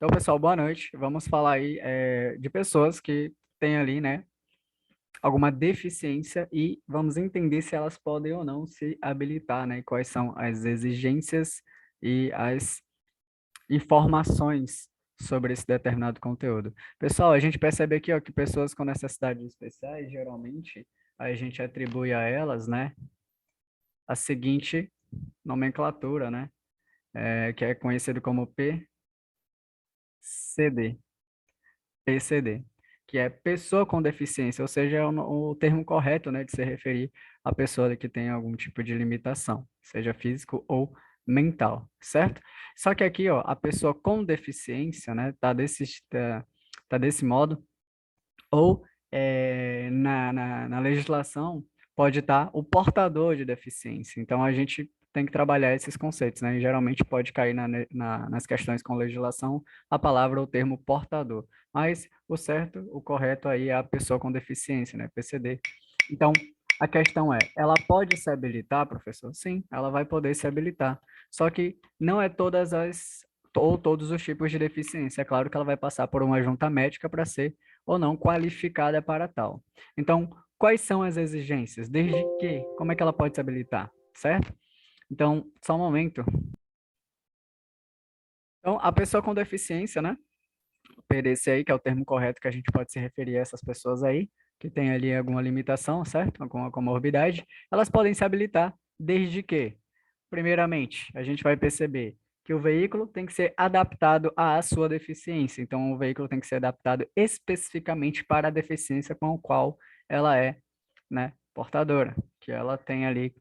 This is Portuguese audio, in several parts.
Então, pessoal, boa noite. Vamos falar aí de pessoas que têm ali, né, alguma deficiência e vamos entender se elas podem ou não se habilitar, né, e quais são as exigências e as informações sobre esse determinado conteúdo. Pessoal, a gente percebe aqui, ó, que pessoas com necessidades especiais, geralmente, a gente atribui a elas, né, a seguinte nomenclatura, né, que é conhecido como PCD. PCD, que é pessoa com deficiência, ou seja, é o termo correto, né, de se referir à pessoa que tem algum tipo de limitação, seja físico ou mental, certo? Só que aqui, ó, a pessoa com deficiência, né, tá desse modo, ou na legislação pode estar o portador de deficiência. Então, a gente tem que trabalhar esses conceitos, né? E geralmente pode cair nas questões com legislação a palavra ou o termo portador. Mas o certo, o correto aí é a pessoa com deficiência, né? PCD. Então, a questão é, ela pode se habilitar, professor? Sim, ela vai poder se habilitar. Só que não é todas as ou todos os tipos de deficiência. É claro que ela vai passar por uma junta médica para ser ou não qualificada para tal. Então, quais são as exigências? Desde que? Como é que ela pode se habilitar? Certo? Então, só um momento. Então, a pessoa com deficiência, né? PDC aí, que é o termo correto que a gente pode se referir a essas pessoas aí, que tem ali alguma limitação, certo? Alguma comorbidade, elas podem se habilitar desde que, primeiramente, a gente vai perceber que o veículo tem que ser adaptado à sua deficiência. Então, o veículo tem que ser adaptado especificamente para a deficiência com a qual ela é, né, portadora, que ela tem ali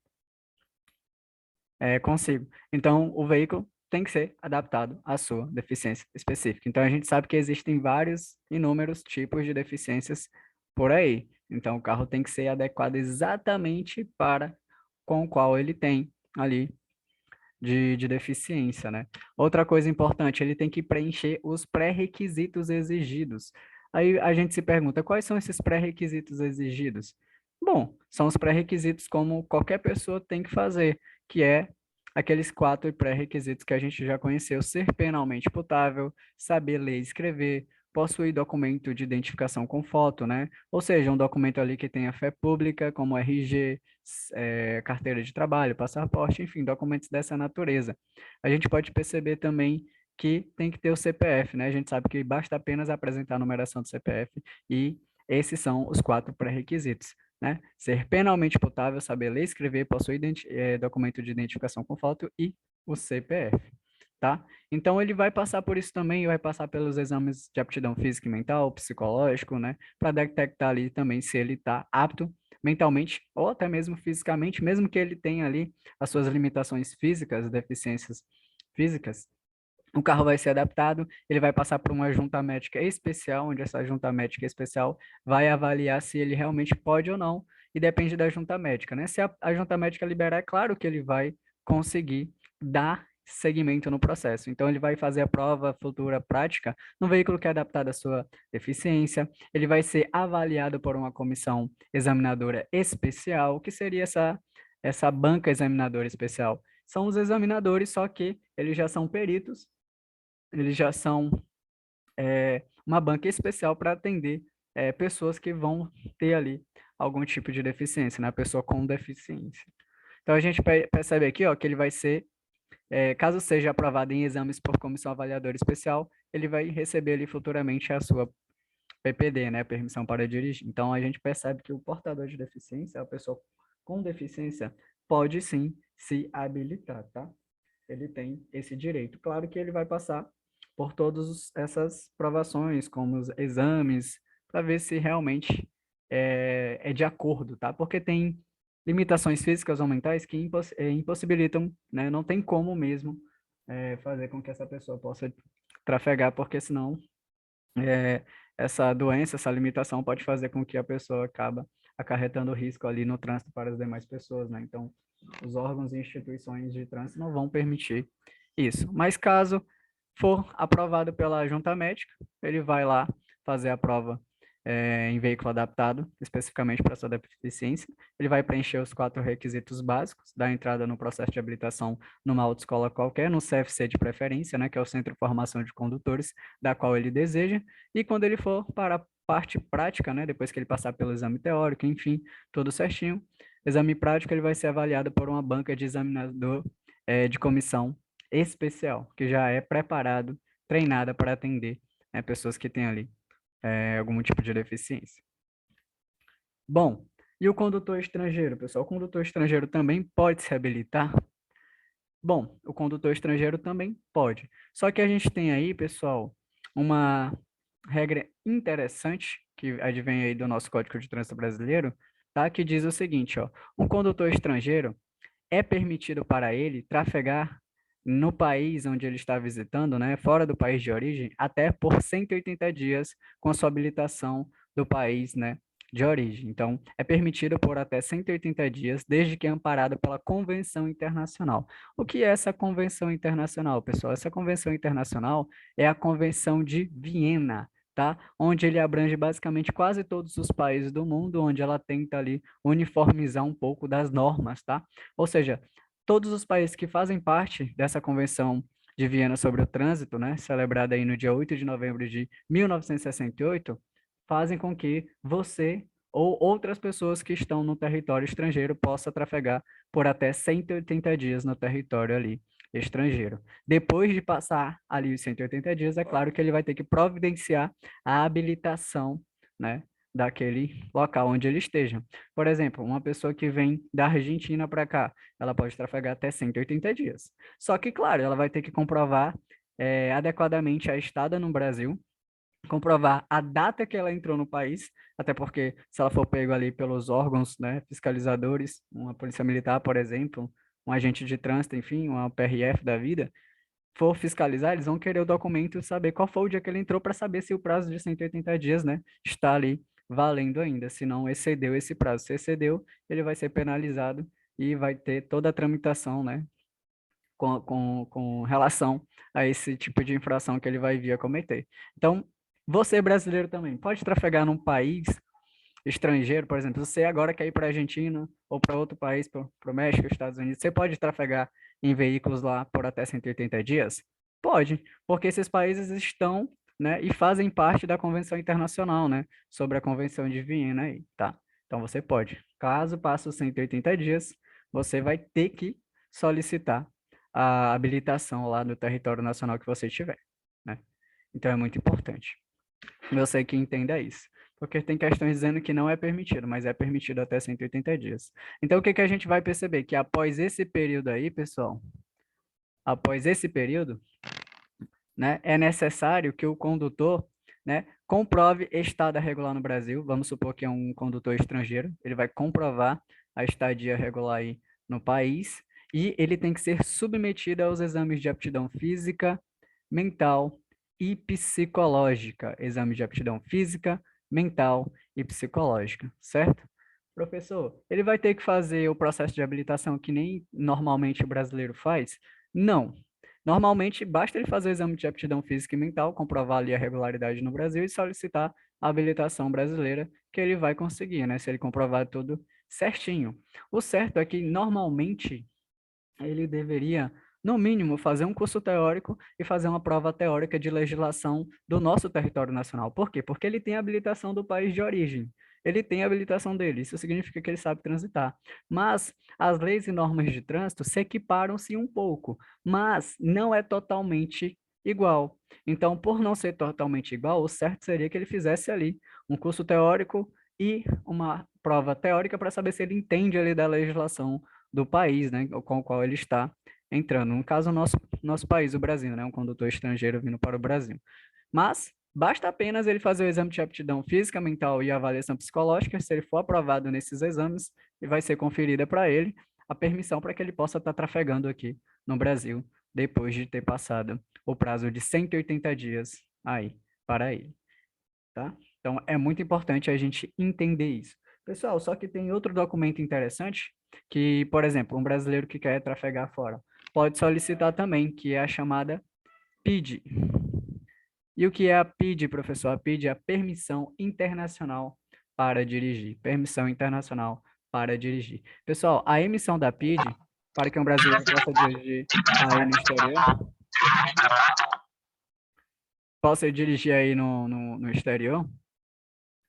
consigo. Então, o veículo tem que ser adaptado à sua deficiência específica. Então, a gente sabe que existem vários, inúmeros tipos de deficiências por aí. Então, o carro tem que ser adequado exatamente para com o qual ele tem ali de deficiência, né? Outra coisa importante, ele tem que preencher os pré-requisitos exigidos. Aí a gente se pergunta, quais são esses pré-requisitos exigidos? Bom, são os pré-requisitos como qualquer pessoa tem que fazer, que é aqueles 4 pré-requisitos que a gente já conheceu: ser penalmente putável, saber ler e escrever, possuir documento de identificação com foto, né? Ou seja, um documento ali que tenha fé pública, como RG, carteira de trabalho, passaporte, enfim, documentos dessa natureza. A gente pode perceber também que tem que ter o CPF, né? A gente sabe que basta apenas apresentar a numeração do CPF e esses são os 4 pré-requisitos, né? Ser penalmente putável, saber ler e escrever, possuir documento de identificação com foto e o CPF, tá? Então, ele vai passar por isso também, vai passar pelos exames de aptidão física e mental, psicológico, né? Para detectar ali também se ele está apto mentalmente ou até mesmo fisicamente, mesmo que ele tenha ali as suas limitações físicas, deficiências físicas, o carro vai ser adaptado, ele vai passar por uma junta médica especial, onde essa junta médica especial vai avaliar se ele realmente pode ou não, e depende da junta médica, né? Se a junta médica liberar, é claro que ele vai conseguir dar seguimento no processo. Então, ele vai fazer a prova futura prática no veículo que é adaptado à sua deficiência, ele vai ser avaliado por uma comissão examinadora especial. O que seria essa banca examinadora especial? São os examinadores, só que eles já são peritos, eles já são uma banca especial para atender pessoas que vão ter ali algum tipo de deficiência, né? A pessoa com deficiência. Então, a gente percebe aqui, ó, que ele vai ser, caso seja aprovado em exames por comissão avaliadora especial, ele vai receber ali futuramente a sua PPD, né? Permissão para dirigir. Então, a gente percebe que o portador de deficiência, a pessoa com deficiência, pode sim se habilitar, tá? Ele tem esse direito. Claro que ele vai passar por todas essas provações, como os exames, para ver se realmente é de acordo, tá? Porque tem limitações físicas ou mentais que impossibilitam, né? Não tem como mesmo fazer com que essa pessoa possa trafegar, porque senão é, essa doença, essa limitação pode fazer com que a pessoa acaba acarretando risco ali no trânsito para as demais pessoas, né? Então, os órgãos e instituições de trânsito não vão permitir isso. Mas caso for aprovado pela junta médica, ele vai lá fazer a prova em veículo adaptado, especificamente para sua deficiência. Ele vai preencher os 4 requisitos básicos da entrada no processo de habilitação numa autoescola qualquer, no CFC de preferência, né, que é o Centro de Formação de Condutores, da qual ele deseja, e quando ele for para a parte prática, né, depois que ele passar pelo exame teórico, enfim, tudo certinho, exame prático ele vai ser avaliado por uma banca de examinador de comissão especial, que já é preparado, treinada para atender, né, pessoas que têm ali algum tipo de deficiência. Bom, e o condutor estrangeiro, pessoal? O condutor estrangeiro também pode se habilitar? Bom, o condutor estrangeiro também pode. Só que a gente tem aí, pessoal, uma regra interessante que advém aí do nosso Código de Trânsito Brasileiro, tá? Que diz o seguinte, ó: um condutor estrangeiro é permitido para ele trafegar no país onde ele está visitando, né, fora do país de origem, até por 180 dias com a sua habilitação do país, né, de origem. Então, é permitido por até 180 dias, desde que amparado pela Convenção Internacional. O que é essa Convenção Internacional, pessoal? Essa Convenção Internacional é a Convenção de Viena, tá? Onde ele abrange basicamente quase todos os países do mundo, onde ela tenta ali uniformizar um pouco das normas, tá? Ou seja, todos os países que fazem parte dessa Convenção de Viena sobre o Trânsito, né, celebrada aí no dia 8 de novembro de 1968, fazem com que você ou outras pessoas que estão no território estrangeiro possa trafegar por até 180 dias no território ali estrangeiro. Depois de passar ali os 180 dias, é claro que ele vai ter que providenciar a habilitação, né, daquele local onde ele esteja. Por exemplo, uma pessoa que vem da Argentina para cá, ela pode trafegar até 180 dias. Só que, claro, ela vai ter que comprovar adequadamente a estada no Brasil, comprovar a data que ela entrou no país, até porque se ela for pego ali pelos órgãos, né, fiscalizadores, uma polícia militar, por exemplo, um agente de trânsito, enfim, uma PRF da vida, for fiscalizar, eles vão querer o documento e saber qual foi o dia que ele entrou para saber se o prazo de 180 dias, né, está ali valendo ainda, se não excedeu esse prazo. Se excedeu, ele vai ser penalizado e vai ter toda a tramitação, né, com relação a esse tipo de infração que ele vai vir a cometer. Então, você brasileiro também pode trafegar num país estrangeiro, por exemplo, você agora quer ir para a Argentina ou para outro país, para o México, Estados Unidos, você pode trafegar em veículos lá por até 180 dias? Pode, porque esses países estão, né, e fazem parte da Convenção Internacional, né, sobre a Convenção de Viena aí, tá? Então você pode. Caso passe os 180 dias, você vai ter que solicitar a habilitação lá no território nacional que você tiver, né? Então é muito importante. Você que entenda isso. Porque tem questões dizendo que não é permitido, mas é permitido até 180 dias. Então, o que que a gente vai perceber? Que após esse período aí, pessoal, após esse período, né, é necessário que o condutor, né, comprove estada regular no Brasil. Vamos supor que é um condutor estrangeiro, ele vai comprovar a estadia regular aí no país e ele tem que ser submetido aos exames de aptidão física, mental e psicológica. Exame de aptidão física, mental e psicológica, certo? Professor, ele vai ter que fazer o processo de habilitação que nem normalmente o brasileiro faz? Não. Normalmente, basta ele fazer o exame de aptidão física e mental, comprovar ali a regularidade no Brasil e solicitar a habilitação brasileira, que ele vai conseguir, né? Se ele comprovar tudo certinho. O certo é que, normalmente, ele deveria, no mínimo, fazer um curso teórico e fazer uma prova teórica de legislação do nosso território nacional. Por quê? Porque ele tem a habilitação do país de origem. Ele tem a habilitação dele, isso significa que ele sabe transitar. Mas as leis e normas de trânsito se equiparam-se um pouco, mas não é totalmente igual. Então, por não ser totalmente igual, o certo seria que ele fizesse ali um curso teórico e uma prova teórica para saber se ele entende ali da legislação do país, né, com o qual ele está entrando. No caso, o nosso país, o Brasil, né, um condutor estrangeiro vindo para o Brasil. Mas basta apenas ele fazer o exame de aptidão física, mental e avaliação psicológica. Se ele for aprovado nesses exames, e vai ser conferida para ele a permissão para que ele possa estar trafegando aqui no Brasil, depois de ter passado o prazo de 180 dias aí para ele, tá? Então, é muito importante a gente entender isso. Pessoal, só que tem outro documento interessante que, por exemplo, um brasileiro que quer trafegar fora pode solicitar também, que é a chamada PID. E o que é a PID, professor? A PID é a Permissão Internacional para Dirigir. Permissão Internacional para Dirigir. Pessoal, a emissão da PID, para que um brasileiro possa dirigir aí no exterior, possa dirigir aí no exterior,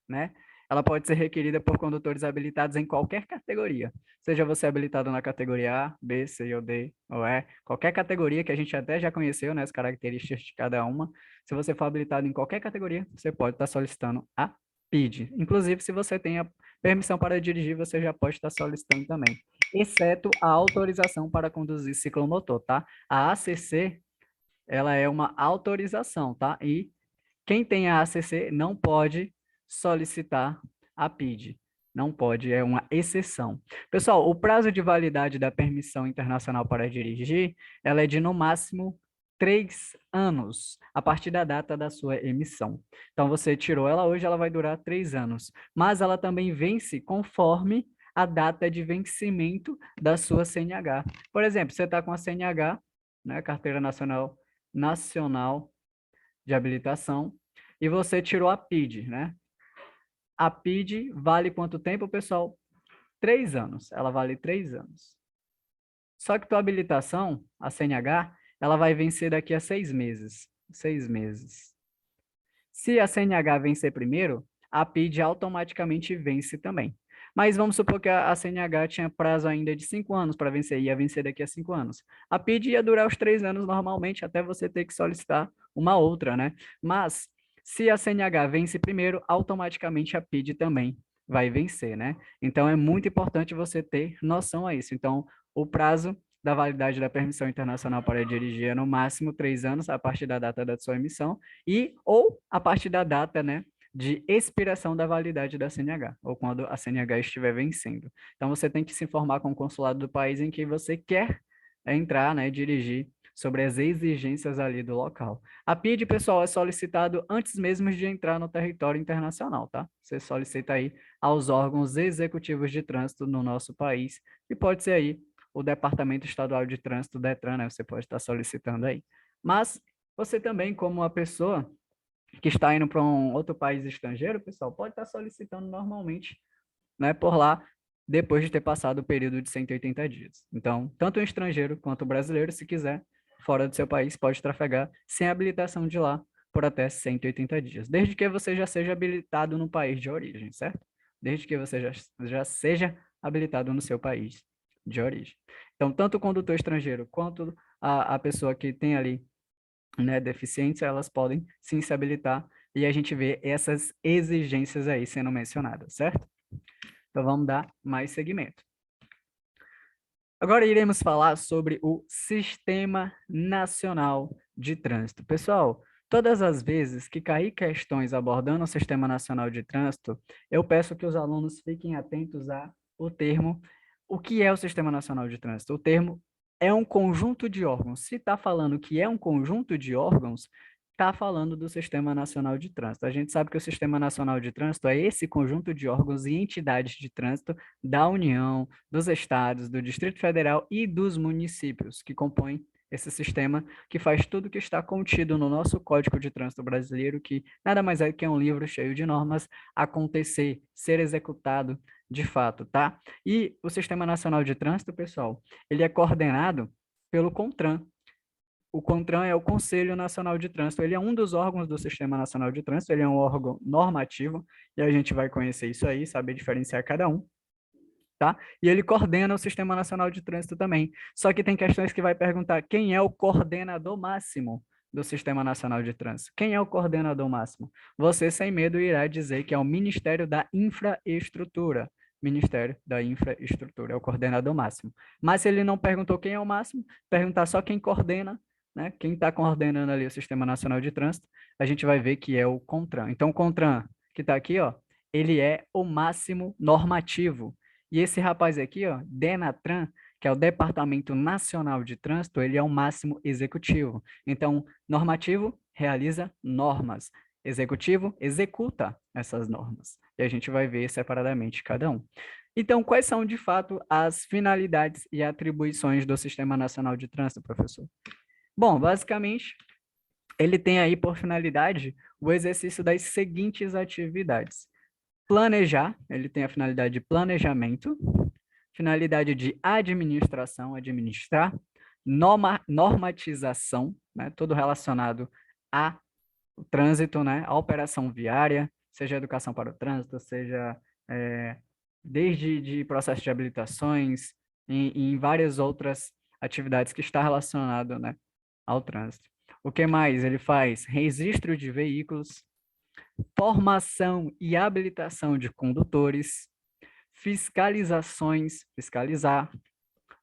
né? Ela pode ser requerida por condutores habilitados em qualquer categoria. Seja você habilitado na categoria A, B, C ou D ou E, qualquer categoria que a gente até já conheceu, né, as características de cada uma. Se você for habilitado em qualquer categoria, você pode estar solicitando a PID. Inclusive, se você tem a permissão para dirigir, você já pode estar solicitando também. Exceto a autorização para conduzir ciclomotor, tá? A ACC, ela é uma autorização, tá? E quem tem a ACC não pode solicitar a PID. Não pode, é uma exceção. Pessoal, o prazo de validade da permissão internacional para dirigir, ela é de no máximo 3 anos, a partir da data da sua emissão. Então, você tirou ela hoje, ela vai durar 3 anos. Mas ela também vence conforme a data de vencimento da sua CNH. Por exemplo, você está com a CNH, né, Carteira Nacional de Habilitação, e você tirou a PID, né? A PID vale quanto tempo, pessoal? 3 anos. Ela vale 3 anos. Só que tua habilitação, a CNH, ela vai vencer daqui a 6 meses. 6 meses. Se a CNH vencer primeiro, a PID automaticamente vence também. Mas vamos supor que a CNH tinha prazo ainda de 5 anos para vencer, ia vencer daqui a 5 anos. A PID ia durar os 3 anos normalmente, até você ter que solicitar uma outra, né? Mas, se a CNH vence primeiro, automaticamente a PID também vai vencer, né? Então, é muito importante você ter noção a isso. Então, o prazo da validade da permissão internacional para dirigir é no máximo 3 anos, a partir da data da sua emissão, ou a partir da data, né, de expiração da validade da CNH, ou quando a CNH estiver vencendo. Então, você tem que se informar com o consulado do país em que você quer entrar, né, dirigir, sobre as exigências ali do local. A PID, pessoal, é solicitado antes mesmo de entrar no território internacional, tá? Você solicita aí aos órgãos executivos de trânsito no nosso país, e pode ser aí o Departamento Estadual de Trânsito, DETRAN, né? Você pode estar solicitando aí. Mas você também, como uma pessoa que está indo para um outro país estrangeiro, pessoal, pode estar solicitando normalmente, né, por lá, depois de ter passado o período de 180 dias. Então, tanto o estrangeiro quanto o brasileiro, se quiser, fora do seu país, pode trafegar sem habilitação de lá por até 180 dias, desde que você já seja habilitado no país de origem, certo? Desde que você já seja habilitado no seu país de origem. Então, tanto o condutor estrangeiro quanto a pessoa que tem ali, né, deficientes, elas podem sim se habilitar, e a gente vê essas exigências aí sendo mencionadas, certo? Então, vamos dar mais seguimento. Agora iremos falar sobre o Sistema Nacional de Trânsito. Pessoal, todas as vezes que cair questões abordando o Sistema Nacional de Trânsito, eu peço que os alunos fiquem atentos ao termo. O que é o Sistema Nacional de Trânsito? O termo é um conjunto de órgãos. Se está falando que é um conjunto de órgãos, está falando do Sistema Nacional de Trânsito. A gente sabe que o Sistema Nacional de Trânsito é esse conjunto de órgãos e entidades de trânsito da União, dos estados, do Distrito Federal e dos municípios que compõem esse sistema, que faz tudo que está contido no nosso Código de Trânsito Brasileiro, que nada mais é que um livro cheio de normas, acontecer, ser executado de fato, tá? E o Sistema Nacional de Trânsito, pessoal, ele é coordenado pelo CONTRAN. O CONTRAN é o Conselho Nacional de Trânsito, ele é um dos órgãos do Sistema Nacional de Trânsito, ele é um órgão normativo, e a gente vai conhecer isso aí, saber diferenciar cada um. Tá? E ele coordena o Sistema Nacional de Trânsito também. Só que tem questões que vai perguntar quem é o coordenador máximo do Sistema Nacional de Trânsito. Quem é o coordenador máximo? Você, sem medo, irá dizer que é o Ministério da Infraestrutura. Ministério da Infraestrutura é o coordenador máximo. Mas se ele não perguntou quem é o máximo, perguntar só quem coordena, né? Quem está coordenando ali o Sistema Nacional de Trânsito, a gente vai ver que é o CONTRAN. Então, o CONTRAN, que está aqui, ó, ele é o máximo normativo. E esse rapaz aqui, ó, DENATRAN, que é o Departamento Nacional de Trânsito, ele é o máximo executivo. Então, normativo realiza normas, executivo executa essas normas. E a gente vai ver separadamente cada um. Então, quais são, de fato, as finalidades e atribuições do Sistema Nacional de Trânsito, professor? Bom, basicamente, ele tem aí por finalidade o exercício das seguintes atividades. Planejar, ele tem a finalidade de planejamento, finalidade de administração, administrar, normatização, né, tudo relacionado ao trânsito, né, a operação viária, seja educação para o trânsito, seja desde de processo de habilitações e em várias outras atividades que está relacionado, né, ao trânsito. O que mais ele faz? Registro de veículos, formação e habilitação de condutores, fiscalizações, fiscalizar,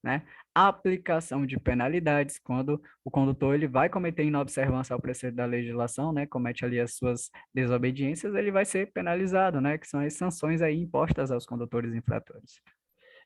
né? Aplicação de penalidades, quando o condutor ele vai cometer inobservância ao preceito da legislação, né? Comete ali as suas desobediências, ele vai ser penalizado, né? Que são as sanções aí impostas aos condutores infratores.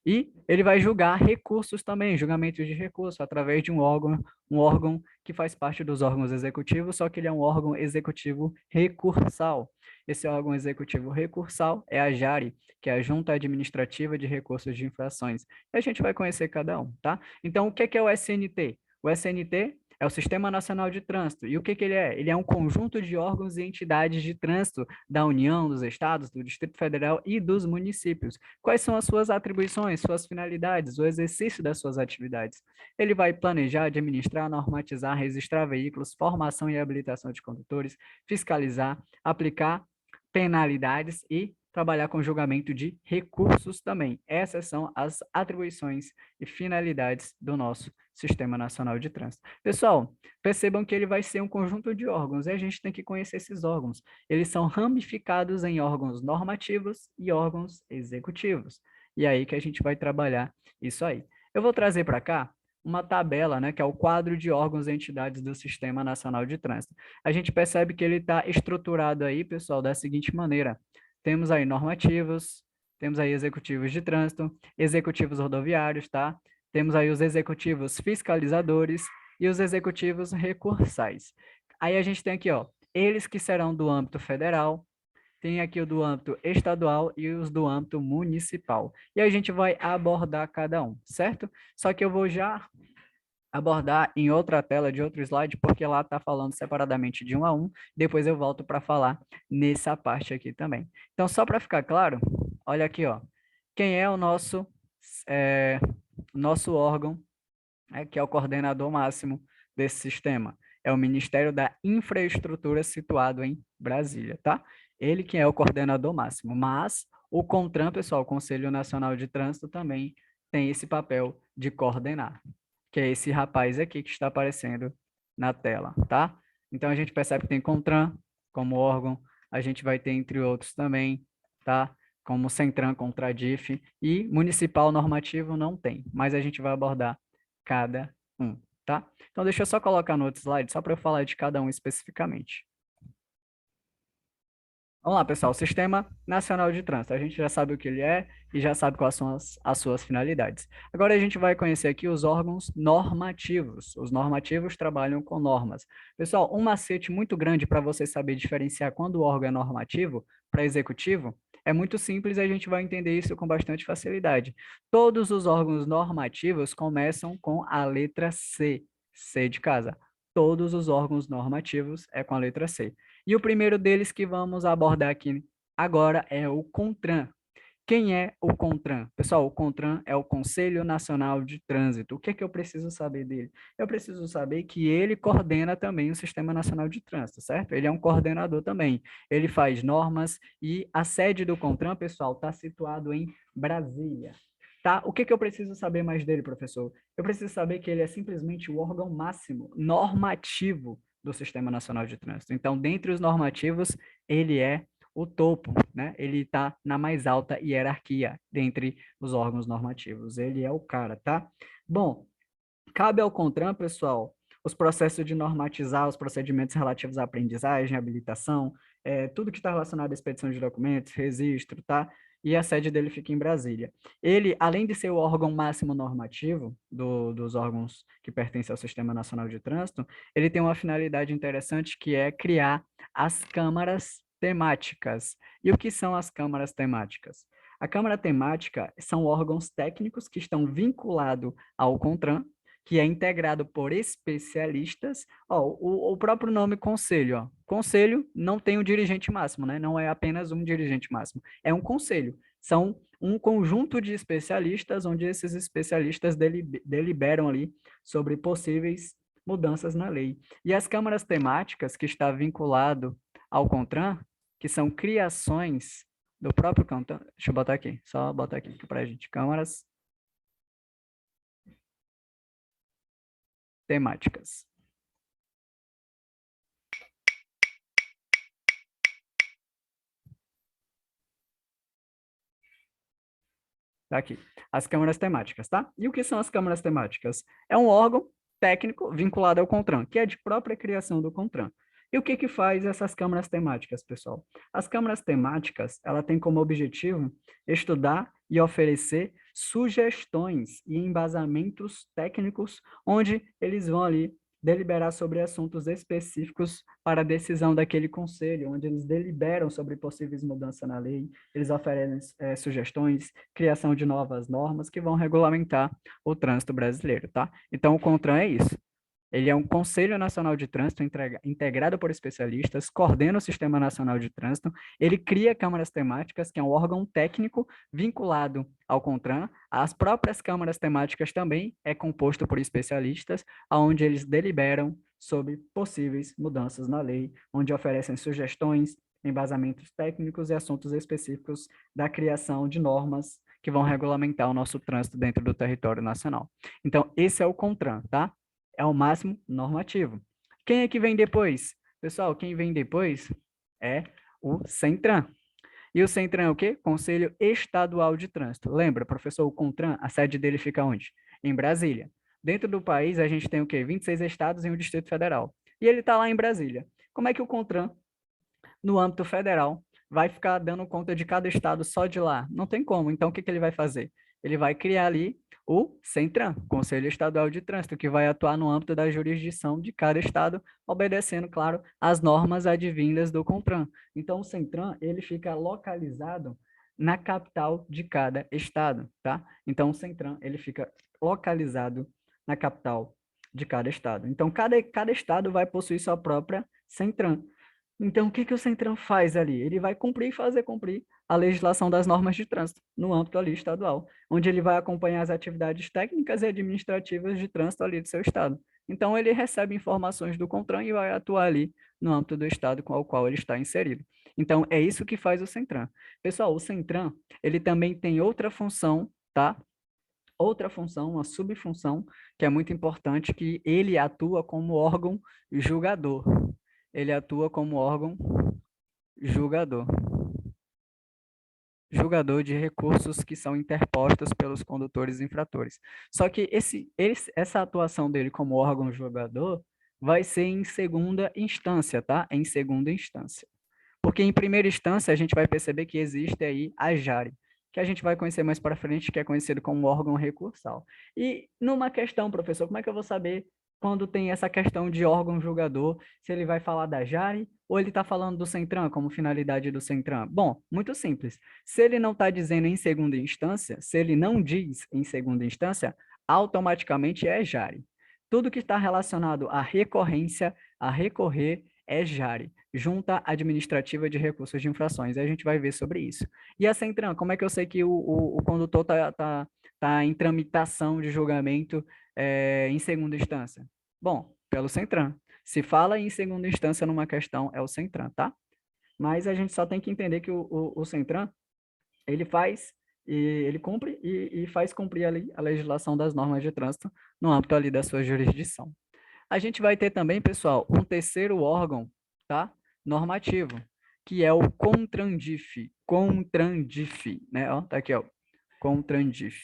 E ele vai julgar recursos também, julgamentos de recurso, através de um órgão que faz parte dos órgãos executivos, só que ele é um órgão executivo recursal. Esse órgão executivo recursal é a JARE, que é a Junta Administrativa de Recursos de Infrações. E a gente vai conhecer cada um, tá? Então, o que é o SNT? O SNT é o Sistema Nacional de Trânsito. E o que ele é? Ele é um conjunto de órgãos e entidades de trânsito da União, dos estados, do Distrito Federal e dos municípios. Quais são as suas atribuições, suas finalidades, o exercício das suas atividades? Ele vai planejar, administrar, normatizar, registrar veículos, formação e habilitação de condutores, fiscalizar, aplicar penalidades e trabalhar com julgamento de recursos também. Essas são as atribuições e finalidades do nosso Sistema Nacional de Trânsito. Pessoal, percebam que ele vai ser um conjunto de órgãos e a gente tem que conhecer esses órgãos. Eles são ramificados em órgãos normativos e órgãos executivos. E é aí que a gente vai trabalhar isso aí. Eu vou trazer para cá uma tabela, né, que é o quadro de órgãos e entidades do Sistema Nacional de Trânsito. A gente percebe que ele está estruturado aí, pessoal, da seguinte maneira. Temos aí normativos, temos aí executivos de trânsito, executivos rodoviários, tá? Temos aí os executivos fiscalizadores e os executivos recursais. Aí a gente tem aqui, ó, eles que serão do âmbito federal, tem aqui o do âmbito estadual e os do âmbito municipal. E a gente vai abordar cada um, certo? Só que eu vou já abordar em outra tela de outro slide, porque lá está falando separadamente de um a um, depois eu volto para falar nessa parte aqui também. Então, só para ficar claro, olha aqui, ó, quem é o nosso órgão, que é o coordenador máximo desse sistema? É o Ministério da Infraestrutura, situado em Brasília, tá? Ele que é o coordenador máximo, mas o CONTRAN, pessoal, o Conselho Nacional de Trânsito, também tem esse papel de coordenar, que é esse rapaz aqui que está aparecendo na tela, tá? Então, a gente percebe que tem CONTRAN como órgão, a gente vai ter, entre outros também, tá? Como CENTRAN, CONTRADIF, e municipal normativo não tem, mas a gente vai abordar cada um, tá? Então, deixa eu só colocar no outro slide, só para eu falar de cada um especificamente. Vamos lá, pessoal. Sistema Nacional de Trânsito. A gente já sabe o que ele é e já sabe quais são as suas finalidades. Agora a gente vai conhecer aqui os órgãos normativos. Os normativos trabalham com normas. Pessoal, um macete muito grande para você saber diferenciar quando o órgão é normativo para executivo é muito simples e a gente vai entender isso com bastante facilidade. Todos os órgãos normativos começam com a letra C. C de casa. Todos os órgãos normativos é com a letra C. E o primeiro deles que vamos abordar aqui agora é o CONTRAN. Quem é o CONTRAN? Pessoal, o CONTRAN é o Conselho Nacional de Trânsito. O que é que eu preciso saber dele? Eu preciso saber que ele coordena também o Sistema Nacional de Trânsito, certo? Ele é um coordenador também. Ele faz normas e a sede do CONTRAN, pessoal, está situado em Brasília. Tá? O que que eu preciso saber mais dele, professor? Eu preciso saber que ele é simplesmente o órgão máximo normativo do Sistema Nacional de Trânsito. Então, dentre os normativos, ele é o topo, né? Ele está na mais alta hierarquia dentre os órgãos normativos. Ele é o cara, tá? Bom, cabe ao CONTRAN, pessoal, os processos de normatizar os procedimentos relativos à aprendizagem, habilitação, tudo que está relacionado à expedição de documentos, registro, tá? E a sede dele fica em Brasília. Ele, além de ser o órgão máximo normativo dos órgãos que pertencem ao Sistema Nacional de Trânsito, ele tem uma finalidade interessante que é criar as câmaras temáticas. E o que são as câmaras temáticas? A Câmara Temática são órgãos técnicos que estão vinculados ao CONTRAN, que é integrado por especialistas. Ó, o próprio nome conselho, ó. Conselho não tem um dirigente máximo, né? Não é apenas um dirigente máximo, é um conselho. São um conjunto de especialistas, onde esses especialistas deliberam ali sobre possíveis mudanças na lei. E as câmaras temáticas, que está vinculado ao CONTRAN, que são criações do próprio CONTRAN, deixa eu botar aqui, só botar aqui para a gente, câmaras temáticas. Tá aqui, as câmaras temáticas, tá? E o que são as câmaras temáticas? É um órgão técnico vinculado ao CONTRAN, que é de própria criação do CONTRAN. E o que que faz essas câmaras temáticas, pessoal? As câmaras temáticas, ela tem como objetivo estudar e oferecer sugestões e embasamentos técnicos, onde eles vão ali deliberar sobre assuntos específicos para a decisão daquele conselho, onde eles deliberam sobre possíveis mudanças na lei, eles oferecem sugestões, criação de novas normas que vão regulamentar o trânsito brasileiro, tá? Então, o CONTRAN é isso. Ele é um Conselho Nacional de Trânsito integrado por especialistas, coordena o Sistema Nacional de Trânsito, ele cria câmaras temáticas, que é um órgão técnico vinculado ao CONTRAN. As próprias câmaras temáticas também é composto por especialistas, onde eles deliberam sobre possíveis mudanças na lei, onde oferecem sugestões, embasamentos técnicos e assuntos específicos da criação de normas que vão regulamentar o nosso trânsito dentro do território nacional. Então, esse é o CONTRAN, tá? É o máximo normativo. Quem é que vem depois? Pessoal, quem vem depois é o CENTRAN. E o CENTRAN é o quê? Conselho Estadual de Trânsito. Lembra, professor, o CONTRAN, a sede dele fica onde? Em Brasília. Dentro do país, a gente tem o quê? 26 estados e um Distrito Federal. E ele está lá em Brasília. Como é que o CONTRAN, no âmbito federal, vai ficar dando conta de cada estado só de lá? Não tem como. Então, o que ele vai fazer? Ele vai criar ali o CENTRAN, Conselho Estadual de Trânsito, que vai atuar no âmbito da jurisdição de cada estado, obedecendo, claro, às normas advindas do CONTRAN. Então, o CENTRAN, ele fica localizado na capital de cada estado, tá? Então, o CENTRAN, ele fica localizado na capital de cada estado. Então, cada estado vai possuir sua própria CENTRAN. Então, o que que o CENTRAN faz ali? Ele vai cumprir e fazer cumprir a legislação das normas de trânsito no âmbito ali estadual, onde ele vai acompanhar as atividades técnicas e administrativas de trânsito ali do seu estado. Então, ele recebe informações do CONTRAN e vai atuar ali no âmbito do estado com o qual ele está inserido. Então, é isso que faz o CENTRAN. Pessoal, o CENTRAN, ele também tem outra função, tá? Outra função, uma subfunção, que é muito importante, que ele atua como órgão julgador. Ele atua como órgão julgador. Julgador de recursos que são interpostos pelos condutores infratores. Só que essa atuação dele como órgão julgador vai ser em segunda instância, tá? Em segunda instância. Porque em primeira instância a gente vai perceber que existe aí a JARE, que a gente vai conhecer mais para frente, que é conhecido como órgão recursal. E numa questão, professor, como é que eu vou saber quando tem essa questão de órgão julgador, se ele vai falar da JARE ou ele está falando do CENTRAN como finalidade do CENTRAN? Bom, muito simples. Se ele não está dizendo em segunda instância, se ele não diz em segunda instância, automaticamente é JARE. Tudo que está relacionado à recorrência, a recorrer, é JARE, Junta Administrativa de Recursos de Infrações. Aí a gente vai ver sobre isso. E a CENTRAN, como é que eu sei que o condutor tá em tramitação de julgamento em segunda instância? Bom, pelo CENTRAN. Se fala em segunda instância numa questão, é o CENTRAN, tá? Mas a gente só tem que entender que o CENTRAN, ele faz, e ele cumpre e faz cumprir ali a legislação das normas de trânsito no âmbito ali da sua jurisdição. A gente vai ter também, pessoal, um terceiro órgão, tá? Normativo, que é o CONTRANDIF. CONTRANDIF, né? Ó, tá aqui, ó. CONTRANDIF.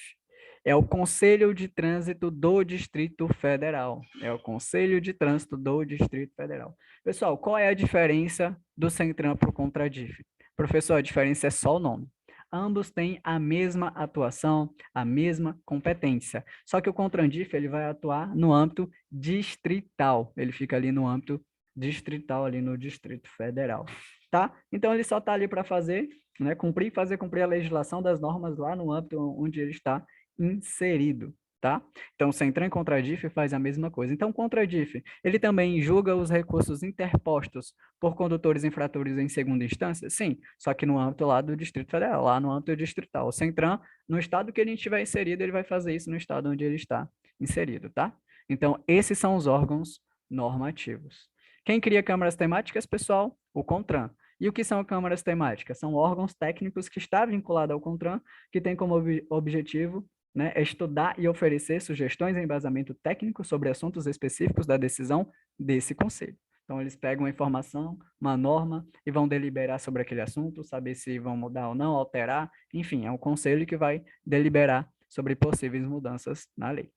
É o Conselho de Trânsito do Distrito Federal. É o Conselho de Trânsito do Distrito Federal. Pessoal, qual é a diferença do CENTRAN para o CONTRADIF? Professor, a diferença é só o nome. Ambos têm a mesma atuação, a mesma competência. Só que o CONTRANDIF, ele vai atuar no âmbito distrital. Ele fica ali no âmbito distrital, ali no Distrito Federal. Tá? Então, ele só está ali para fazer, né, fazer cumprir a legislação das normas lá no âmbito onde ele está inserido. tá? Então, o CENTRAN contra a DIF faz a mesma coisa. Então, contra a DIF, ele também julga os recursos interpostos por condutores infratores em segunda instância? Sim, só que no âmbito lá do Distrito Federal, lá no âmbito distrital. O CENTRAN, no estado que ele estiver inserido, ele vai fazer isso no estado onde ele está inserido, tá? Então, esses são os órgãos normativos. Quem cria câmaras temáticas, pessoal? O CONTRAN. E o que são câmaras temáticas? São órgãos técnicos que estão vinculados ao CONTRAN, que tem como objetivo, né, é estudar e oferecer sugestões e embasamento técnico sobre assuntos específicos da decisão desse conselho. Então, eles pegam a informação, uma norma, e vão deliberar sobre aquele assunto, saber se vão mudar ou não, alterar, enfim, é um conselho que vai deliberar sobre possíveis mudanças na lei.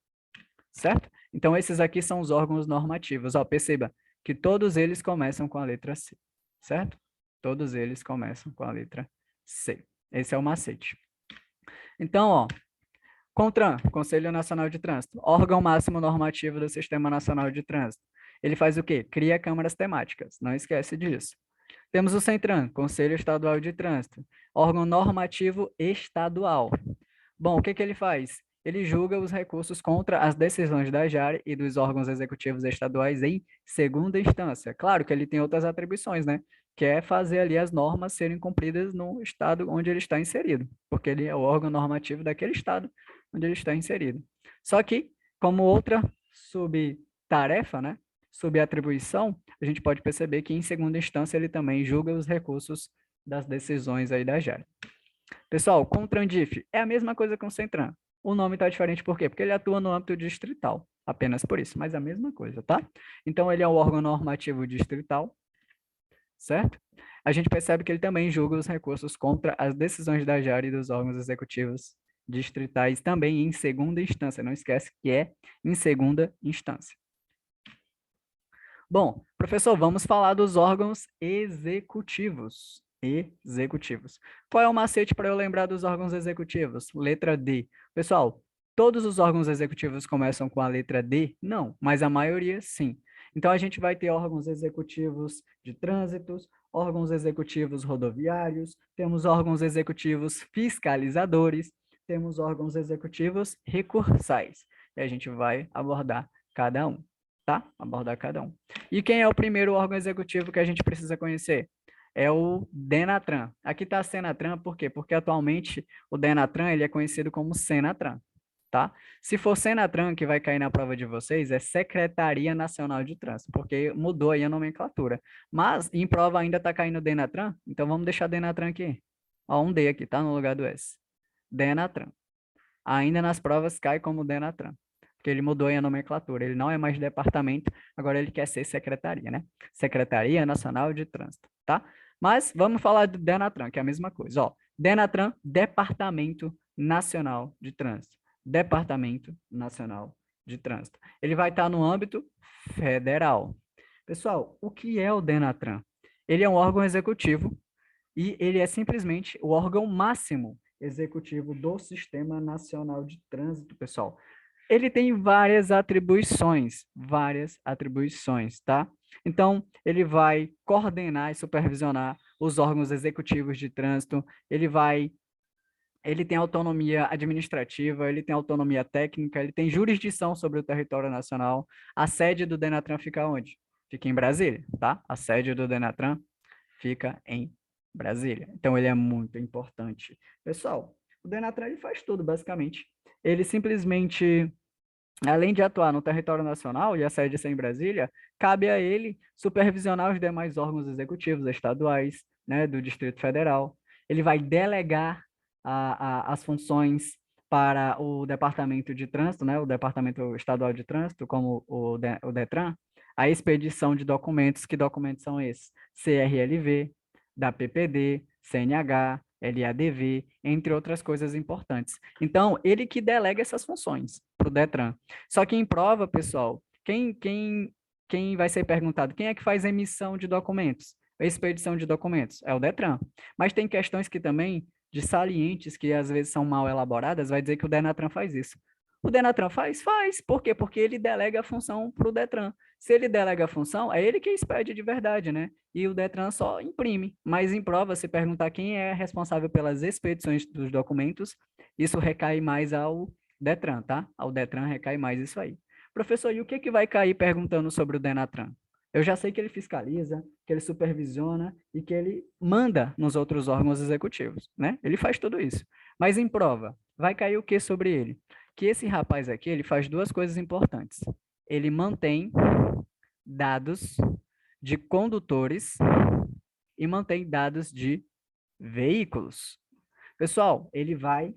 Certo? Então, esses aqui são os órgãos normativos. Ó, perceba que todos eles começam com a letra C, certo? Todos eles começam com a letra C. Esse é o macete. Então, ó, CONTRAN, Conselho Nacional de Trânsito, órgão máximo normativo do Sistema Nacional de Trânsito. Ele faz o quê? Cria câmaras temáticas, não esquece disso. Temos o CENTRAN, Conselho Estadual de Trânsito, órgão normativo estadual. Bom, o que que ele faz? Ele julga os recursos contra as decisões da JAR e dos órgãos executivos estaduais em segunda instância. Claro que ele tem outras atribuições, né? Que é fazer ali as normas serem cumpridas no estado onde ele está inserido, porque ele é o órgão normativo daquele estado onde ele está inserido. Só que, como outra subtarefa, né? Subatribuição, a gente pode perceber que em segunda instância ele também julga os recursos das decisões aí da JAR. Pessoal, CONTRAN-DIF é a mesma coisa com o CENTRAN. O nome está diferente por quê? Porque ele atua no âmbito distrital, apenas por isso, mas a mesma coisa, tá? Então, ele é um órgão normativo distrital, certo? A gente percebe que ele também julga os recursos contra as decisões da JAR e dos órgãos executivos distritais também em segunda instância. Não esquece que é em segunda instância. Bom, professor, vamos falar dos órgãos executivos. Executivos. Qual é o macete para eu lembrar dos órgãos executivos? Letra D. Pessoal, todos os órgãos executivos começam com a letra D? Não, mas a maioria sim. Então, a gente vai ter órgãos executivos de trânsitos, órgãos executivos rodoviários, temos órgãos executivos fiscalizadores, temos órgãos executivos recursais. E a gente vai abordar cada um, tá? Abordar cada um. E quem é o primeiro órgão executivo que a gente precisa conhecer? É o DENATRAN. Aqui está a SENATRAN, por quê? Porque atualmente o DENATRAN ele é conhecido como SENATRAN, tá? Se for SENATRAN que vai cair na prova de vocês, é Secretaria Nacional de Trânsito, porque mudou aí a nomenclatura. Mas em prova ainda está caindo o DENATRAN, então vamos deixar DENATRAN aqui. Ó, um D aqui, tá? No lugar do S. DENATRAN. Ainda nas provas cai como DENATRAN, porque ele mudou aí a nomenclatura. Ele não é mais departamento, agora ele quer ser secretaria, né? Secretaria Nacional de Trânsito, tá? Mas vamos falar do DENATRAN, que é a mesma coisa. Ó, DENATRAN, Departamento Nacional de Trânsito. Departamento Nacional de Trânsito. Ele vai estar no âmbito federal. Pessoal, o que é o DENATRAN? Ele é um órgão executivo e ele é simplesmente o órgão máximo executivo do Sistema Nacional de Trânsito, pessoal. Ele tem várias atribuições, tá? Então, ele vai coordenar e supervisionar os órgãos executivos de trânsito, ele tem autonomia administrativa, ele tem autonomia técnica, ele tem jurisdição sobre o território nacional. A sede do DENATRAN fica onde? Fica em Brasília, tá? A sede do DENATRAN fica em Brasília. Então, ele é muito importante. Pessoal, o DENATRAN ele faz tudo, basicamente. Ele simplesmente, além de atuar no território nacional e a sede ser em Brasília, cabe a ele supervisionar os demais órgãos executivos estaduais, né, do Distrito Federal. Ele vai delegar as funções para o Departamento de Trânsito, né, o Departamento Estadual de Trânsito, como o DETRAN, a expedição de documentos. Que documentos são esses? CRLV, da PPD, CNH, LADV, entre outras coisas importantes. Então, ele que delega essas funções para o DETRAN. Só que em prova, pessoal, quem vai ser perguntado? Quem é que faz emissão de documentos? Expedição de documentos? É o DETRAN. Mas tem questões que também, de salientes, que às vezes são mal elaboradas, vai dizer que o DENATRAN faz isso. O DENATRAN faz? Faz. Por quê? Porque ele delega a função para o DETRAN. Se ele delega a função, é ele que expede de verdade, né? E o DETRAN só imprime. Mas em prova, se perguntar quem é responsável pelas expedições dos documentos, isso recai mais ao Detran, tá? Ao Detran recai mais isso aí. Professor, e o que que vai cair perguntando sobre o Denatran? Eu já sei que ele fiscaliza, que ele supervisiona e que ele manda nos outros órgãos executivos, né? Ele faz tudo isso. Mas em prova, vai cair o que sobre ele? Que esse rapaz aqui, ele faz duas coisas importantes. Ele mantém dados de condutores e mantém dados de veículos. Pessoal, ele vai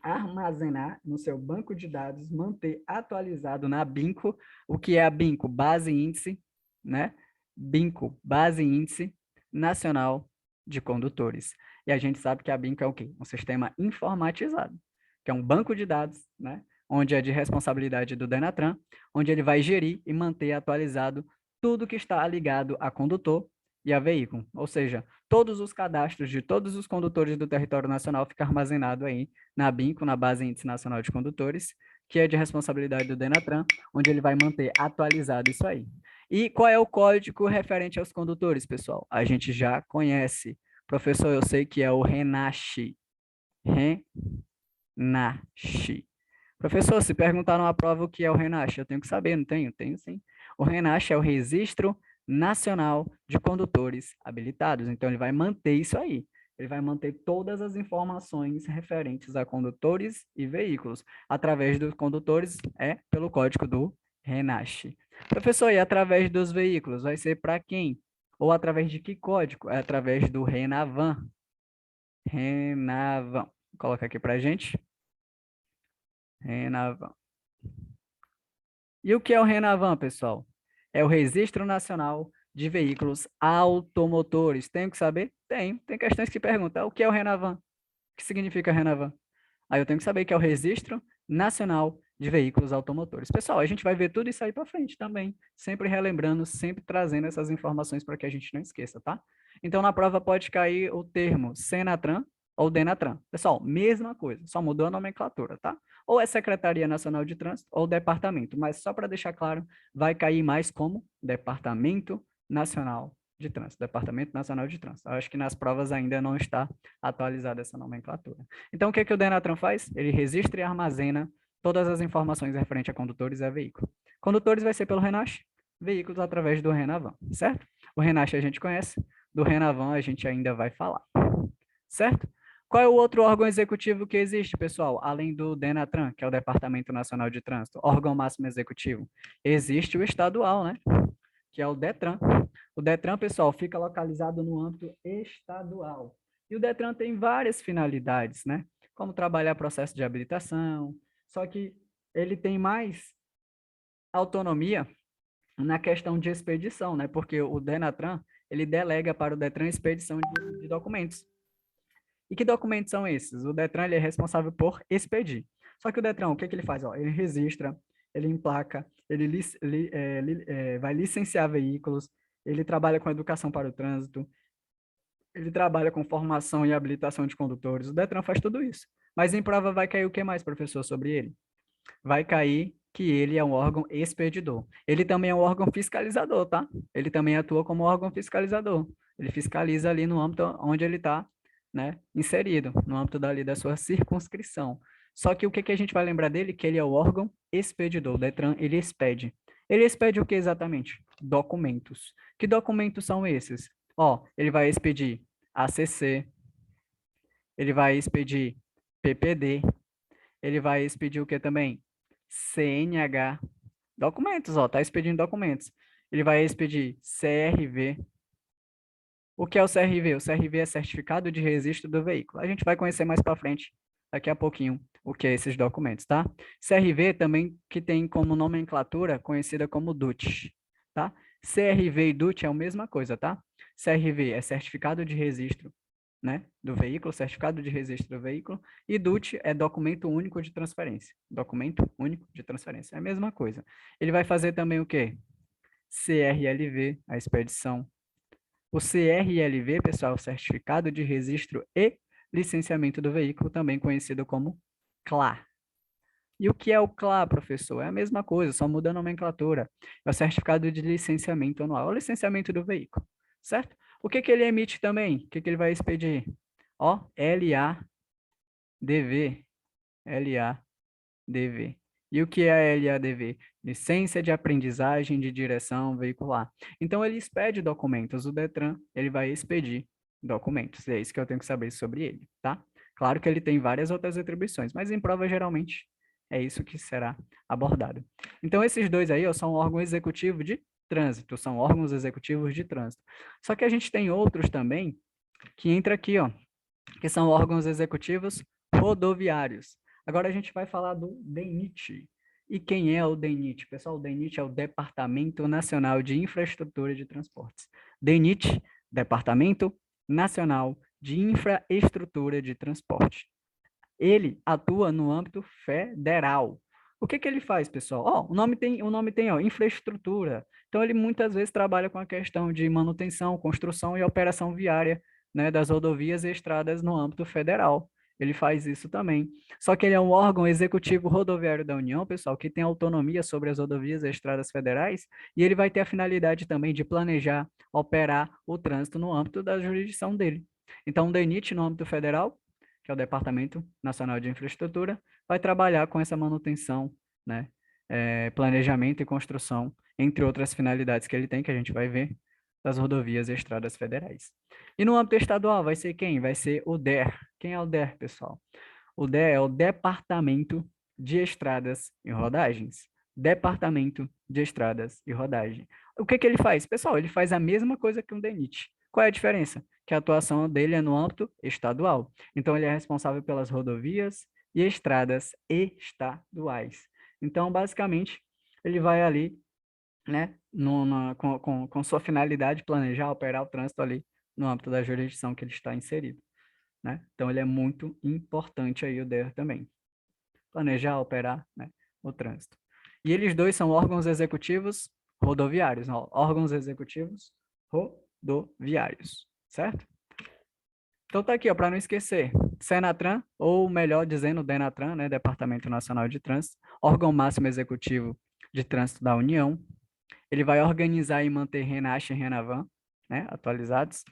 armazenar no seu banco de dados, manter atualizado na BINCO. O que é a BINCO? Base Índice, né? BINCO, Base Índice Nacional de Condutores. E a gente sabe que a BINCO é o quê? Um sistema informatizado, que é um banco de dados, né? Onde é de responsabilidade do Denatran, onde ele vai gerir e manter atualizado tudo que está ligado a condutor e a veículo. Ou seja, todos os cadastros de todos os condutores do território nacional ficam armazenados aí na BINCO, na Base Índice Nacional de Condutores, que é de responsabilidade do Denatran, onde ele vai manter atualizado isso aí. E qual é o código referente aos condutores, pessoal? A gente já conhece. Professor, eu sei que é o RENASHE. RENASHE. Professor, se perguntar numa prova o que é o RENASHE, eu tenho que saber, não tenho? Tenho sim. O RENASHE é o Registro Nacional de Condutores Habilitados. Então, ele vai manter isso aí. Ele vai manter todas as informações referentes a condutores e veículos. Através dos condutores, é pelo código do RENASHE. Professor, e através dos veículos, vai ser para quem? Ou através de que código? É através do RENAVAN. RENAVAN. Coloca aqui para a gente. RENAVAN. E o que é o RENAVAN, pessoal? É o Registro Nacional de Veículos Automotores. Tenho que saber? Tenho. Tem questões que perguntam, o que é o RENAVAN? O que significa RENAVAN? Aí eu tenho que saber que é o Registro Nacional de Veículos Automotores. Pessoal, a gente vai ver tudo isso aí para frente também, sempre relembrando, sempre trazendo essas informações para que a gente não esqueça, tá? Então, na prova pode cair o termo Senatran ou Denatran. Pessoal, mesma coisa, só mudou a nomenclatura, tá? Ou é Secretaria Nacional de Trânsito ou Departamento, mas só para deixar claro, vai cair mais como Departamento Nacional de Trânsito, Departamento Nacional de Trânsito. Eu acho que nas provas ainda não está atualizada essa nomenclatura. Então, o que, que o Denatran faz? Ele registra e armazena todas as informações referentes a condutores e a veículos. Condutores vai ser pelo RENASHE, veículos através do RENAVAN, certo? O RENASHE a gente conhece, do RENAVAN a gente ainda vai falar, certo? Qual é o outro órgão executivo que existe, pessoal? Além do Denatran, que é o Departamento Nacional de Trânsito, órgão máximo executivo. Existe o estadual, né? Que é o DETRAN. O DETRAN, pessoal, fica localizado no âmbito estadual. E o DETRAN tem várias finalidades, né? Como trabalhar processo de habilitação, só que ele tem mais autonomia na questão de expedição, né? Porque o Denatran, ele delega para o DETRAN a expedição de documentos. E que documentos são esses? O Detran ele é responsável por expedir. Só que o Detran, o que, que ele faz? Ó, ele registra, ele emplaca, vai licenciar veículos, ele trabalha com educação para o trânsito, ele trabalha com formação e habilitação de condutores. O Detran faz tudo isso. Mas em prova vai cair o que mais, professor, sobre ele? Vai cair que ele é um órgão expedidor. Ele também é um órgão fiscalizador, tá? Ele também atua como órgão fiscalizador. Ele fiscaliza ali no âmbito onde ele está, né, inserido, no âmbito dali da sua circunscrição. Só que o que, que a gente vai lembrar dele? Que ele é o órgão expedidor. O Detran, ele expede. Ele expede o que exatamente? Documentos. Que documentos são esses? Ó, ele vai expedir ACC, ele vai expedir PPD, ele vai expedir o que também? CNH, documentos, ó, tá expedindo documentos. Ele vai expedir CRV. O que é o CRV? O CRV é Certificado de Registro do Veículo. A gente vai conhecer mais para frente, daqui a pouquinho, o que é esses documentos, tá? CRV também que tem como nomenclatura conhecida como DUT, tá? CRV e DUT é a mesma coisa, tá? CRV é Certificado de Registro, né, do veículo, certificado de registro do veículo, e DUT é documento único de transferência. Documento único de transferência. É a mesma coisa. Ele vai fazer também o quê? CRLV, a expedição. O CRLV, pessoal, certificado de registro e licenciamento do veículo, também conhecido como CLA. E o que é o CLA, professor? É a mesma coisa, só muda a nomenclatura. É o certificado de licenciamento anual, é o licenciamento do veículo, certo? O que que ele emite também? O que que ele vai expedir? Ó, LADV, LADV. LADV. E o que é a LADV? Licença de aprendizagem de direção veicular. Então, ele expede documentos. O Detran, ele vai expedir documentos. É isso que eu tenho que saber sobre ele, tá? Claro que ele tem várias outras atribuições, mas em prova, geralmente, é isso que será abordado. Então, esses dois aí ó, são órgãos executivos de trânsito, são órgãos executivos de trânsito. Só que a gente tem outros também que entra aqui, ó, que são órgãos executivos rodoviários. Agora a gente vai falar do DENIT. E quem é o DENIT? Pessoal, o DENIT é o Departamento Nacional de Infraestrutura de Transportes. DENIT, Departamento Nacional de Infraestrutura de Transporte. Ele atua no âmbito federal. O que que ele faz, pessoal? O nome tem ó, infraestrutura. Então, ele muitas vezes trabalha com a questão de manutenção, construção e operação viária, né, das rodovias e estradas no âmbito federal. Ele faz isso também. Só que ele é um órgão executivo rodoviário da União, pessoal, que tem autonomia sobre as rodovias e estradas federais, e ele vai ter a finalidade também de planejar, operar o trânsito no âmbito da jurisdição dele. Então, o DENIT no âmbito federal, que é o Departamento Nacional de Infraestrutura, vai trabalhar com essa manutenção, né, planejamento e construção, entre outras finalidades que ele tem, que a gente vai ver, das rodovias e estradas federais. E no âmbito estadual, vai ser quem? Vai ser o DER. Quem é o DER, pessoal? O DER é o Departamento de Estradas e Rodagens. Departamento de Estradas e Rodagem. O que que ele faz? Pessoal, ele faz a mesma coisa que um DENIT. Qual é a diferença? Que a atuação dele é no âmbito estadual. Então, ele é responsável pelas rodovias e estradas estaduais. Então, basicamente, ele vai ali, né, com sua finalidade, planejar, operar o trânsito ali no âmbito da jurisdição que ele está inserido, né? Então, ele é muito importante aí o DER também. Planejar, operar, né, o trânsito. E eles dois são órgãos executivos rodoviários, não, órgãos executivos rodoviários, certo? Então tá aqui, ó, para não esquecer, Senatran, ou melhor dizendo, Denatran, né, Departamento Nacional de Trânsito, órgão máximo executivo de trânsito da União. Ele vai organizar e manter RENACH e RENAVAN, né, atualizados.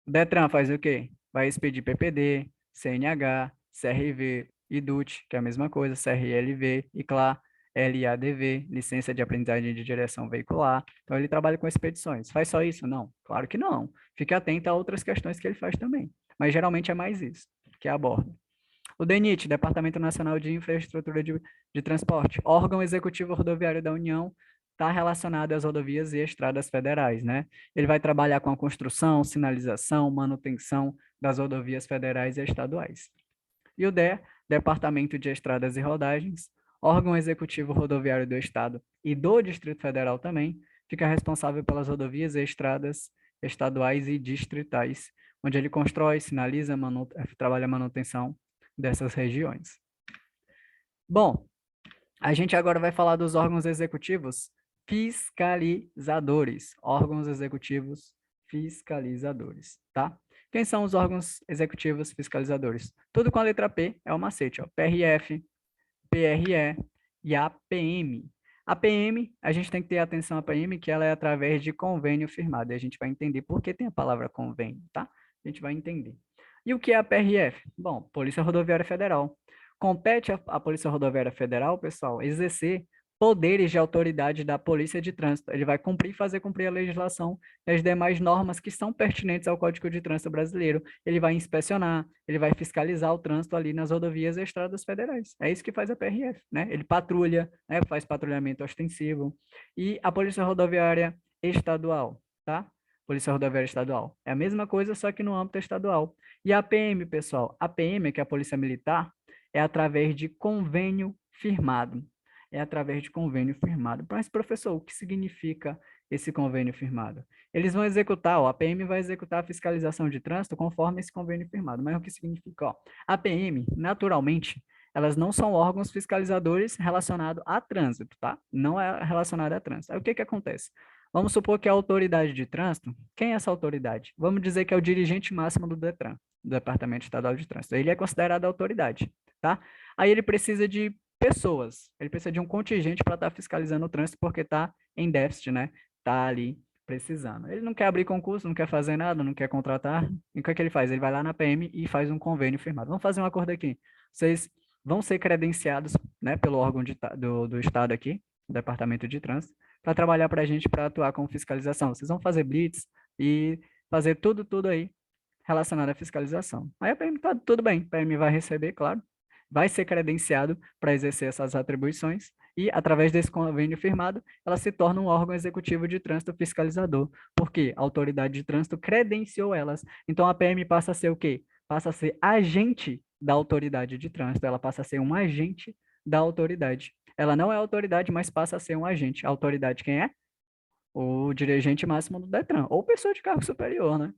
O Detran faz o quê? Vai expedir PPD, CNH, CRV, IDUT, que é a mesma coisa, CRLV, ICLA, LADV, licença de aprendizagem de direção veicular. Então, ele trabalha com expedições. Faz só isso? Não, claro que não. Fique atento a outras questões que ele faz também. Mas, geralmente, é mais isso que aborda. O DENIT, Departamento Nacional de Infraestrutura de Transporte, órgão executivo rodoviário da União, está relacionado às rodovias e estradas federais, né? Ele vai trabalhar com a construção, sinalização, manutenção das rodovias federais e estaduais. E o DER, Departamento de Estradas e Rodagens, órgão executivo rodoviário do Estado e do Distrito Federal também, fica responsável pelas rodovias e estradas estaduais e distritais, onde ele constrói, sinaliza, trabalha a manutenção dessas regiões. Bom, a gente agora vai falar dos órgãos executivos fiscalizadores. Órgãos executivos fiscalizadores, tá? Quem são os órgãos executivos fiscalizadores? Tudo com a letra P é o macete, ó. PRF, PRE e a PM. A PM, a gente tem que ter atenção à PM, que ela é através de convênio firmado. E a gente vai entender por que tem a palavra convênio, tá? A gente vai entender. E o que é a PRF? Bom, Polícia Rodoviária Federal. Compete à Polícia Rodoviária Federal, pessoal, exercer poderes de autoridade da Polícia de Trânsito. Ele vai cumprir e fazer cumprir a legislação e as demais normas que são pertinentes ao Código de Trânsito Brasileiro. Ele vai inspecionar, ele vai fiscalizar o trânsito ali nas rodovias e estradas federais. É isso que faz a PRF, né? Ele patrulha, né? Faz patrulhamento ostensivo. E a Polícia Rodoviária Estadual, tá? Polícia Rodoviária Estadual. É a mesma coisa, só que no âmbito estadual. E a PM, pessoal, a PM, que é a Polícia Militar, é através de convênio firmado. É através de convênio firmado. Mas, professor, o que significa esse convênio firmado? Eles vão executar, ó, a PM vai executar a fiscalização de trânsito conforme esse convênio firmado. Mas o que significa? Ó, a PM, naturalmente, elas não são órgãos fiscalizadores relacionados a trânsito, tá? Não é relacionado a trânsito. Aí o que que acontece? Vamos supor que a autoridade de trânsito, quem é essa autoridade? Vamos dizer que é o dirigente máximo do DETRAN, do Departamento Estadual de Trânsito. Ele é considerado autoridade, tá? Aí ele precisa de pessoas, ele precisa de um contingente para estar fiscalizando o trânsito porque está em déficit, né? Está ali precisando. Ele não quer abrir concurso, não quer fazer nada, não quer contratar. E o que é que ele faz? Ele vai lá na PM e faz um convênio firmado. Vamos fazer um acordo aqui. Vocês vão ser credenciados, né, pelo órgão do Estado aqui, o Departamento de Trânsito, para trabalhar para a gente, para atuar com fiscalização. Vocês vão fazer blitz e fazer tudo aí relacionado à fiscalização. Aí a PM tá tudo bem, a PM vai receber, claro, vai ser credenciado para exercer essas atribuições e, através desse convênio firmado, ela se torna um órgão executivo de trânsito fiscalizador, porque a autoridade de trânsito credenciou elas. Então, a PM passa a ser o quê? Passa a ser agente da autoridade de trânsito, ela passa a ser um agente da autoridade. Ela não é autoridade, mas passa a ser um agente. A autoridade quem é? O dirigente máximo do Detran, ou pessoa de cargo superior, né?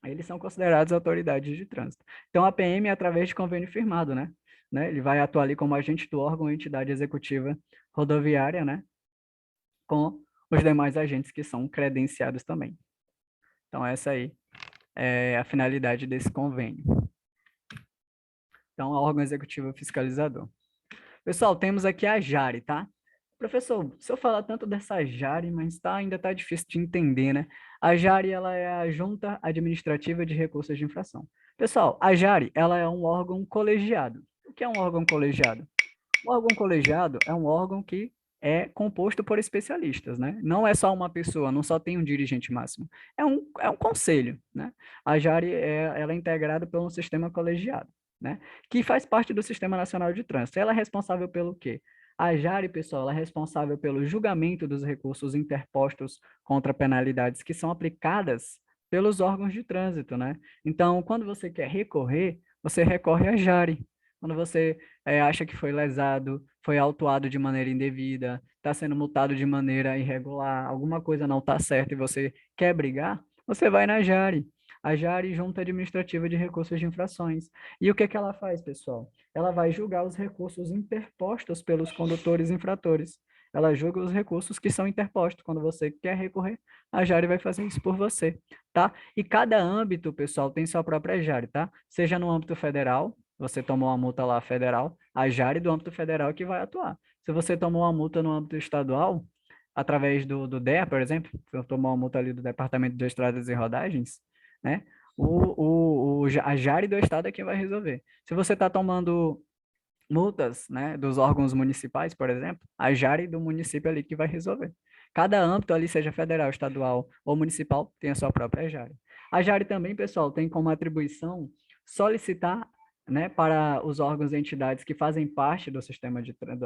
Eles são considerados autoridades de trânsito. Então, a PM é através de convênio firmado, né? Ele vai atuar ali como agente do órgão ou entidade executiva rodoviária, né? Com os demais agentes que são credenciados também. Então, essa aí é a finalidade desse convênio. Então, órgão executivo fiscalizador. Pessoal, temos aqui a Jari, tá? Professor, se eu falar tanto dessa Jari, mas ainda tá difícil de entender, né? A Jari, ela é a Junta Administrativa de Recursos de Infração. Pessoal, a Jari, ela é um órgão colegiado. O que é um órgão colegiado? O órgão colegiado é um órgão que é composto por especialistas, né? Não é só uma pessoa, não só tem um dirigente máximo. É um conselho, né? A Jari, ela é integrada por um sistema colegiado, né? Que faz parte do Sistema Nacional de Trânsito. Ela é responsável pelo quê? A Jari, pessoal, ela é responsável pelo julgamento dos recursos interpostos contra penalidades que são aplicadas pelos órgãos de trânsito, né? Então, quando você quer recorrer, você recorre à Jari. Quando você acha que foi lesado, foi autuado de maneira indevida, está sendo multado de maneira irregular, alguma coisa não está certa e você quer brigar, você vai na Jari. A Jari, Junta Administrativa de Recursos de Infrações. E o que que ela faz, pessoal? Ela vai julgar os recursos interpostos pelos condutores infratores. Ela julga os recursos que são interpostos. Quando você quer recorrer, a Jari vai fazer isso por você, tá? E cada âmbito, pessoal, tem sua própria Jari, tá? Seja no âmbito federal, você tomou uma multa lá federal, a Jari do âmbito federal que vai atuar. Se você tomou uma multa no âmbito estadual, através do DEA, por exemplo, se eu tomou uma multa ali do Departamento de Estradas e Rodagens, né? A Jari do estado é quem vai resolver. Se você está tomando multas, né, dos órgãos municipais, por exemplo, a Jari do município ali que vai resolver. Cada âmbito ali, seja federal, estadual ou municipal, tem a sua própria Jari. A Jari também, pessoal, tem como atribuição solicitar, né, para os órgãos e entidades que fazem parte do Sistema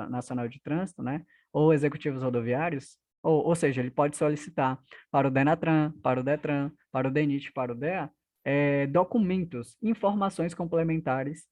Nacional de Trânsito, né, ou executivos rodoviários, ou seja, ele pode solicitar para o Denatran, para o Detran, para o DENIT, para o DEA, documentos, informações complementares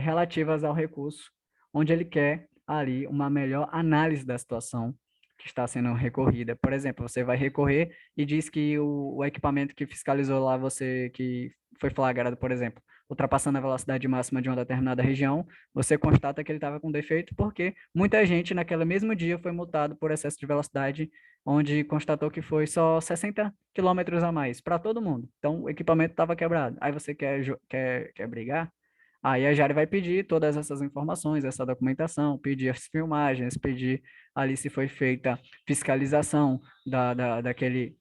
relativas ao recurso, onde ele quer ali uma melhor análise da situação que está sendo recorrida. Por exemplo, você vai recorrer e diz que o equipamento que fiscalizou lá você, que foi flagrado, por exemplo, ultrapassando a velocidade máxima de uma determinada região, você constata que ele estava com defeito porque muita gente naquele mesmo dia foi multado por excesso de velocidade, onde constatou que foi só 60 quilômetros a mais para todo mundo. Então, o equipamento estava quebrado. Aí você quer brigar? Aí a Jari vai pedir todas essas informações, essa documentação, pedir as filmagens, pedir ali se foi feita fiscalização daquele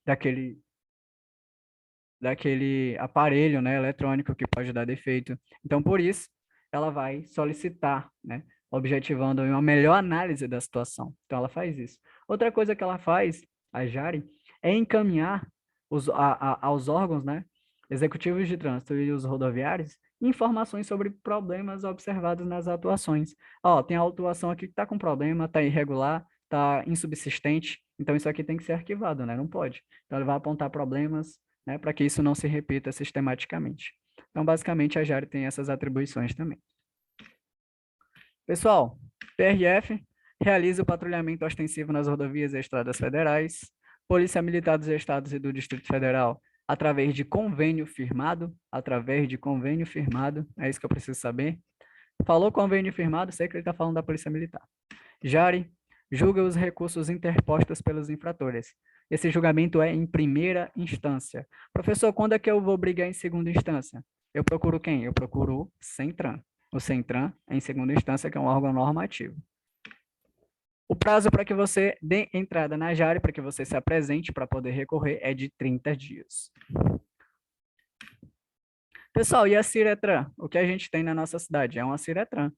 aparelho, né, eletrônico que pode dar defeito. Então, por isso, ela vai solicitar, né, objetivando uma melhor análise da situação. Então, ela faz isso. Outra coisa que ela faz, a Jari, é encaminhar aos órgãos, né, executivos de trânsito e os rodoviários informações sobre problemas observados nas atuações. Ó, tem a autuação aqui que está com problema, está irregular, está insubsistente, então isso aqui tem que ser arquivado, né? Não pode. Então, ele vai apontar problemas, né, para que isso não se repita sistematicamente. Então, basicamente, a Jari tem essas atribuições também. Pessoal, PRF realiza o patrulhamento ostensivo nas rodovias e estradas federais, Polícia Militar dos Estados e do Distrito Federal, através de convênio firmado, é isso que eu preciso saber. Falou convênio firmado, sei que ele está falando da Polícia Militar. Jari julga os recursos interpostos pelos infratores. Esse julgamento é em primeira instância. Professor, quando é que eu vou brigar em segunda instância? Eu procuro quem? Eu procuro o CENTRAN. O CENTRAN é em segunda instância, que é um órgão normativo. O prazo para que você dê entrada na Jari, para que você se apresente para poder recorrer, é de 30 dias. Pessoal, e a Ciretran? O que a gente tem na nossa cidade? É uma Ciretran.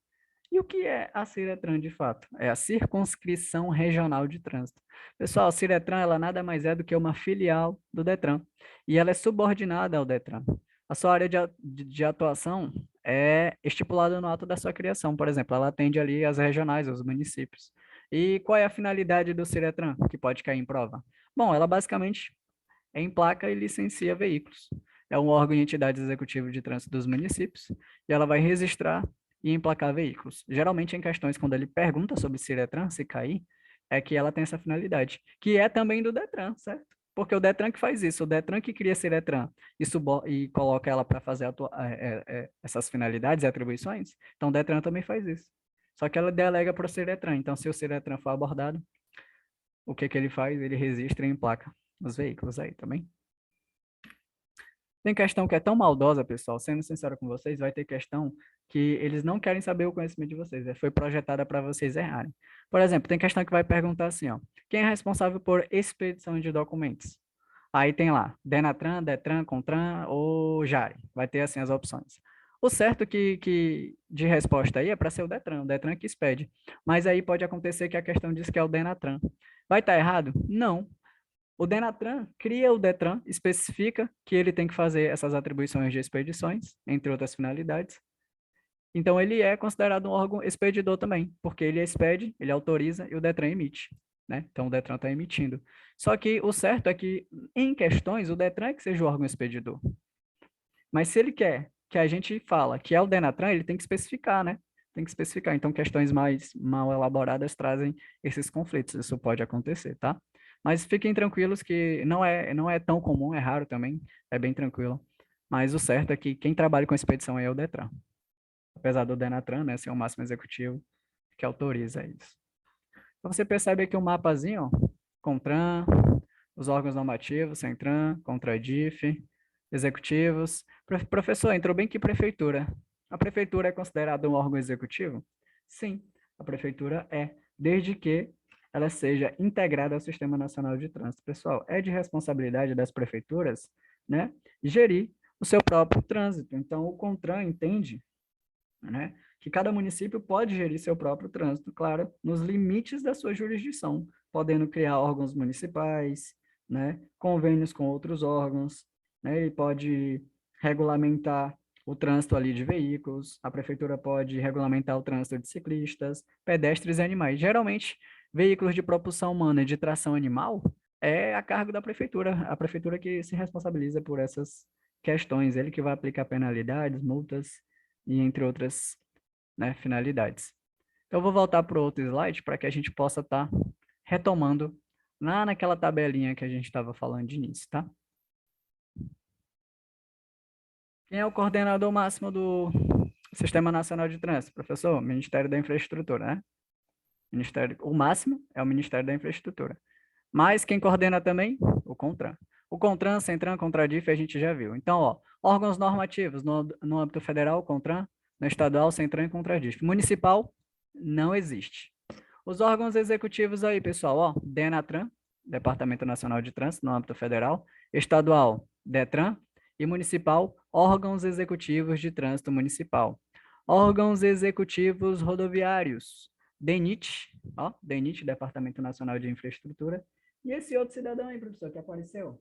E o que é a Ciretran de fato? É a Circunscrição Regional de Trânsito. Pessoal, a Ciretran ela nada mais é do que uma filial do Detran e ela é subordinada ao Detran. A sua área de atuação é estipulada no ato da sua criação, por exemplo, ela atende ali as regionais, os municípios. E qual é a finalidade do Ciretran, que pode cair em prova? Bom, ela basicamente emplaca e licencia veículos. É um órgão e entidade executiva de trânsito dos municípios e ela vai registrar e emplacar veículos. Geralmente, em questões, quando ele pergunta sobre Ciretran, se cair, é que ela tem essa finalidade, que é também do Detran, certo? Porque o Detran que faz isso, o Detran que cria Ciretran e coloca ela para fazer essas finalidades e atribuições, então o Detran também faz isso. Só que ela delega para o Ciretran. Então, se o Ciretran for abordado, o que que ele faz? Ele registra e emplaca os veículos aí também. Tem questão que é tão maldosa, pessoal, sendo sincero com vocês, vai ter questão que eles não querem saber o conhecimento de vocês, foi projetada para vocês errarem. Por exemplo, tem questão que vai perguntar assim, ó, quem é responsável por expedição de documentos? Aí tem lá, Denatran, Detran, Contran ou Jari, vai ter assim as opções. O certo que de resposta aí é para ser o Detran que expede, mas aí pode acontecer que a questão diz que é o Denatran. Vai estar errado? Não, o Denatran cria o Detran, especifica que ele tem que fazer essas atribuições de expedições, entre outras finalidades. Então, ele é considerado um órgão expedidor também, porque ele expede, ele autoriza e o Detran emite. Né? Então, o Detran está emitindo. Só que o certo é que, em questões, o Detran é que seja o órgão expedidor. Mas se ele quer que a gente fala que é o Denatran, ele tem que especificar, né? Tem que especificar. Então, questões mais mal elaboradas trazem esses conflitos. Isso pode acontecer, tá? Mas fiquem tranquilos que não é tão comum, é raro também, é bem tranquilo. Mas o certo é que quem trabalha com expedição é o Detran. Apesar do Denatran, né, ser o máximo executivo que autoriza isso. Então, você percebe aqui o mapazinho, ó, CONTRAN, os órgãos normativos, CENTRAN, CONTRADIF, executivos. Professor, entrou bem que prefeitura. A prefeitura é considerada um órgão executivo? Sim, a prefeitura é, desde que ela seja integrada ao Sistema Nacional de Trânsito. Pessoal, é de responsabilidade das prefeituras, né, gerir o seu próprio trânsito. Então, o CONTRAN entende, né, que cada município pode gerir seu próprio trânsito, claro, nos limites da sua jurisdição, podendo criar órgãos municipais, né, convênios com outros órgãos, né, e pode regulamentar o trânsito ali de veículos, a prefeitura pode regulamentar o trânsito de ciclistas, pedestres e animais. Geralmente, veículos de propulsão humana e de tração animal é a cargo da prefeitura, a prefeitura que se responsabiliza por essas questões, ele que vai aplicar penalidades, multas e entre outras, né, finalidades. Então, eu vou voltar para o outro slide para que a gente possa estar retomando lá naquela tabelinha que a gente estava falando de início, tá? Quem é o coordenador máximo do Sistema Nacional de Trânsito, professor? Ministério da Infraestrutura, né? O máximo é o Ministério da Infraestrutura. Mas quem coordena também? O CONTRAN. O CONTRAN, CENTRAN, CONTRADIF, a gente já viu. Então, ó, órgãos normativos no âmbito federal, CONTRAN, no estadual, CENTRAN e CONTRADIF. Municipal, não existe. Os órgãos executivos aí, pessoal, ó, DENATRAN, Departamento Nacional de Trânsito, no âmbito federal, estadual, DETRAN, e municipal, órgãos executivos de trânsito municipal. Órgãos executivos rodoviários, DENIT, ó, DENIT, Departamento Nacional de Infraestrutura, e esse outro cidadão aí, professor, que apareceu,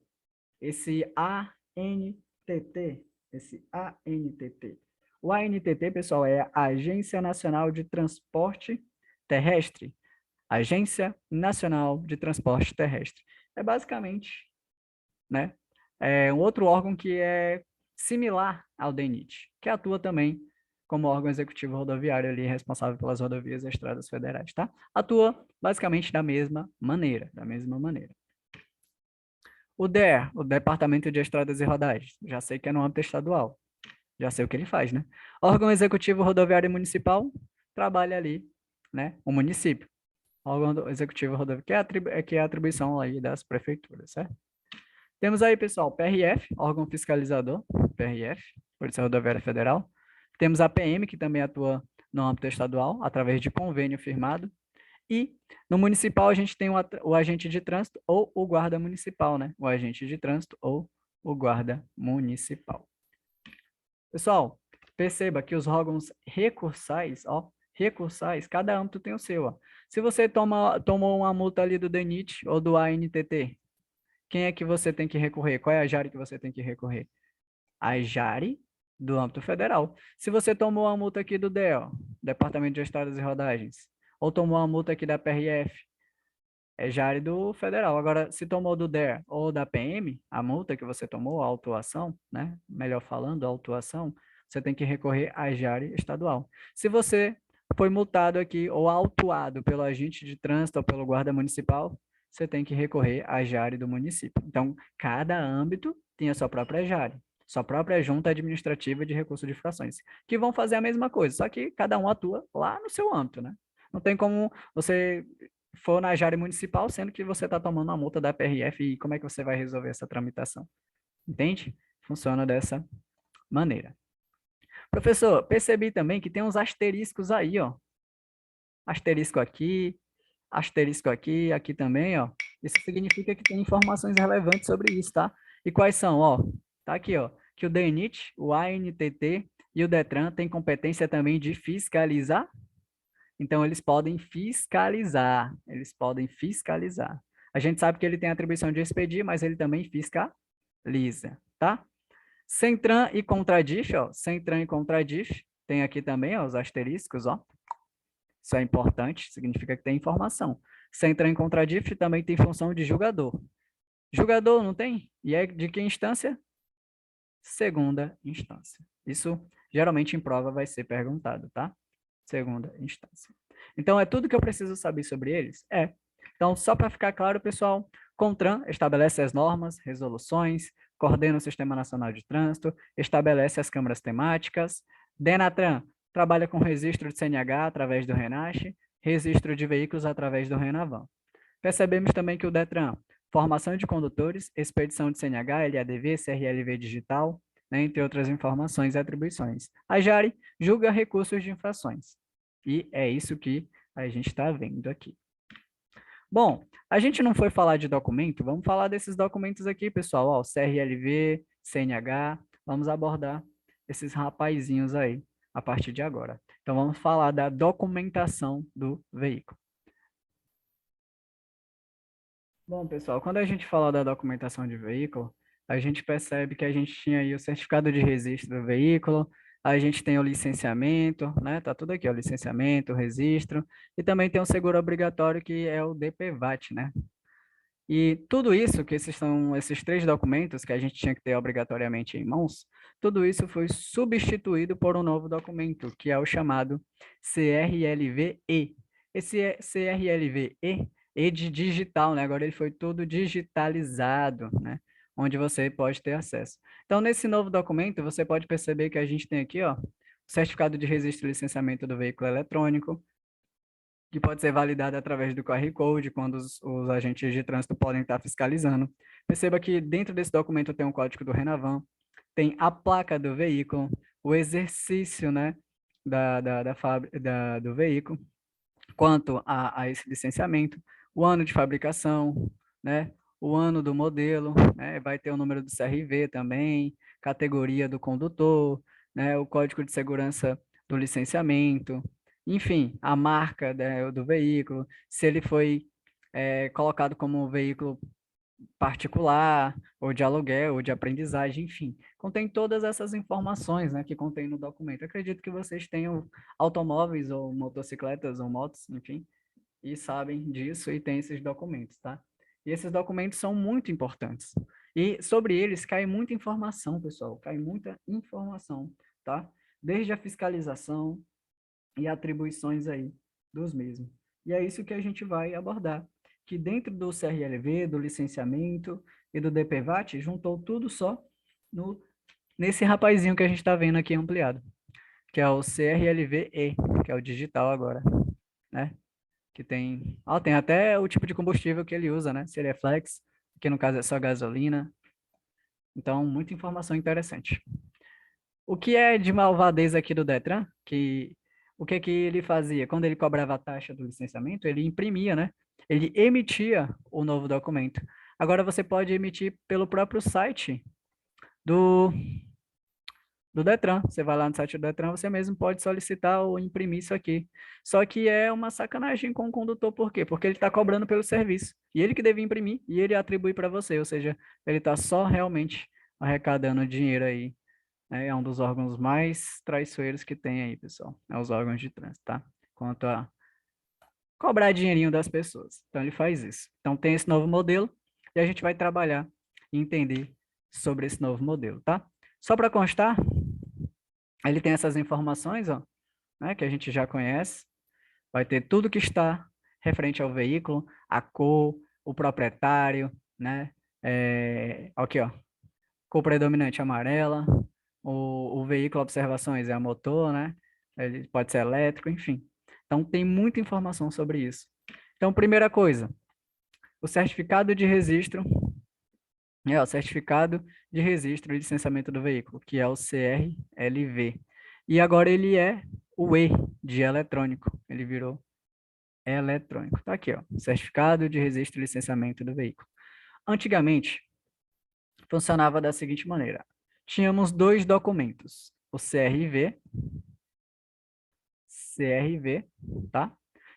esse ANTT, esse ANTT. O ANTT, pessoal, é a Agência Nacional de Transporte Terrestre, Agência Nacional de Transporte Terrestre. É basicamente, né, um outro órgão que é similar ao DENIT, que atua também como órgão executivo rodoviário ali, responsável pelas rodovias e estradas federais, tá? Atua basicamente da mesma maneira, O DER, o Departamento de Estradas e Rodagens, já sei que é no âmbito estadual, já sei o que ele faz, né? Órgão Executivo Rodoviário Municipal, trabalha ali, né? O município. Órgão Executivo Rodoviário, que é a atribuição aí das prefeituras, certo? Temos aí, pessoal, PRF, órgão fiscalizador, PRF, Polícia Rodoviária Federal. Temos a PM, que também atua no âmbito estadual, através de convênio firmado. E no municipal a gente tem o agente de trânsito ou o guarda municipal, né? O agente de trânsito ou o guarda municipal. Pessoal, perceba que os órgãos recursais, ó, recursais, cada âmbito tem o seu, ó. Se você tomou uma multa ali do DENIT ou do ANTT, quem é que você tem que recorrer? Qual é a JARE que você tem que recorrer? A JARE do âmbito federal. Se você tomou a multa aqui do DEO, Departamento de Estradas e Rodagens, ou tomou a multa aqui da PRF, é JARE do federal. Agora, se tomou do DER ou da PM, a multa que você tomou, a autuação, né? Melhor falando, a autuação, você tem que recorrer à JARE estadual. Se você foi multado aqui ou autuado pelo agente de trânsito ou pelo guarda municipal, você tem que recorrer à JARE do município. Então, cada âmbito tem a sua própria JARE, sua própria junta administrativa de recurso de infrações, que vão fazer a mesma coisa, só que cada um atua lá no seu âmbito, né? Não tem como você for na Jari Municipal, sendo que você está tomando uma multa da PRF e como é que você vai resolver essa tramitação? Entende? Funciona dessa maneira. Professor, percebi também que tem uns asteriscos aí, ó. Asterisco aqui, aqui também, ó. Isso significa que tem informações relevantes sobre isso, tá? E quais são, ó? Tá aqui, ó. Que o DENIT, o ANTT e o DETRAN têm competência também de fiscalizar. Então, eles podem fiscalizar. Eles podem fiscalizar. A gente sabe que ele tem a atribuição de expedir, mas ele também fiscaliza, tá? Centran e Contradif, ó. Centran e Contradif. Tem aqui também, ó, os asteriscos, ó. Isso é importante, significa que tem informação. Centran e Contradif também tem função de julgador. Julgador não tem? E é de que instância? Segunda instância. Isso, geralmente, em prova vai ser perguntado, tá? Segunda instância. Então, é tudo que eu preciso saber sobre eles? É. Então, só para ficar claro, pessoal, CONTRAN estabelece as normas, resoluções, coordena o Sistema Nacional de Trânsito, estabelece as câmaras temáticas. DENATRAN trabalha com registro de CNH através do RENASH, registro de veículos através do RENAVAN. Percebemos também que o DETRAN, formação de condutores, expedição de CNH, LADV, CRLV digital, né, entre outras informações e atribuições. A JARE julga recursos de infrações. E é isso que a gente está vendo aqui. Bom, a gente não foi falar de documento, vamos falar desses documentos aqui, pessoal. Ó, CRLV, CNH, vamos abordar esses rapazinhos aí a partir de agora. Então, vamos falar da documentação do veículo. Bom, pessoal, quando a gente fala da documentação de veículo, a gente percebe que a gente tinha aí o certificado de registro do veículo, a gente tem o licenciamento, né? Tá tudo aqui, o licenciamento, o registro, e também tem o seguro obrigatório, que é o DPVAT, né? E tudo isso, que esses são esses três documentos que a gente tinha que ter obrigatoriamente em mãos, tudo isso foi substituído por um novo documento, que é o chamado CRLV-E. Esse CRLV-E é de digital, né? Agora ele foi todo digitalizado, né? Onde você pode ter acesso. Então, nesse novo documento, você pode perceber que a gente tem aqui, ó, o certificado de registro e licenciamento do veículo eletrônico, que pode ser validada através do QR Code, quando os agentes de trânsito podem estar fiscalizando. Perceba que dentro desse documento tem um código do Renavan, tem a placa do veículo, o exercício, né, do veículo, quanto a esse licenciamento, o ano de fabricação, né, o ano do modelo, né, vai ter o número do CRV também, categoria do condutor, né, o código de segurança do licenciamento, enfim, a marca, né, do veículo, se ele foi colocado como um veículo particular, ou de aluguel, ou de aprendizagem, enfim. Contém todas essas informações, né, que contém no documento. Acredito que vocês tenham automóveis, ou motocicletas, ou motos, enfim, e sabem disso e têm esses documentos, tá? E esses documentos são muito importantes. E sobre eles cai muita informação, pessoal, cai muita informação, tá? Desde a fiscalização e atribuições aí dos mesmos. E é isso que a gente vai abordar, que dentro do CRLV, do licenciamento e do DPVAT, juntou tudo só nesse rapazinho que a gente está vendo aqui ampliado, que é o CRLV-E, que é o digital agora, né? Que tem, tem até o tipo de combustível que ele usa, né? Se ele é flex, que no caso é só gasolina. Então, muita informação interessante. O que é de malvadez aqui do Detran, o que ele fazia? Quando ele cobrava a taxa do licenciamento, ele imprimia, né? Ele emitia o novo documento. Agora você pode emitir pelo próprio site do do Detran. Você vai lá no site do Detran, você mesmo pode solicitar ou imprimir isso aqui. Só que é uma sacanagem com o condutor, por quê? Porque ele está cobrando pelo serviço. E ele que deve imprimir e ele atribui para você, ou seja, ele está só realmente arrecadando dinheiro aí, né? É um dos órgãos mais traiçoeiros que tem aí, pessoal. É os órgãos de trânsito, tá? Quanto a cobrar dinheirinho das pessoas. Então ele faz isso. Então tem esse novo modelo e a gente vai trabalhar e entender sobre esse novo modelo, tá? Só para constar, ele tem essas informações, ó, né, que a gente já conhece. Vai ter tudo que está referente ao veículo, a cor, o proprietário, né? Aqui, ó, cor predominante amarela, o veículo observações é a motor, né? Ele pode ser elétrico, enfim. Então tem muita informação sobre isso. Então, primeira coisa, o certificado de registro, o certificado de registro e licenciamento do veículo, que é o CRLV. E agora ele é o E de eletrônico, ele virou eletrônico. Tá aqui, ó, certificado de registro e licenciamento do veículo. Antigamente, funcionava da seguinte maneira: tínhamos dois documentos, o CRV, tá?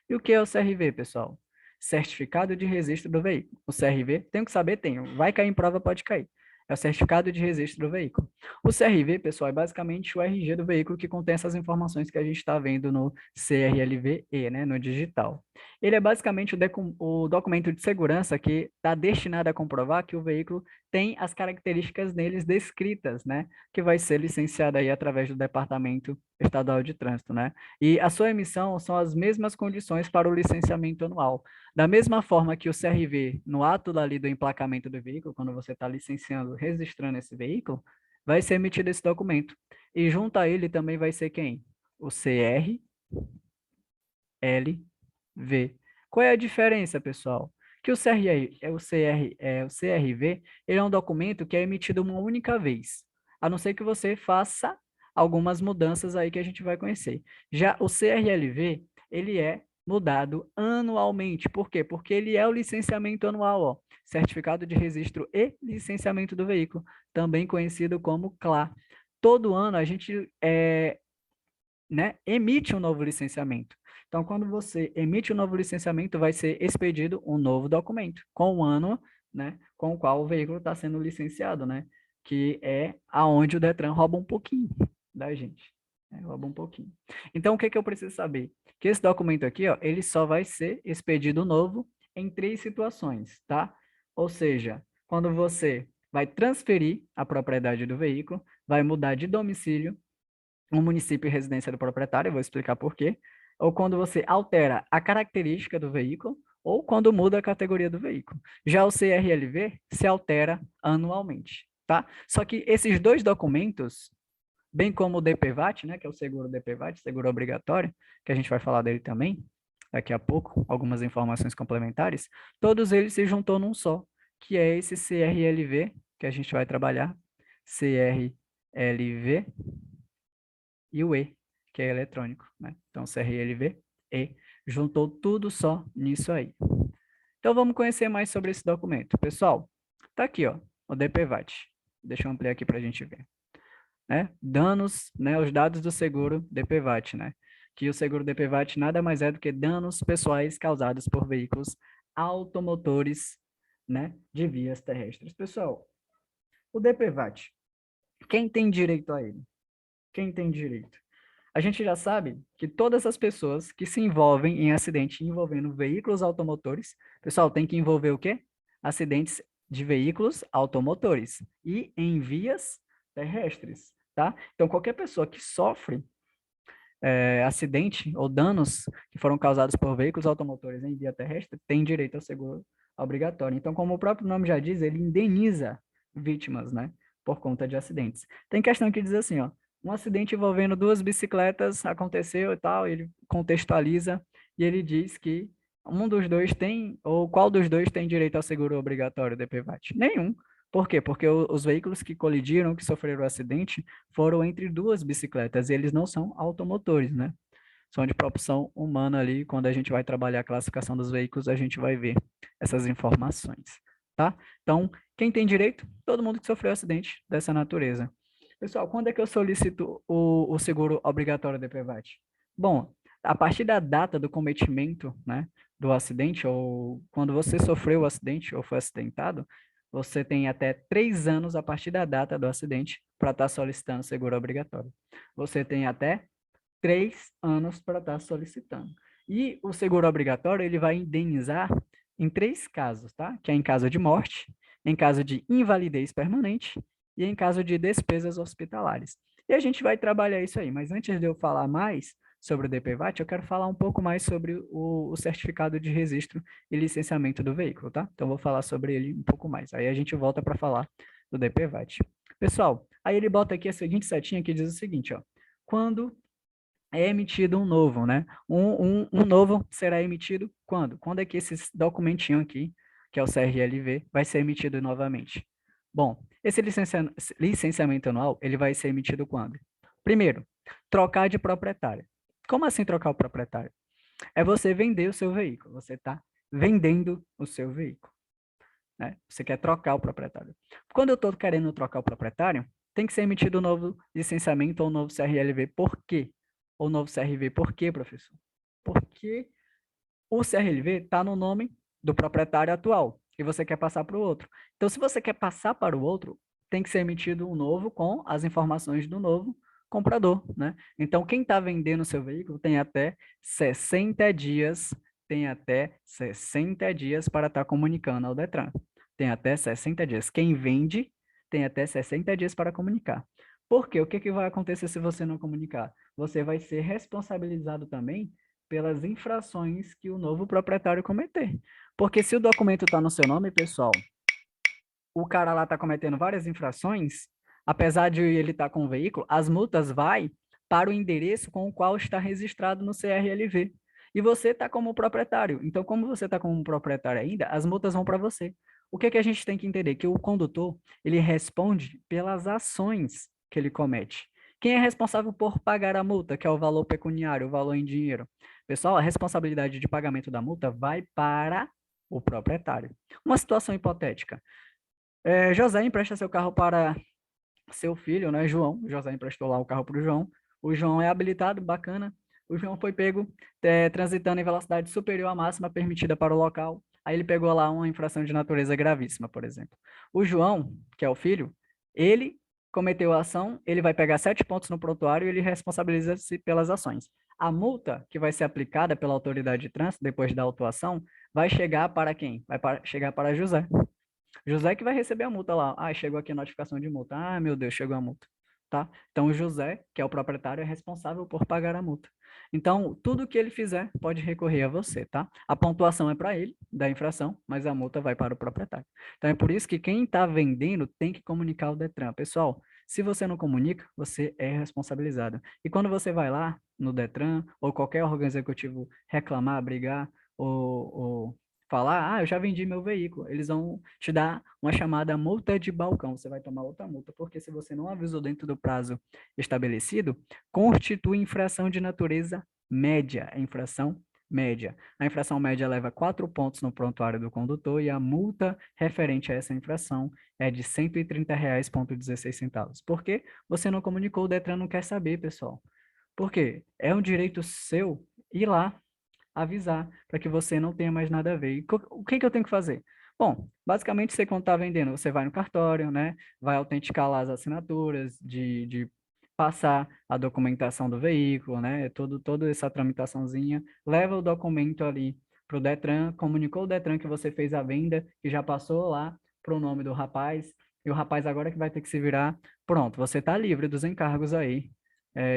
E o que é o CRV, pessoal? Certificado de registro do veículo. O CRV, tenho que saber, tenho. Vai cair em prova, pode cair. É o certificado de registro do veículo. O CRV, pessoal, é basicamente o RG do veículo que contém essas informações que a gente está vendo no CRLV-E, né, no digital. Ele é basicamente o documento de segurança que está destinado a comprovar que o veículo tem as características neles descritas, né, que vai ser licenciado aí através do Departamento Estadual de Trânsito, né? E a sua emissão são as mesmas condições para o licenciamento anual. Da mesma forma que o CRV, no ato ali do emplacamento do veículo, quando você está licenciando, registrando esse veículo, vai ser emitido esse documento. E junto a ele também vai ser quem? O CRLV. Qual é a diferença, pessoal? Que o CRV, ele é um documento que é emitido uma única vez, a não ser que você faça algumas mudanças aí que a gente vai conhecer. Já o CRLV, ele é mudado anualmente. Por quê? Porque ele é o licenciamento anual, ó, Certificado de Registro e Licenciamento do Veículo, também conhecido como CLA. Todo ano a gente né, emite um novo licenciamento. Então, quando você emite um novo licenciamento, vai ser expedido um novo documento com o ano, né, com o qual o veículo está sendo licenciado, né, que é aonde o Detran rouba um pouquinho da gente, né, rouba um pouquinho. Então, o que que eu preciso saber? Que esse documento aqui, ó, ele só vai ser expedido novo em 3 situações, tá? Ou seja, quando você vai transferir a propriedade do veículo, vai mudar de domicílio, um município e residência do proprietário, eu vou explicar por quê, ou quando você altera a característica do veículo, ou quando muda a categoria do veículo. Já o CRLV se altera anualmente, tá? Só que esses dois documentos, bem como o DPVAT, né, que é o seguro DPVAT, seguro obrigatório, que a gente vai falar dele também, daqui a pouco, algumas informações complementares, todos eles se juntou num só, que é esse CRLV, que a gente vai trabalhar, CRLV, e o E, que é eletrônico, né? Então, CRLV, E, juntou tudo só nisso aí. Então, vamos conhecer mais sobre esse documento. Pessoal, tá aqui, ó, o DPVAT. Deixa eu ampliar aqui para a gente ver. Né? Danos, né? Os dados do seguro DPVAT, né? Que o seguro DPVAT nada mais é do que danos pessoais causados por veículos automotores, né? De vias terrestres. Pessoal, o DPVAT, quem tem direito a ele? Quem tem direito? A gente já sabe que todas as pessoas que se envolvem em acidente envolvendo veículos automotores, pessoal, tem que envolver o quê? Acidentes de veículos automotores e em vias terrestres, tá? Então, qualquer pessoa que sofre acidente ou danos que foram causados por veículos automotores em via terrestre tem direito ao seguro obrigatório. Então, como o próprio nome já diz, ele indeniza vítimas, né, por conta de acidentes. Tem questão que diz assim, ó, um acidente envolvendo duas bicicletas aconteceu e tal, ele contextualiza e ele diz que um dos dois tem, ou qual dos dois tem direito ao seguro obrigatório DPVAT? Nenhum. Por quê? Porque os veículos que colidiram, que sofreram o acidente, foram entre duas bicicletas, e eles não são automotores, né? São de propulsão humana ali. Quando a gente vai trabalhar a classificação dos veículos, a gente vai ver essas informações, tá? Então, quem tem direito? Todo mundo que sofreu acidente dessa natureza. Pessoal, quando é que eu solicito o seguro obrigatório DPVAT? Bom, a partir da data do cometimento, né, do acidente, ou quando você sofreu o acidente ou foi acidentado, você tem até 3 anos a partir da data do acidente para estar solicitando seguro obrigatório. Você tem até 3 anos para estar solicitando. E o seguro obrigatório, ele vai indenizar em 3 casos, tá? Que é em caso de morte, em caso de invalidez permanente e em caso de despesas hospitalares. E a gente vai trabalhar isso aí, mas antes de eu falar mais sobre o DPVAT, eu quero falar um pouco mais sobre o certificado de registro e licenciamento do veículo, tá? Então, vou falar sobre ele um pouco mais. Aí a gente volta para falar do DPVAT. Pessoal, aí ele bota aqui a seguinte setinha que diz o seguinte, ó. Quando é emitido um novo, né? Um novo será emitido quando? Quando é que esse documentinho aqui, que é o CRLV, vai ser emitido novamente? Bom, esse licenciamento anual, ele vai ser emitido quando? Primeiro, trocar de proprietário. Como assim trocar o proprietário? É você vender o seu veículo. Você está vendendo o seu veículo, né? Você quer trocar o proprietário. Quando eu estou querendo trocar o proprietário, tem que ser emitido um novo licenciamento ou um novo CRLV. Por quê? Ou novo CRV. Por quê, professor? Porque o CRLV está no nome do proprietário atual e você quer passar para o outro. Então, se você quer passar para o outro, tem que ser emitido um novo com as informações do novo comprador, né? Então, quem está vendendo o seu veículo tem até 60 dias, para estar comunicando ao Detran. Tem até 60 dias. Quem vende tem até 60 dias para comunicar. Por quê? O que vai acontecer se você não comunicar? Você vai ser responsabilizado também pelas infrações que o novo proprietário cometer. Porque se o documento está no seu nome, pessoal, o cara lá está cometendo várias infrações, apesar de ele estar com o veículo, as multas vai para o endereço com o qual está registrado no CRLV. E você está como proprietário. Então, como você está como proprietário ainda, as multas vão para você. O que a gente tem que entender? Que o condutor, ele responde pelas ações que ele comete. Quem é responsável por pagar a multa, que é o valor pecuniário, o valor em dinheiro? Pessoal, a responsabilidade de pagamento da multa vai para o proprietário. Uma situação hipotética. José empresta seu carro para seu filho, né, João. José emprestou lá o carro para o João. O João é habilitado, bacana. O João foi pego transitando em velocidade superior à máxima permitida para o local. Aí ele pegou lá uma infração de natureza gravíssima, por exemplo. O João, que é o filho, ele cometeu a ação, ele vai pegar 7 pontos no prontuário e ele responsabiliza-se pelas ações. A multa que vai ser aplicada pela autoridade de trânsito depois da autuação vai chegar para quem? Chegar para José. José que vai receber a multa lá. Ah, chegou aqui a notificação de multa. Ah, meu Deus, chegou a multa. Tá? Então, o José, que é o proprietário, é responsável por pagar a multa. Então, tudo que ele fizer pode recorrer a você, tá? A pontuação é para ele, da infração, mas a multa vai para o proprietário. Então, é por isso que quem está vendendo tem que comunicar ao Detran. Pessoal, se você não comunica, você é responsabilizado. E quando você vai lá no Detran, ou qualquer órgão executivo reclamar, brigar, ou falar, eu já vendi meu veículo. Eles vão te dar uma chamada multa de balcão. Você vai tomar outra multa, porque se você não avisou dentro do prazo estabelecido, constitui infração de natureza média, é infração média. A infração média leva 4 pontos no prontuário do condutor e a multa referente a essa infração é de R$ 130,16. Por quê? Você não comunicou, o Detran não quer saber, pessoal. Por quê? É um direito seu ir lá avisar para que você não tenha mais nada a ver. E o que eu tenho que fazer? Bom, basicamente, você quando está vendendo, você vai no cartório, né? Vai autenticar lá as assinaturas, de passar a documentação do veículo, né? Toda essa tramitaçãozinha, leva o documento ali para o Detran, comunicou o Detran que você fez a venda, que já passou lá para o nome do rapaz, e o rapaz agora que vai ter que se virar. Pronto, você está livre dos encargos aí,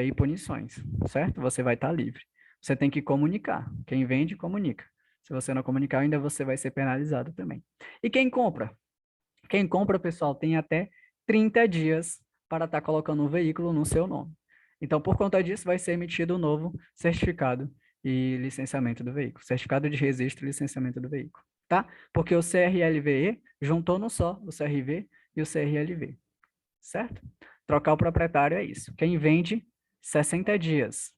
e punições, certo? Você vai estar livre. Você tem que comunicar. Quem vende, comunica. Se você não comunicar, ainda você vai ser penalizado também. E quem compra? Quem compra, pessoal, tem até 30 dias para estar colocando um veículo no seu nome. Então, por conta disso, vai ser emitido um novo certificado e licenciamento do veículo. Certificado de registro e licenciamento do veículo, tá? Porque o CRLVE juntou no só o CRV e o CRLV, certo? Trocar o proprietário é isso. Quem vende, 60 dias.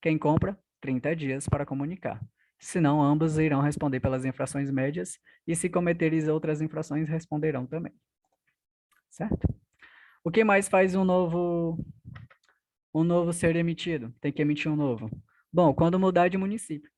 Quem compra, 30 dias para comunicar. Senão, ambos irão responder pelas infrações médias e, se cometeres outras infrações, responderão também. Certo? O que mais faz um novo ser emitido? Tem que emitir um novo. Bom, quando mudar de município.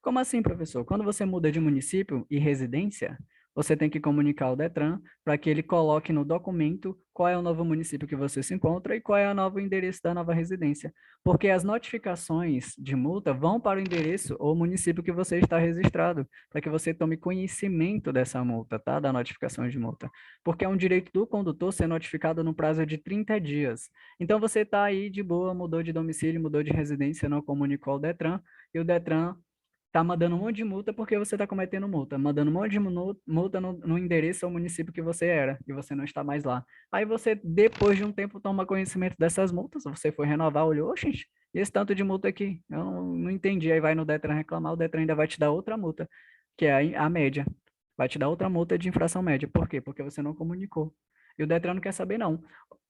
Como assim, professor? Quando você muda de município e residência, você tem que comunicar ao Detran para que ele coloque no documento qual é o novo município que você se encontra e qual é o novo endereço da nova residência. Porque as notificações de multa vão para o endereço ou município que você está registrado, para que você tome conhecimento dessa multa, tá? Da notificação de multa. Porque é um direito do condutor ser notificado no prazo de 30 dias. Então você está aí de boa, mudou de domicílio, mudou de residência, não comunicou ao Detran, e o Detran tá mandando um monte de multa porque você está cometendo multa, mandando um monte de multa no endereço ou município que você era e você não está mais lá. Aí você, depois de um tempo, toma conhecimento dessas multas, você foi renovar, olhou, oxe, e esse tanto de multa aqui? Eu não entendi. Aí vai no Detran reclamar, o Detran ainda vai te dar outra multa, que é a média. Vai te dar outra multa de infração média. Por quê? Porque você não comunicou. E o Detran não quer saber, não.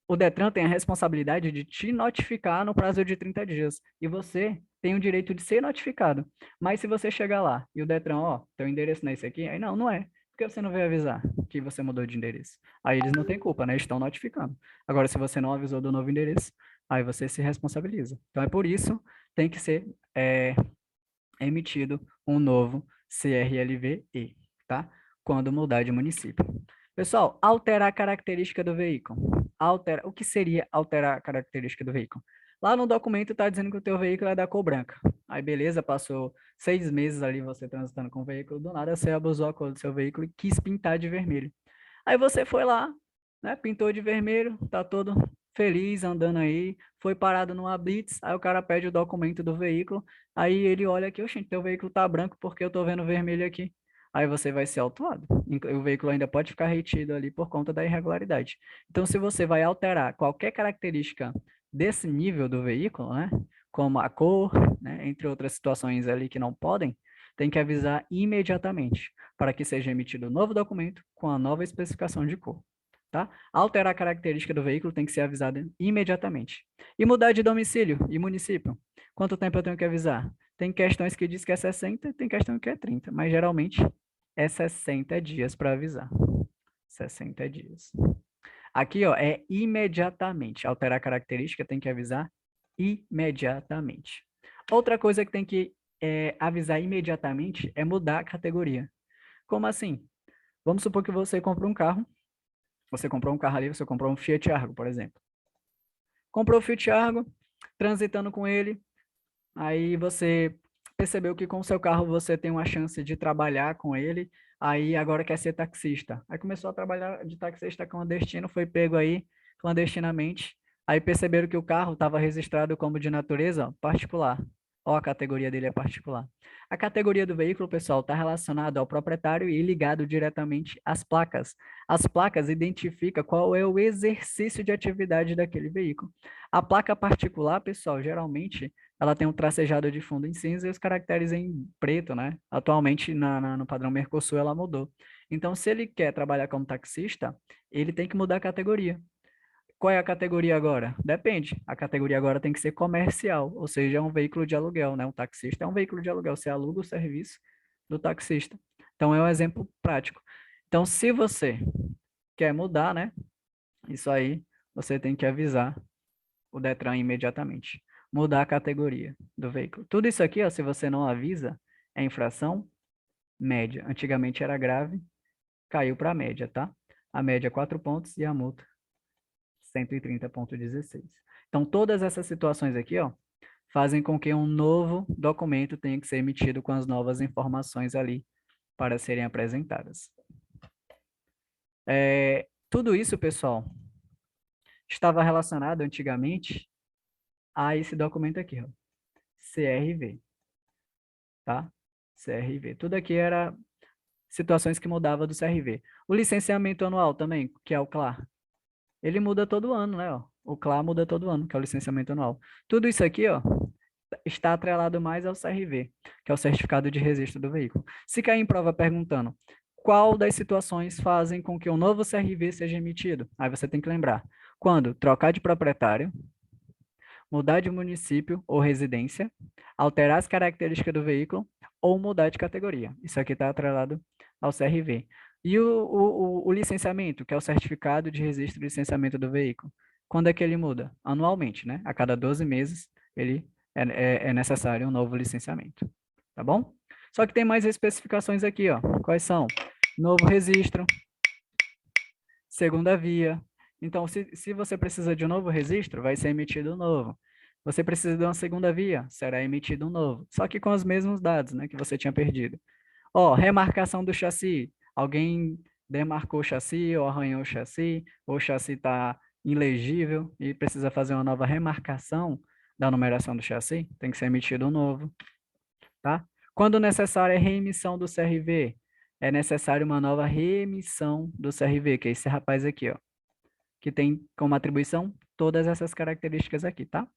O Detran tem a responsabilidade de te notificar no prazo de 30 dias. E você tem o direito de ser notificado. Mas se você chegar lá e o Detran, ó, teu endereço não é esse aqui, aí não, não é. Por que você não veio avisar que você mudou de endereço? Aí eles não têm culpa, né? Eles estão notificando. Agora, se você não avisou do novo endereço, aí você se responsabiliza. Então, é por isso tem que ser emitido um novo CRLV-E, tá? Quando mudar de município. Pessoal, alterar a característica do veículo. O que seria alterar a característica do veículo? Lá no documento está dizendo que o teu veículo é da cor branca. Aí, beleza, passou 6 meses ali você transitando com o veículo, do nada você abusou a cor do seu veículo e quis pintar de vermelho. Aí você foi lá, né, pintou de vermelho, tá todo feliz andando aí, foi parado numa blitz, aí o cara pede o documento do veículo, aí ele olha aqui, oxe, teu veículo tá branco porque eu tô vendo vermelho aqui. Aí você vai ser autuado. O veículo ainda pode ficar retido ali por conta da irregularidade. Então, se você vai alterar qualquer característica desse nível do veículo, né, como a cor, né, entre outras situações ali que não podem, tem que avisar imediatamente para que seja emitido um novo documento com a nova especificação de cor. Tá? Alterar a característica do veículo tem que ser avisado imediatamente. E mudar de domicílio e município? Quanto tempo eu tenho que avisar? Tem questões que diz que é 60, tem questão que é 30, mas geralmente é 60 dias para avisar. 60 dias. Aqui, ó, é imediatamente. Alterar a característica tem que avisar imediatamente. Outra coisa que tem que avisar imediatamente é mudar a categoria. Como assim? Vamos supor que você comprou um carro. Você comprou um carro ali, você comprou um Fiat Argo, por exemplo. Comprou o Fiat Argo, transitando com ele, aí você percebeu que com o seu carro você tem uma chance de trabalhar com ele, aí agora quer ser taxista. Aí começou a trabalhar de taxista clandestino, foi pego aí clandestinamente, aí perceberam que o carro estava registrado como de natureza particular. Ó, a categoria dele é particular. A categoria do veículo, pessoal, está relacionada ao proprietário e ligado diretamente às placas. As placas identificam qual é o exercício de atividade daquele veículo. A placa particular, pessoal, geralmente ela tem um tracejado de fundo em cinza e os caracteres em preto, né? Atualmente, no padrão Mercosul, ela mudou. Então, se ele quer trabalhar como taxista, ele tem que mudar a categoria. Qual é a categoria agora? Depende. A categoria agora tem que ser comercial, ou seja, é um veículo de aluguel, né? Um taxista é um veículo de aluguel, você aluga o serviço do taxista. Então, é um exemplo prático. Então, se você quer mudar, né? Isso aí, você tem que avisar o Detran imediatamente. Mudar a categoria do veículo. Tudo isso aqui, ó, se você não avisa, é infração média. Antigamente era grave, caiu para média, tá? A média é 4 pontos e a multa 130,16. Então, todas essas situações aqui, ó, fazem com que um novo documento tenha que ser emitido com as novas informações ali para serem apresentadas. Tudo isso, pessoal, estava relacionado antigamente a esse documento aqui, ó, CRV, tá? CRV. Tudo aqui era situações que mudavam do CRV. O licenciamento anual também, que é o CLAR, ele muda todo ano, né? Ó? O CLAR muda todo ano, que é o licenciamento anual. Tudo isso aqui, ó, está atrelado mais ao CRV, que é o Certificado de Registro do Veículo. Se cair em prova perguntando qual das situações fazem com que um novo CRV seja emitido, aí você tem que lembrar. Quando trocar de proprietário, mudar de município ou residência, alterar as características do veículo ou mudar de categoria. Isso aqui está atrelado ao CRV. E o licenciamento, que é o certificado de registro de licenciamento do veículo, quando é que ele muda? Anualmente, né? A cada 12 meses, ele é necessário um novo licenciamento, tá bom? Só que tem mais especificações aqui, ó. Quais são? Novo registro, segunda via. Então, se você precisa de um novo registro, vai ser emitido um novo. Você precisa de uma segunda via, será emitido um novo. Só que com os mesmos dados, né, que você tinha perdido. Ó, remarcação do chassi. Alguém demarcou o chassi ou arranhou o chassi está ilegível e precisa fazer uma nova remarcação da numeração do chassi, tem que ser emitido um novo, tá? Quando necessária a reemissão do CRV, é necessário uma nova reemissão do CRV, que é esse rapaz aqui, ó, que tem como atribuição todas essas características aqui, tá?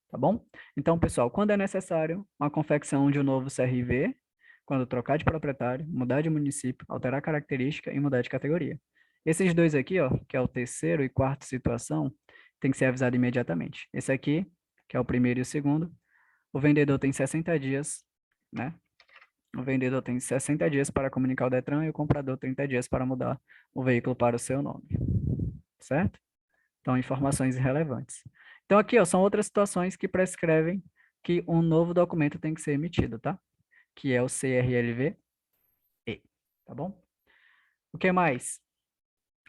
Tá bom? Então, pessoal, quando é necessário uma confecção de um novo CRV, quando trocar de proprietário, mudar de município, alterar característica e mudar de categoria. Esses dois aqui, ó, que é o terceiro e quarto situação, tem que ser avisado imediatamente. Esse aqui, que é o primeiro e o segundo, o vendedor tem 60 dias, né? O vendedor tem 60 dias para comunicar ao Detran e o comprador 30 dias para mudar o veículo para o seu nome, certo? Então, informações irrelevantes. Então, aqui, ó, são outras situações que prescrevem que um novo documento tem que ser emitido, tá? Que é o CRLV-E, tá bom? O que mais?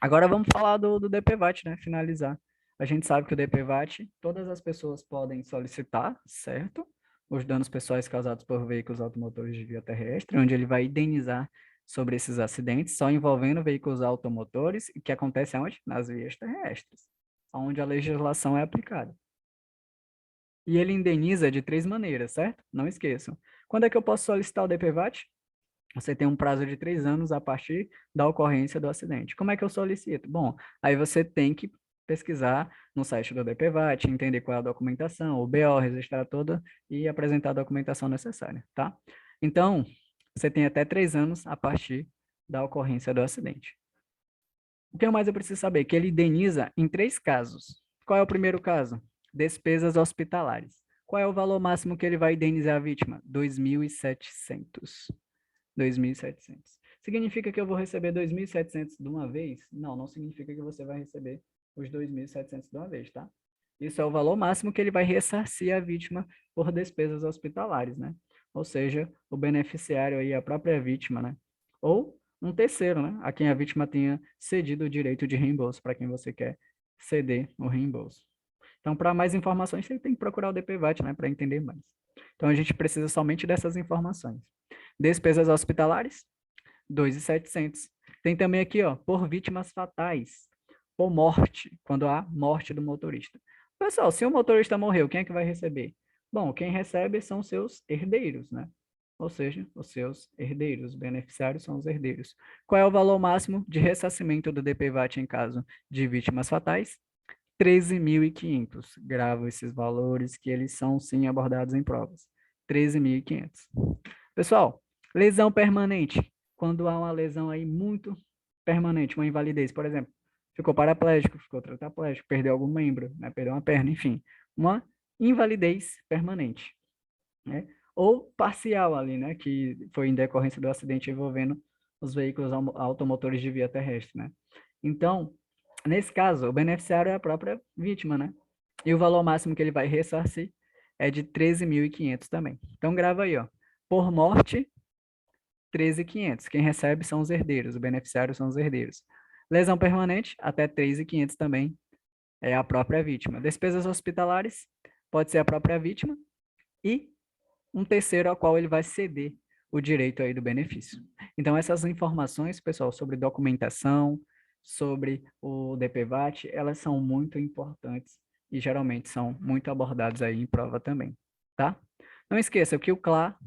Agora vamos falar do DPVAT, né? Finalizar. A gente sabe que o DPVAT, todas as pessoas podem solicitar, certo? Os danos pessoais causados por veículos automotores de via terrestre, onde ele vai indenizar sobre esses acidentes, só envolvendo veículos automotores, que acontece onde? Nas vias terrestres, onde a legislação é aplicada. E ele indeniza de 3 maneiras, certo? Não esqueçam. Quando é que eu posso solicitar o DPVAT? Você tem um prazo de 3 anos a partir da ocorrência do acidente. Como é que eu solicito? Bom, aí você tem que pesquisar no site do DPVAT, entender qual é a documentação, o BO, registrar toda e apresentar a documentação necessária, tá? Então, você tem até 3 anos a partir da ocorrência do acidente. O que mais eu preciso saber? Que ele indeniza em 3 casos. Qual é o primeiro caso? Despesas hospitalares. Qual é o valor máximo que ele vai indenizar a vítima? 2.700. 2.700. Significa que eu vou receber 2.700 de uma vez? Não, não significa que você vai receber os 2.700 de uma vez, tá? Isso é o valor máximo que ele vai ressarcir a vítima por despesas hospitalares, né? Ou seja, o beneficiário aí, a própria vítima, né? Ou um terceiro, né? A quem a vítima tenha cedido o direito de reembolso, para quem você quer ceder o reembolso. Então, para mais informações, você tem que procurar o DPVAT, né? Para entender mais. Então, a gente precisa somente dessas informações. Despesas hospitalares, 2.700. Tem também aqui, ó, por vítimas fatais, por morte, quando há morte do motorista. Pessoal, se o motorista morreu, quem é que vai receber? Bom, quem recebe são seus herdeiros, né? Ou seja, os seus herdeiros, os beneficiários são os herdeiros. Qual é o valor máximo de ressarcimento do DPVAT em caso de vítimas fatais? 13.500. Gravo esses valores que eles são sim abordados em provas. 13.500. Pessoal, lesão permanente. Quando há uma lesão aí muito permanente, uma invalidez, por exemplo, ficou paraplégico, ficou tetraplégico, perdeu algum membro, né, perdeu uma perna, enfim, uma invalidez permanente, né? Ou parcial ali, né, que foi em decorrência do acidente envolvendo os veículos automotores de via terrestre, né? Então, nesse caso, o beneficiário é a própria vítima, né? E o valor máximo que ele vai ressarcir é de 13.500 também. Então, grava aí, ó. Por morte, 13.500. Quem recebe são os herdeiros, os beneficiários são os herdeiros. Lesão permanente, até 3.500 também é a própria vítima. Despesas hospitalares, pode ser a própria vítima e um terceiro ao qual ele vai ceder o direito aí do benefício. Então, essas informações, pessoal, sobre documentação, sobre o DPVAT, elas são muito importantes e geralmente são muito abordadas aí em prova também, tá? Não esqueça que o CLA,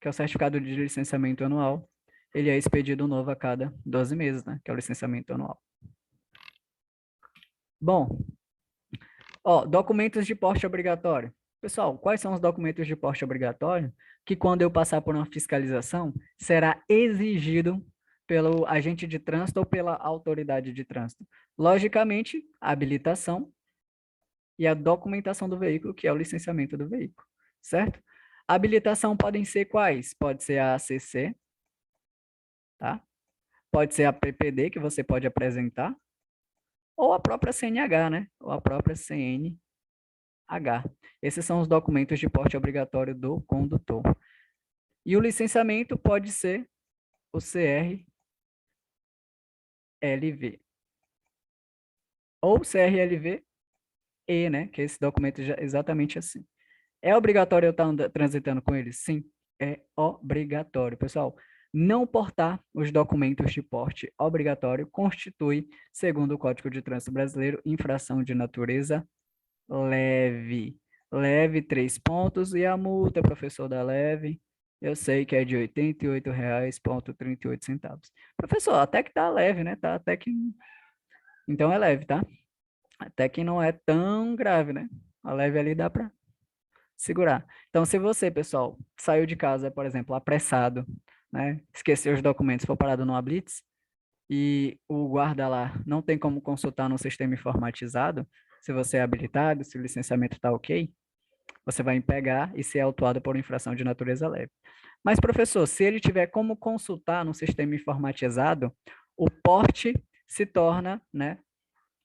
que é o Certificado de Licenciamento Anual, ele é expedido novo a cada 12 meses, né? Que é o licenciamento anual. Bom, ó, documentos de porte obrigatório. Pessoal, quais são os documentos de porte obrigatório que, quando eu passar por uma fiscalização, será exigido pelo agente de trânsito ou pela autoridade de trânsito? Logicamente, a habilitação e a documentação do veículo, que é o licenciamento do veículo, certo? A habilitação podem ser quais? Pode ser a ACC, tá? Pode ser a PPD que você pode apresentar, ou a própria CNH, né? Ou a própria CNH. Esses são os documentos de porte obrigatório do condutor. E o licenciamento pode ser o CRLV. Ou CRLV-E, né? Que é esse documento já, exatamente assim. É obrigatório eu estar transitando com eles? Sim, é obrigatório. Pessoal, não portar os documentos de porte obrigatório constitui, segundo o Código de Trânsito Brasileiro, infração de natureza leve. Leve 3 pontos e a multa, professor da leve, eu sei que é de R$ 88,38. Professor, até que tá leve, né? Tá até que... Então é leve, tá? Até que não é tão grave, né? A leve ali dá para segurar. Então, se você, pessoal, saiu de casa, por exemplo, apressado, né? Esqueceu os documentos, for parado numa blitz, e o guarda lá não tem como consultar no sistema informatizado, se você é habilitado, se o licenciamento está ok, você vai pegar e ser autuado por infração de natureza leve. Mas, professor, se ele tiver como consultar no sistema informatizado, o porte se torna, né,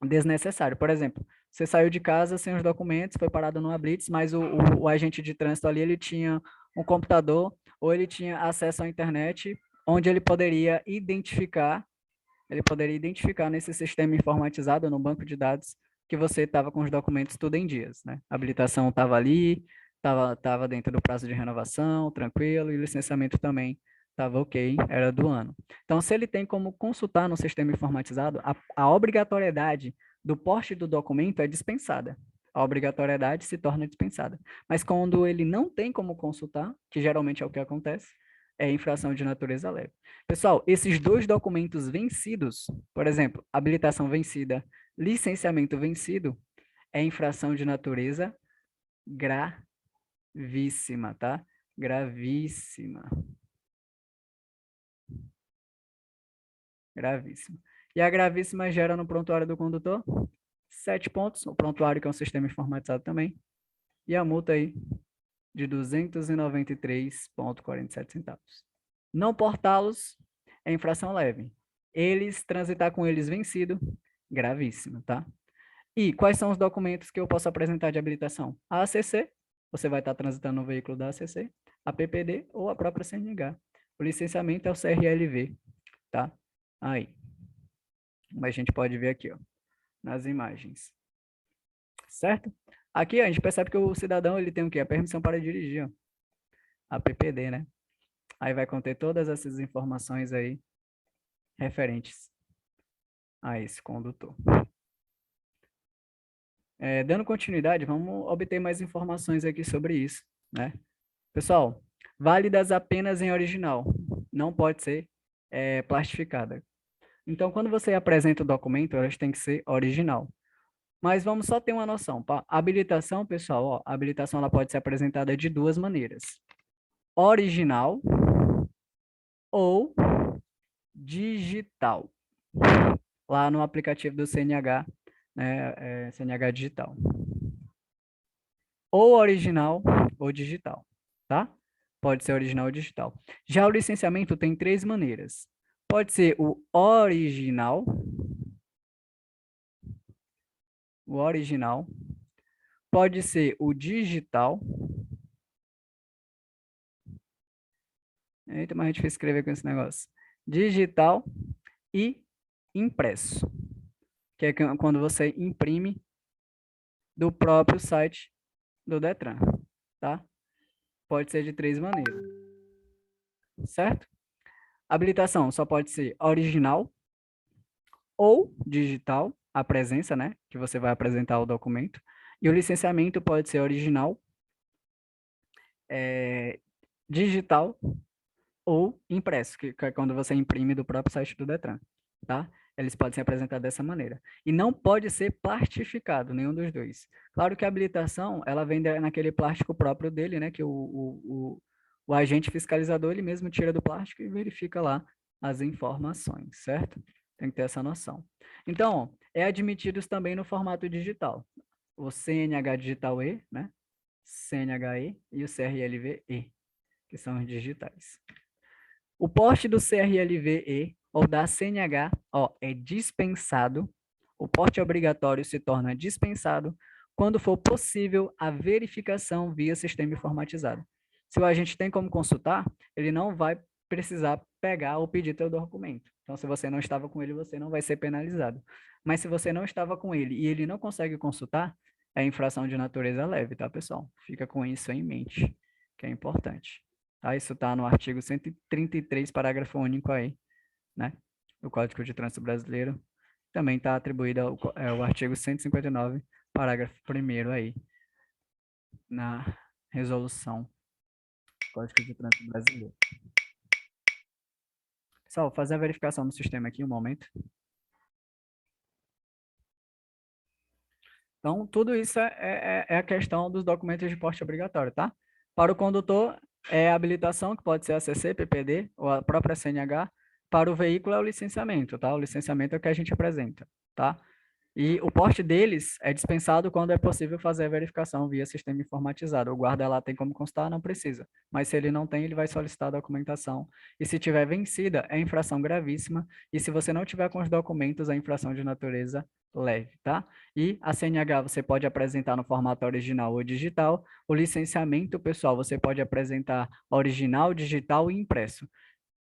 desnecessário. Por exemplo, você saiu de casa sem os documentos, foi parado numa blitz, mas o agente de trânsito ali, ele tinha um computador ou ele tinha acesso à internet, onde ele poderia identificar nesse sistema informatizado, no banco de dados, que você estava com os documentos tudo em dias, né? A habilitação estava ali, estava dentro do prazo de renovação, tranquilo, e o licenciamento também estava ok, era do ano. Então, se ele tem como consultar no sistema informatizado, a obrigatoriedade do porte do documento é dispensada. A obrigatoriedade se torna dispensada. Mas quando ele não tem como consultar, que geralmente é o que acontece, é infração de natureza leve. Pessoal, esses dois documentos vencidos, por exemplo, habilitação vencida, licenciamento vencido, é infração de natureza gravíssima, tá? Gravíssima. Gravíssima. E a gravíssima gera no prontuário do condutor 7 pontos, o prontuário que é um sistema informatizado também, e a multa aí de 293,47 centavos. Não portá-los é infração leve. Eles, transitar com eles vencido, gravíssimo, tá? E quais são os documentos que eu posso apresentar de habilitação? A ACC, você vai estar transitando no veículo da ACC, a PPD ou a própria CNH. O licenciamento é o CRLV, tá? Aí. Mas a gente pode ver aqui, ó, nas imagens. Certo? Aqui, ó, a gente percebe que o cidadão, ele tem o quê? A permissão para dirigir, ó. A PPD, né? Aí vai conter todas essas informações aí referentes a esse condutor. Dando continuidade, vamos obter mais informações aqui sobre isso, né? Pessoal, válidas apenas em original, não pode ser plastificada. Então, quando você apresenta o documento, elas têm que ser original. Mas vamos só ter uma noção. A habilitação, pessoal, ó, a habilitação ela pode ser apresentada de duas maneiras. Original ou digital. Lá no aplicativo do CNH, né, CNH digital. Ou original ou digital, tá? Pode ser original ou digital. Já o licenciamento tem três maneiras. Pode ser o original, pode ser o digital. Eita, mas é difícil escrever com esse negócio. Digital e impresso, que é quando você imprime do próprio site do Detran, tá? Pode ser de três maneiras, certo? Habilitação só pode ser original ou digital, a presença, né, que você vai apresentar o documento. E o licenciamento pode ser original, digital ou impresso, que é quando você imprime do próprio site do Detran, tá? Eles podem ser apresentados dessa maneira. E não pode ser plastificado, nenhum dos dois. Claro que a habilitação, ela vem naquele plástico próprio dele, né? Que o agente fiscalizador, ele mesmo tira do plástico e verifica lá as informações, certo? Tem que ter essa noção. Então, é admitidos também no formato digital. O CNH Digital E, né? CNHE e o CRLV-E, que são os digitais. O porte do CRLV-E ou da CNH, ó, é dispensado, o porte obrigatório se torna dispensado quando for possível a verificação via sistema informatizado. Se o agente tem como consultar, ele não vai precisar pegar ou pedir teu documento. Então, se você não estava com ele, você não vai ser penalizado. Mas se você não estava com ele e ele não consegue consultar, é infração de natureza leve, tá, pessoal? Fica com isso em mente, que é importante. Tá? Isso está no artigo 133, parágrafo único aí, né? Do Código de Trânsito Brasileiro. Também está atribuído ao artigo 159, parágrafo 1º aí, na resolução do Código de Trânsito Brasileiro. Pessoal, vou fazer a verificação do sistema aqui um momento. Então, tudo isso é a questão dos documentos de porte obrigatório, tá? Para o condutor, é a habilitação, que pode ser a CC, PPD, ou a própria CNH. Para o veículo, é o licenciamento, tá? O licenciamento é o que a gente apresenta, tá? E o porte deles é dispensado quando é possível fazer a verificação via sistema informatizado. O guarda lá tem como constar? Não precisa. Mas se ele não tem, ele vai solicitar a documentação. E se tiver vencida, é infração gravíssima. E se você não tiver com os documentos, é infração de natureza leve, tá? E a CNH você pode apresentar no formato original ou digital. O licenciamento, pessoal, você pode apresentar original, digital e impresso.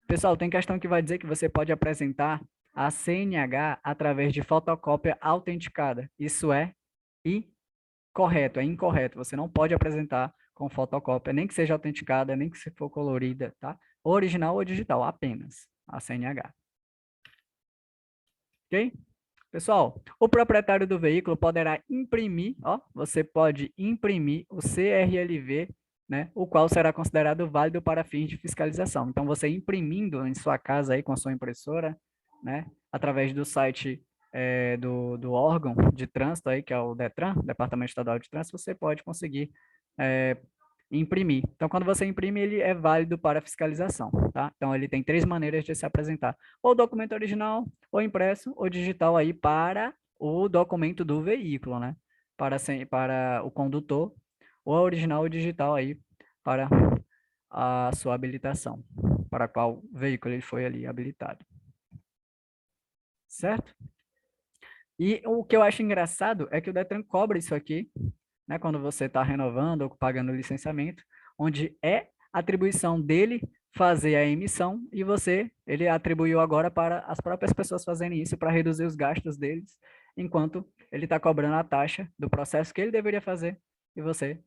Pessoal, tem questão que vai dizer que você pode apresentar a CNH através de fotocópia autenticada. Isso é incorreto, é incorreto. Você não pode apresentar com fotocópia, nem que seja autenticada, nem que se for colorida, tá? Original ou digital, apenas a CNH. Ok? Pessoal, o proprietário do veículo poderá imprimir, ó, você pode imprimir o CRLV, né, o qual será considerado válido para fins de fiscalização. Então, você imprimindo em sua casa aí com a sua impressora, né, através do site do órgão de trânsito aí, que é o DETRAN, Departamento Estadual de Trânsito, você pode conseguir imprimir. Então, quando você imprime, ele é válido para fiscalização, tá? Então, ele tem 3 maneiras de se apresentar: ou documento original, ou impresso, ou digital aí para o documento do veículo, né? Para o condutor, ou original ou digital aí para a sua habilitação, para qual veículo ele foi ali habilitado. Certo? E o que eu acho engraçado é que o Detran cobra isso aqui, né, quando você está renovando ou pagando licenciamento, onde é atribuição dele fazer a emissão e ele atribuiu agora para as próprias pessoas fazerem isso para reduzir os gastos deles, enquanto ele está cobrando a taxa do processo que ele deveria fazer e você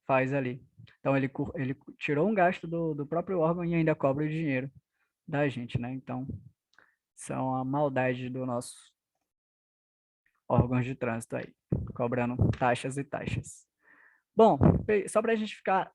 faz ali. Então, ele tirou um gasto do próprio órgão e ainda cobra o dinheiro da gente, né? Então, são a maldade do nosso órgãos de trânsito aí, cobrando taxas e taxas. Bom, só para a gente ficar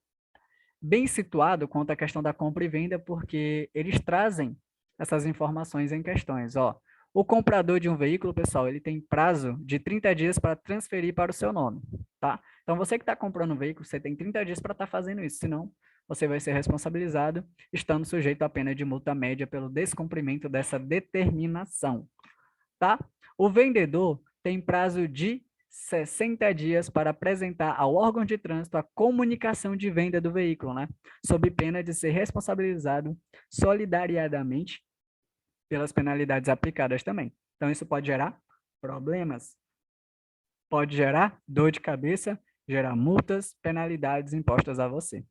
bem situado quanto à questão da compra e venda, porque eles trazem essas informações em questões. Ó, o comprador de um veículo, pessoal, ele tem prazo de 30 dias para transferir para o seu nome, tá? Então, você que está comprando um veículo, você tem 30 dias para estar fazendo isso, senão você vai ser responsabilizado, estando sujeito à pena de multa média pelo descumprimento dessa determinação, tá? O vendedor tem prazo de 60 dias para apresentar ao órgão de trânsito a comunicação de venda do veículo, né? Sob pena de ser responsabilizado solidariamente pelas penalidades aplicadas também. Então, isso pode gerar problemas, pode gerar dor de cabeça, gerar multas, penalidades impostas a você.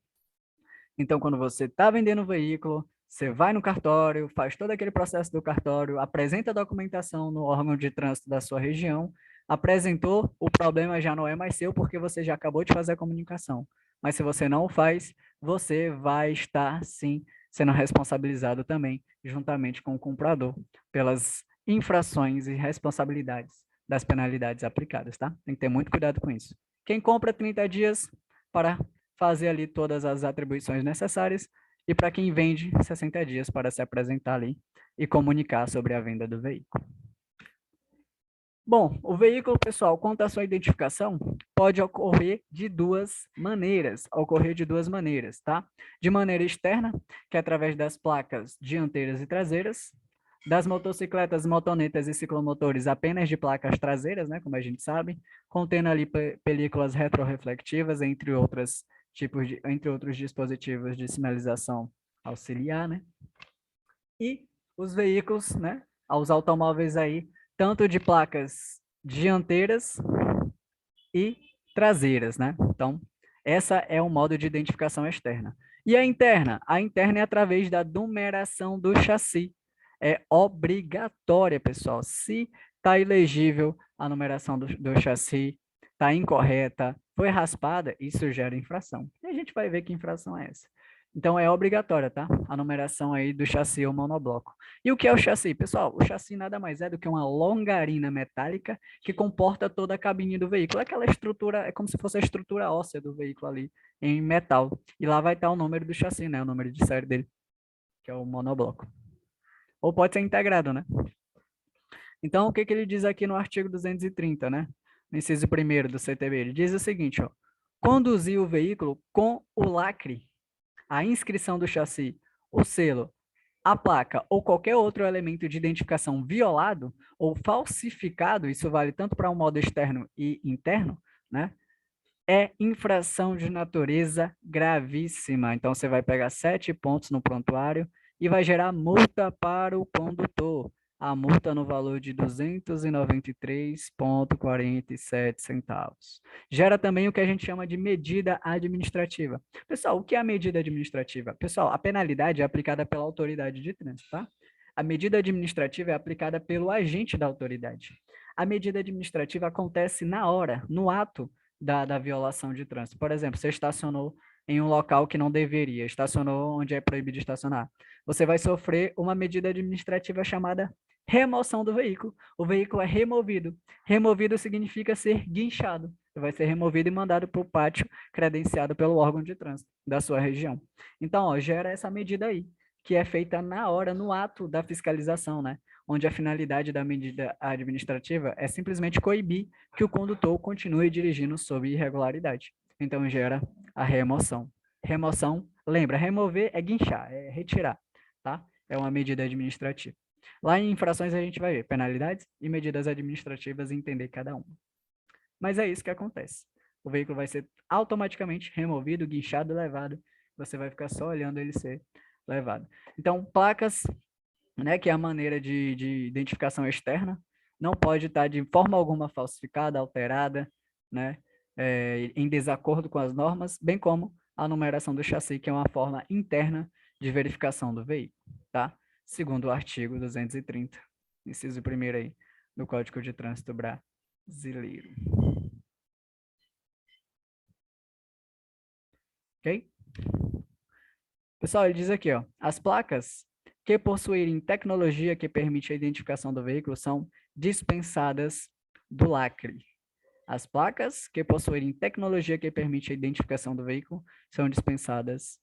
Então, quando você está vendendo um veículo, você vai no cartório, faz todo aquele processo do cartório, apresenta a documentação no órgão de trânsito da sua região, apresentou, o problema já não é mais seu, porque você já acabou de fazer a comunicação. Mas se você não o faz, você vai estar, sim, sendo responsabilizado também, juntamente com o comprador, pelas infrações e responsabilidades das penalidades aplicadas, tá? Tem que ter muito cuidado com isso. Quem compra 30 dias para fazer ali todas as atribuições necessárias, e para quem vende, 60 dias para se apresentar ali e comunicar sobre a venda do veículo. Bom, o veículo, pessoal, quanto à sua identificação, pode ocorrer de duas maneiras, tá? De maneira externa, que é através das placas dianteiras e traseiras, das motocicletas, motonetas e ciclomotores apenas de placas traseiras, né, como a gente sabe, contendo ali películas retroreflectivas, entre outros dispositivos de sinalização auxiliar, né? E os veículos, né, aos automóveis aí, tanto de placas dianteiras e traseiras, né? Então, essa é o modo de identificação externa. E a interna? A interna é através da numeração do chassi. É obrigatória, pessoal. Se está ilegível a numeração do chassi, está incorreta, foi raspada, isso gera infração. E a gente vai ver que infração é essa. Então, é obrigatória, tá? A numeração aí do chassi ou monobloco. E o que é o chassi? Pessoal, o chassi nada mais é do que uma longarina metálica que comporta toda a cabine do veículo. Aquela estrutura, é como se fosse a estrutura óssea do veículo ali, em metal. E lá vai estar o número do chassi, né? O número de série dele, que é o monobloco. Ou pode ser integrado, né? Então, o que, que ele diz aqui no artigo 230, né? No inciso 1º do CTB? Ele diz o seguinte, ó. Conduzir o veículo com o lacre, a inscrição do chassi, o selo, a placa ou qualquer outro elemento de identificação violado ou falsificado, isso vale tanto para um modo externo e interno, né? É infração de natureza gravíssima. Então, você vai pegar 7 pontos no prontuário e vai gerar multa para o condutor. A multa no valor de R$ 293,47. Gera também o que a gente chama de medida administrativa. Pessoal, o que é a medida administrativa? Pessoal, a penalidade é aplicada pela autoridade de trânsito, tá? A medida administrativa é aplicada pelo agente da autoridade. A medida administrativa acontece na hora, no ato da violação de trânsito. Por exemplo, você estacionou em um local que não deveria, estacionou onde é proibido estacionar. Você vai sofrer uma medida administrativa chamada remoção do veículo. O veículo é removido. Removido significa ser guinchado. Vai ser removido e mandado para o pátio credenciado pelo órgão de trânsito da sua região. Então, ó, gera essa medida aí, que é feita na hora, no ato da fiscalização, né? Onde a finalidade da medida administrativa é simplesmente coibir que o condutor continue dirigindo sob irregularidade. Então, gera a remoção. Remoção, lembra, remover é guinchar, é retirar, tá? É uma medida administrativa. Lá em infrações a gente vai ver penalidades e medidas administrativas e entender cada uma. Mas é isso que acontece. O veículo vai ser automaticamente removido, guinchado, levado. Você vai ficar só olhando ele ser levado. Então, placas, né, que é a maneira de identificação externa, não pode estar de forma alguma falsificada, alterada, né, em desacordo com as normas, bem como a numeração do chassi, que é uma forma interna de verificação do veículo, tá? Segundo o artigo 230, inciso 1º aí, do Código de Trânsito Brasileiro. Ok? Pessoal, ele diz aqui, ó, as placas que possuírem tecnologia que permite a identificação do veículo são dispensadas do lacre. As placas que possuírem tecnologia que permite a identificação do veículo são dispensadas,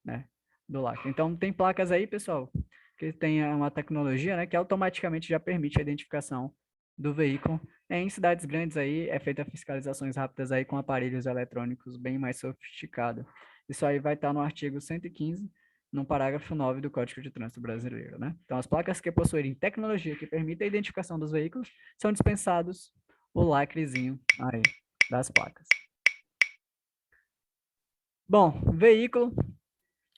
né, do lacre. Então, tem placas aí, pessoal, que tem uma tecnologia, né, que automaticamente já permite a identificação do veículo. Em cidades grandes aí, é feita fiscalizações rápidas aí com aparelhos eletrônicos bem mais sofisticados. Isso aí vai estar no artigo 115, no parágrafo 9 do Código de Trânsito Brasileiro, né? Então, as placas que possuírem tecnologia que permita a identificação dos veículos são dispensados o lacrezinho aí das placas. Bom, veículo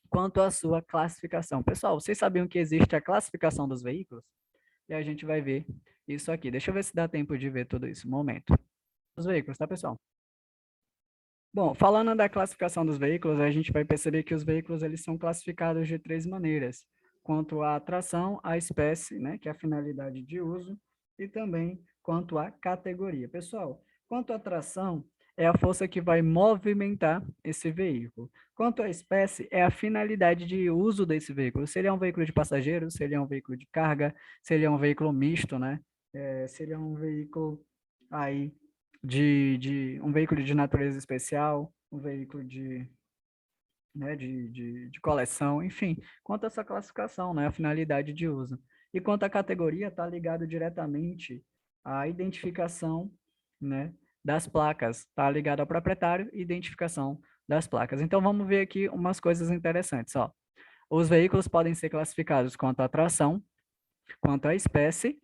quanto à sua classificação. Pessoal, vocês sabiam que existe a classificação dos veículos? E a gente vai ver isso aqui. Deixa eu ver se dá tempo de ver tudo isso. Um momento. Os veículos, tá, pessoal? Bom, falando da classificação dos veículos, a gente vai perceber que os veículos eles são classificados de 3 maneiras, quanto à tração, à espécie, né, que é a finalidade de uso, e também quanto à categoria. Pessoal, quanto à tração, é a força que vai movimentar esse veículo. Quanto à espécie, é a finalidade de uso desse veículo. Se ele é um veículo de passageiros, se ele é um veículo de carga, se ele é um veículo misto, né? Se ele é um veículo aí de um veículo de natureza especial, um veículo né, de coleção, enfim, quanto a essa classificação, né, a finalidade de uso. E quanto à categoria, está ligado diretamente à identificação, né, das placas, está ligado ao proprietário e identificação das placas. Então, vamos ver aqui umas coisas interessantes, ó. Os veículos podem ser classificados quanto à tração, quanto à espécie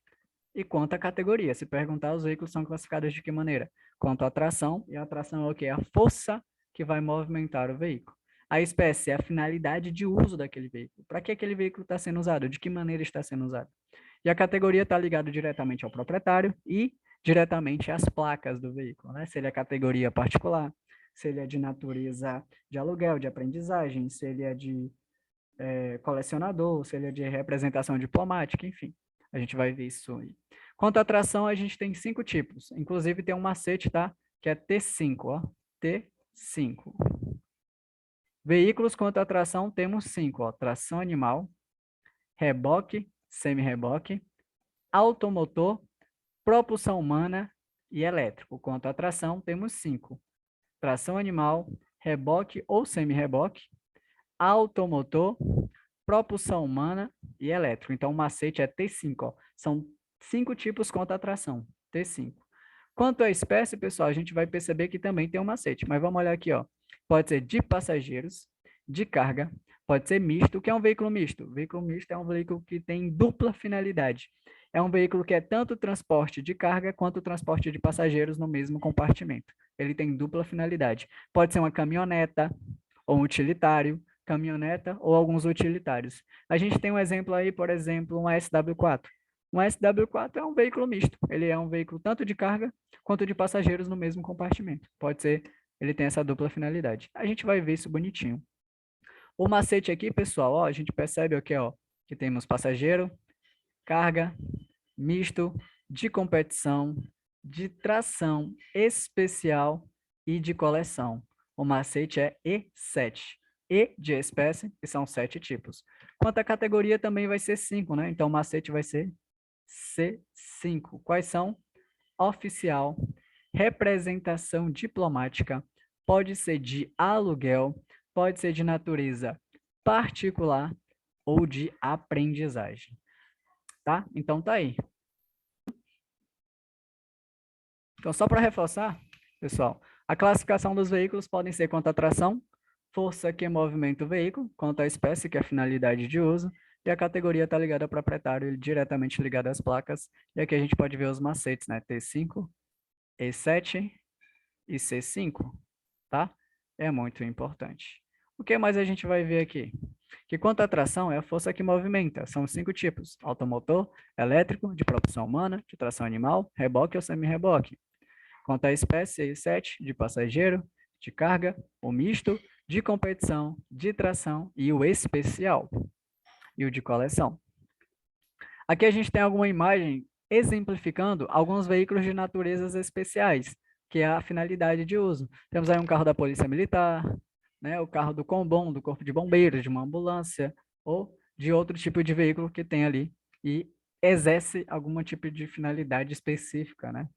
e quanto à categoria. Se perguntar, os veículos são classificados de que maneira? Quanto à tração, e a tração é o quê? A força que vai movimentar o veículo. A espécie é a finalidade de uso daquele veículo. Para que aquele veículo está sendo usado? De que maneira está sendo usado? E a categoria está ligada diretamente ao proprietário e diretamente às placas do veículo, né? Se ele é categoria particular, se ele é de natureza de aluguel, de aprendizagem, se ele é de colecionador, se ele é de representação diplomática, enfim. A gente vai ver isso aí. Quanto à tração, a gente tem 5 tipos. Inclusive, tem um macete, tá? Que é T5, ó. T5. Veículos quanto à tração, temos 5, ó. Tração animal, reboque, semi-reboque, automotor, propulsão humana e elétrico. Quanto à tração, temos 5. Tração animal, reboque ou semi-reboque, automotor, propulsão humana e elétrico. Então, o macete é T5, ó. São 5 tipos quanto à tração, T5. Quanto à espécie, pessoal, a gente vai perceber que também tem um macete, mas vamos olhar aqui, ó. Pode ser de passageiros, de carga, pode ser misto. O que é um veículo misto? O veículo misto é um veículo que tem dupla finalidade. É um veículo que é tanto transporte de carga quanto transporte de passageiros no mesmo compartimento. Ele tem dupla finalidade. Pode ser uma caminhoneta ou um utilitário, caminhoneta ou alguns utilitários. A gente tem um exemplo aí, por exemplo, um SW4. Um SW4 é um veículo misto. Ele é um veículo tanto de carga quanto de passageiros no mesmo compartimento. Pode ser, ele tem essa dupla finalidade. A gente vai ver isso bonitinho. O macete aqui, pessoal, ó, a gente percebe aqui, ó, que temos passageiro, carga, misto, de competição, de tração especial e de coleção. O macete é E7. E de espécie, que são 7 tipos. Quanto à categoria, também vai ser 5, né? Então, o macete vai ser C5. Quais são? Oficial, representação diplomática, pode ser de aluguel, pode ser de natureza particular ou de aprendizagem. Tá? Então, tá aí. Então, só para reforçar, pessoal, a classificação dos veículos podem ser quanto à tração, força que movimenta o veículo, quanto à espécie, que é a finalidade de uso, e a categoria está ligada ao proprietário, diretamente ligada às placas. E aqui a gente pode ver os macetes, né? T5, E7 e C5, tá? É muito importante. O que mais a gente vai ver aqui? Que quanto à tração é a força que movimenta. São 5 tipos: automotor, elétrico, de propulsão humana, de tração animal, reboque ou semi-reboque. Quanto à espécie, E7, de passageiro, de carga, o misto, de competição, de tração e o especial, e o de coleção. Aqui a gente tem alguma imagem exemplificando alguns veículos de naturezas especiais, que é a finalidade de uso. Temos aí um carro da Polícia Militar, né, o carro do Combom, do Corpo de Bombeiros, de uma ambulância, ou de outro tipo de veículo que tem ali e exerce algum tipo de finalidade específica, né?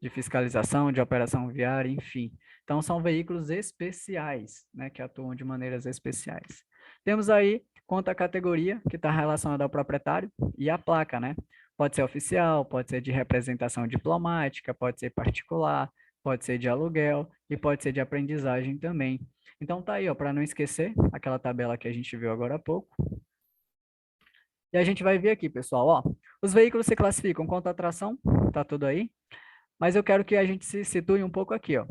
De fiscalização, de operação viária, enfim. Então, são veículos especiais, né, que atuam de maneiras especiais. Temos aí, quanto à categoria, que está relacionada ao proprietário, e a placa, né? Pode ser oficial, pode ser de representação diplomática, pode ser particular, pode ser de aluguel e pode ser de aprendizagem também. Então, tá aí, ó, para não esquecer, aquela tabela que a gente viu agora há pouco. E a gente vai ver aqui, pessoal, ó, os veículos se classificam quanto à tração, tá tudo aí? Mas eu quero que a gente se situe um pouco aqui, ó.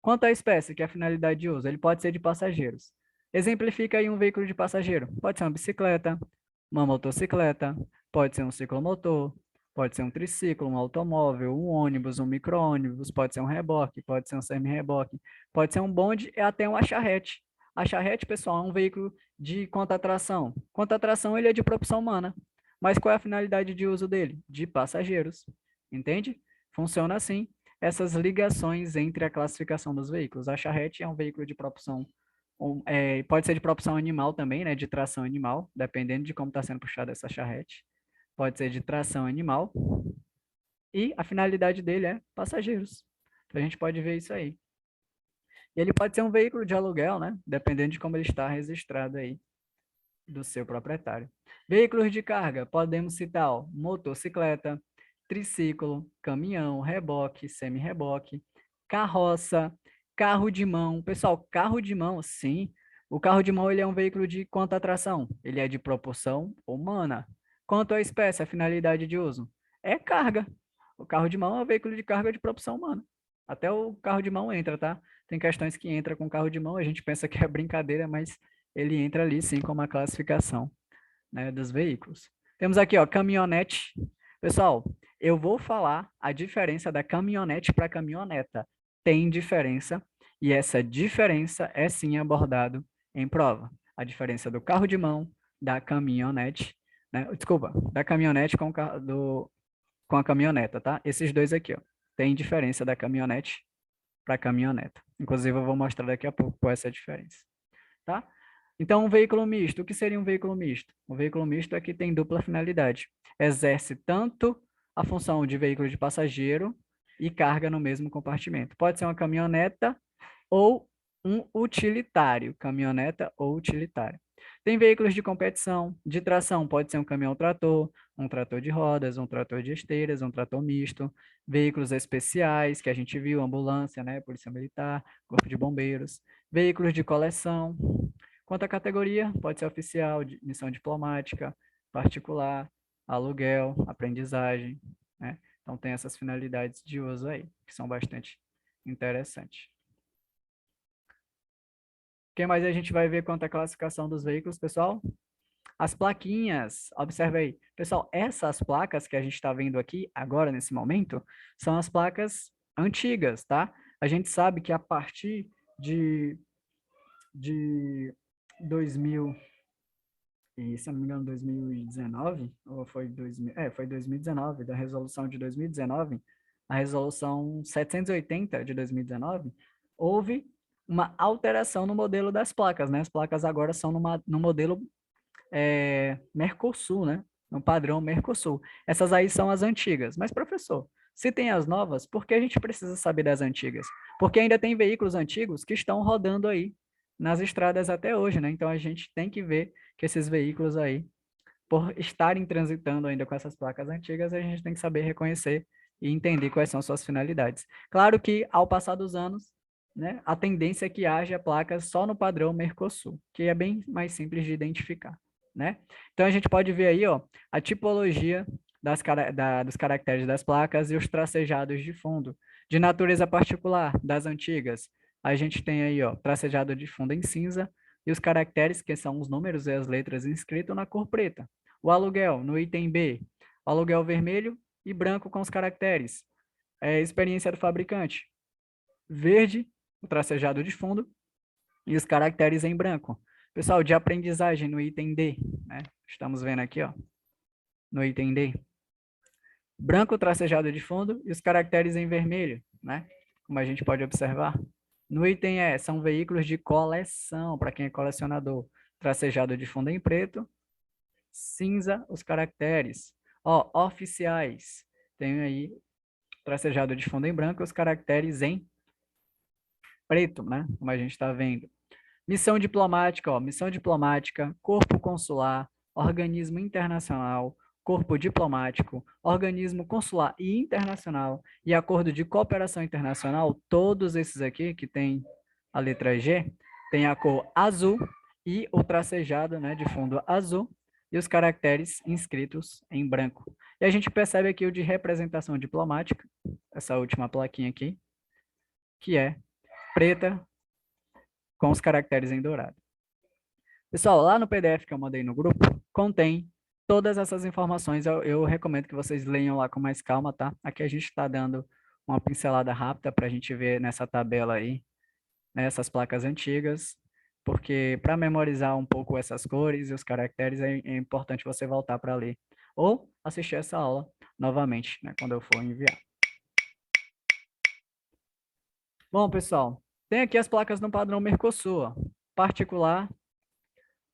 Quanto à espécie, que é a finalidade de uso, ele pode ser de passageiros. Exemplifica aí um veículo de passageiro. Pode ser uma bicicleta, uma motocicleta, pode ser um ciclomotor, pode ser um triciclo, um automóvel, um ônibus, um micro-ônibus, pode ser um reboque, pode ser um semi-reboque, pode ser um bonde e até uma charrete. A charrete, pessoal, é um veículo de quanto à tração. Quanto à tração, ele é de propulsão humana. Mas qual é a finalidade de uso dele? De passageiros. Entende? Funciona assim essas ligações entre a classificação dos veículos. A charrete é um veículo de propulsão, pode ser de propulsão animal também, né, de tração animal, dependendo de como está sendo puxada essa charrete. Pode ser de tração animal e a finalidade dele é passageiros. Então, a gente pode ver isso aí. E ele pode ser um veículo de aluguel, né, dependendo de como ele está registrado aí do seu proprietário. Veículos de carga, podemos citar ó, motocicleta, triciclo, caminhão, reboque, semi-reboque, carroça, carro de mão. Pessoal, carro de mão, sim. O carro de mão ele é um veículo de quanta tração? Ele é de propulsão humana. Quanto à espécie, a finalidade de uso? É carga. O carro de mão é um veículo de carga de propulsão humana. Até o carro de mão entra, tá? Tem questões que entra com carro de mão, a gente pensa que é brincadeira, mas ele entra ali sim como a classificação, né, dos veículos. Temos aqui, ó, caminhonete. Pessoal, eu vou falar a diferença da caminhonete para caminhoneta. Tem diferença, e essa diferença é sim abordado em prova. A diferença do carro de mão, da caminhonete, né? Desculpa, da caminhonete com a caminhoneta, tá? Esses dois aqui, ó. Tem diferença da caminhonete para caminhoneta. Inclusive, eu vou mostrar daqui a pouco qual é essa diferença, tá? Então, um veículo misto. O que seria um veículo misto? Um veículo misto é que tem dupla finalidade. Exerce tanto a função de veículo de passageiro e carga no mesmo compartimento. Pode ser uma caminhoneta ou um utilitário, caminhoneta ou utilitário. Tem veículos de competição, de tração, pode ser um caminhão-trator, um trator de rodas, um trator de esteiras, um trator misto, veículos especiais, que a gente viu, ambulância, né, polícia militar, corpo de bombeiros, veículos de coleção. Quanto à categoria, pode ser oficial, missão diplomática, particular, aluguel, aprendizagem, né? Então tem essas finalidades de uso aí, que são bastante interessantes. O que mais a gente vai ver quanto à classificação dos veículos, pessoal? As plaquinhas, observe aí. Pessoal, essas placas que a gente está vendo aqui agora, nesse momento, são as placas antigas, tá? A gente sabe que a partir de 2000, e se eu não me engano, 2019, ou foi 2000, foi 2019, da resolução de 2019, a resolução 780 de 2019, houve uma alteração no modelo das placas, né? As placas agora são no modelo Mercosul, né? No padrão Mercosul. Essas aí são as antigas. Mas, professor, se tem as novas, por que a gente precisa saber das antigas? Porque ainda tem veículos antigos que estão rodando aí nas estradas até hoje, né? Então a gente tem que ver que esses veículos aí, por estarem transitando ainda com essas placas antigas, a gente tem que saber reconhecer e entender quais são suas finalidades. Claro que, ao passar dos anos, né, a tendência é que haja placas só no padrão Mercosul, que é bem mais simples de identificar, né? Então, a gente pode ver aí, ó, a tipologia dos caracteres das placas e os tracejados de fundo. De natureza particular, das antigas, a gente tem aí, ó, tracejado de fundo em cinza, e os caracteres, que são os números e as letras inscritos na cor preta. O aluguel, no item B, o aluguel vermelho e branco com os caracteres. Experiência do fabricante, verde, o tracejado de fundo, e os caracteres em branco. Pessoal, de aprendizagem no item D, né? Estamos vendo aqui, ó, no item D. Branco tracejado de fundo e os caracteres em vermelho, né? Como a gente pode observar. No item E, são veículos de coleção, para quem é colecionador. Tracejado de fundo em preto, cinza os caracteres. Ó, oficiais, tem aí tracejado de fundo em branco os caracteres em preto, né? Como a gente está vendo. Missão diplomática, ó, missão diplomática, corpo consular, organismo internacional, corpo diplomático, organismo consular e internacional e acordo de cooperação internacional, todos esses aqui que tem a letra G, tem a cor azul e o tracejado, né, de fundo azul e os caracteres inscritos em branco. E a gente percebe aqui o de representação diplomática, essa última plaquinha aqui, que é preta com os caracteres em dourado. Pessoal, lá no PDF que eu mandei no grupo, contém todas essas informações. Eu recomendo que vocês leiam lá com mais calma, tá? Aqui a gente está dando uma pincelada rápida para a gente ver nessa tabela aí, né, essas placas antigas, porque para memorizar um pouco essas cores e os caracteres é importante você voltar para ler. Ou assistir essa aula novamente, né, quando eu for enviar. Bom, pessoal, tem aqui as placas no padrão Mercosul, ó. Particular,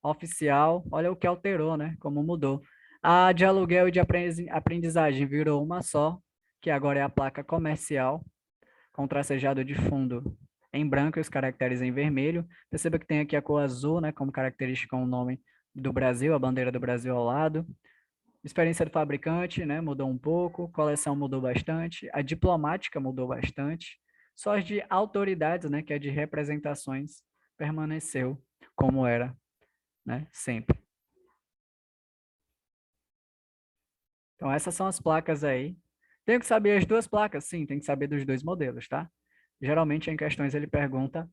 oficial, olha o que alterou, né? Como mudou. A de aluguel e de aprendizagem virou uma só, que agora é a placa comercial, com tracejado de fundo em branco e os caracteres em vermelho. Perceba que tem aqui a cor azul, né? Como característica o nome do Brasil, a bandeira do Brasil ao lado. Experiência do fabricante, né? Mudou um pouco. Coleção mudou bastante. A diplomática mudou bastante. Só as de autoridades, né? Que é de representações, permaneceu como era, né? Sempre. Então, essas são as placas aí Tenho que saber as duas placas? Sim, tem que saber dos dois modelos, tá? Geralmente, em questões, ele pergunta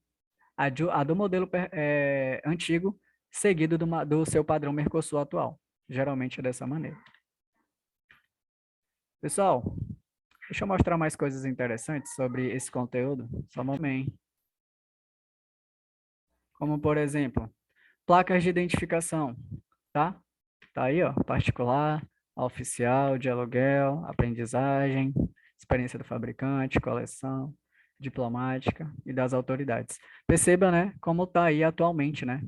a do modelo antigo, seguido do seu padrão Mercosul atual. Geralmente é dessa maneira. Pessoal, deixa eu mostrar mais coisas interessantes sobre esse conteúdo. Só um momento. Como, por exemplo, placas de identificação, tá? Tá aí, ó, particular, oficial, de aluguel, aprendizagem, experiência do fabricante, coleção, diplomática e das autoridades. Perceba, né, como tá aí atualmente, né?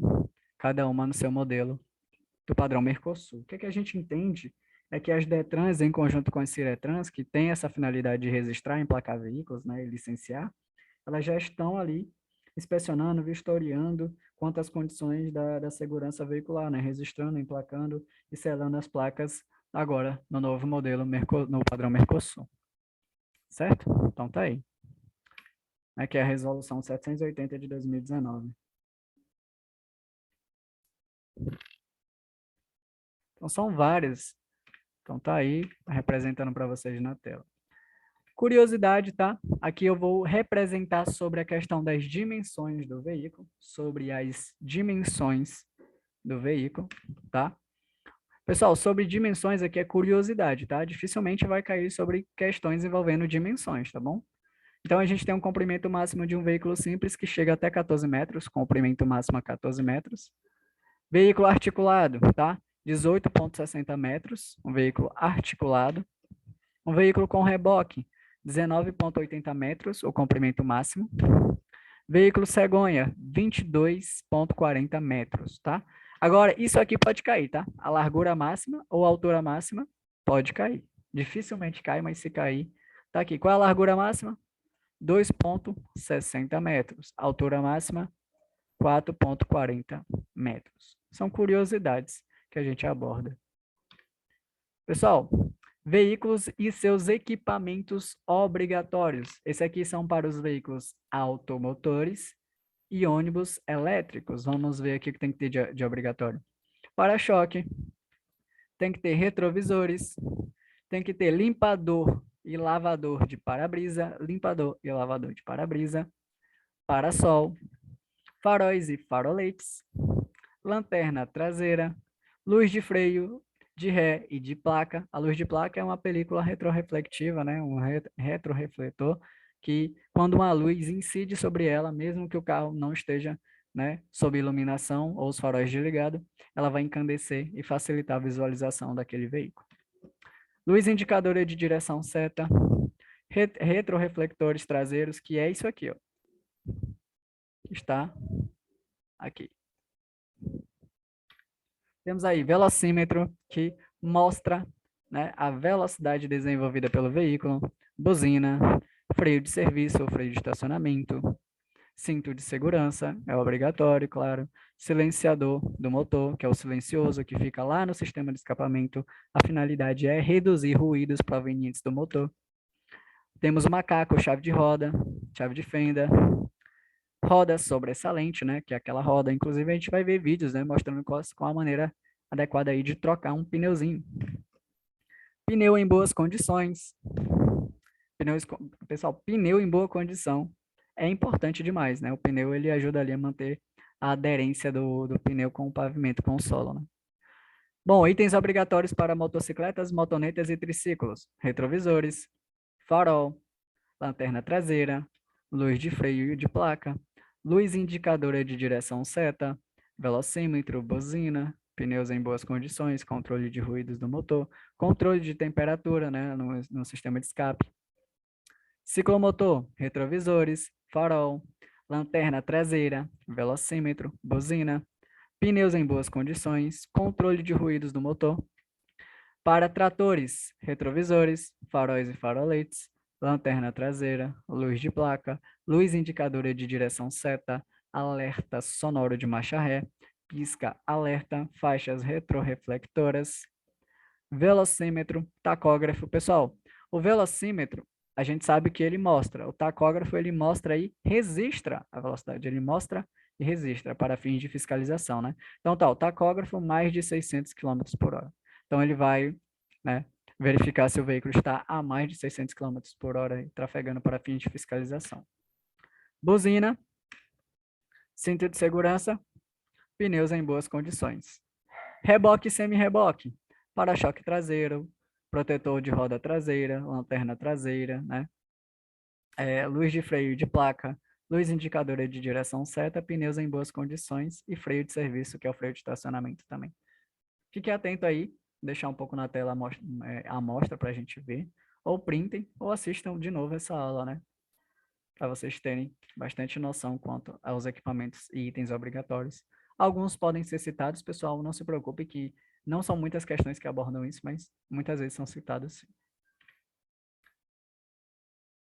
Cada uma no seu modelo do padrão Mercosul. O que a gente entende é que as DETRANs, em conjunto com as CIRETRANs, que têm essa finalidade de registrar, emplacar veículos, né, e licenciar, elas já estão ali inspecionando, vistoriando quanto às condições da segurança veicular, né, registrando, emplacando e selando as placas agora no novo modelo, no padrão Mercosul. Certo? Então tá aí. Aqui é a resolução 780 de 2019. Então são várias. Então tá aí representando para vocês na tela. Curiosidade, tá? Aqui eu vou representar sobre a questão das dimensões do veículo, sobre as dimensões do veículo, tá? Pessoal, sobre dimensões aqui é curiosidade, tá? Dificilmente vai cair sobre questões envolvendo dimensões, tá bom? Então, a gente tem um comprimento máximo de um veículo simples que chega até 14 metros, comprimento máximo a 14 metros. Veículo articulado, tá? 18,60 metros, um veículo articulado. Um veículo com reboque, 19,80 metros, o comprimento máximo. Veículo cegonha, 22,40 metros, tá? Agora, isso aqui pode cair, tá? A largura máxima ou a altura máxima pode cair. Dificilmente cai, mas se cair, tá aqui. Qual é a largura máxima? 2,60 metros. Altura máxima, 4,40 metros. São curiosidades que a gente aborda. Pessoal, veículos e seus equipamentos obrigatórios. Esse aqui são para os veículos automotores e ônibus elétricos. Vamos ver aqui o que tem que ter de obrigatório. Para-choque, tem que ter retrovisores, tem que ter limpador e lavador de para-brisa, limpador e lavador de para-brisa, para-sol, faróis e faroletes, lanterna traseira, luz de freio, de ré e de placa. A luz de placa é uma película retroreflectiva, né? Um retrorefletor que, quando uma luz incide sobre ela, mesmo que o carro não esteja, né, sob iluminação ou os faróis desligados, ela vai encandecer e facilitar a visualização daquele veículo. Luz indicadora de direção seta, retroreflectores traseiros, que é isso aqui, ó. Está aqui. Temos aí velocímetro, que mostra, né, a velocidade desenvolvida pelo veículo, buzina, freio de serviço ou freio de estacionamento, cinto de segurança, é obrigatório, claro, silenciador do motor, que é o silencioso, que fica lá no sistema de escapamento. A finalidade é reduzir ruídos provenientes do motor. Temos o macaco, chave de roda, chave de fenda, roda sobressalente, né, que é aquela roda. Inclusive, a gente vai ver vídeos, né, mostrando qual a maneira adequada aí de trocar um pneuzinho. Pneu em boas condições. Pessoal, pneu em boa condição é importante demais, né? O pneu, ele ajuda ali a manter a aderência do pneu com o pavimento, com o solo, né? Bom, itens obrigatórios para motocicletas, motonetas e triciclos. Retrovisores, farol, lanterna traseira, luz de freio e de placa, luz indicadora de direção seta, velocímetro, buzina, pneus em boas condições, controle de ruídos do motor, controle de temperatura, né, no sistema de escape, ciclomotor, retrovisores, farol, lanterna traseira, velocímetro, buzina, pneus em boas condições, controle de ruídos do motor. Para tratores, retrovisores, faróis e faroletes, lanterna traseira, luz de placa, luz indicadora de direção seta, alerta sonoro de marcha ré, pisca alerta, faixas retroreflectoras, velocímetro, tacógrafo. Pessoal, o velocímetro, a gente sabe que ele mostra, o tacógrafo ele mostra e registra a velocidade, ele mostra e registra para fins de fiscalização, né? Então tá, o tacógrafo mais de 600 km por hora. Então ele vai, né, verificar se o veículo está a mais de 600 km por hora trafegando para fins de fiscalização. Buzina, cinto de segurança, pneus em boas condições. Reboque e semi-reboque, para-choque traseiro, protetor de roda traseira, lanterna traseira, né? Luz de freio de placa, luz indicadora de direção seta, pneus em boas condições e freio de serviço, que é o freio de estacionamento também. Fique atento aí, deixar um pouco na tela a amostra para a gente ver, ou printem, ou assistam de novo essa aula, né? Para vocês terem bastante noção quanto aos equipamentos e itens obrigatórios. Alguns podem ser citados, pessoal, não se preocupe que não são muitas questões que abordam isso, mas muitas vezes são citados sim.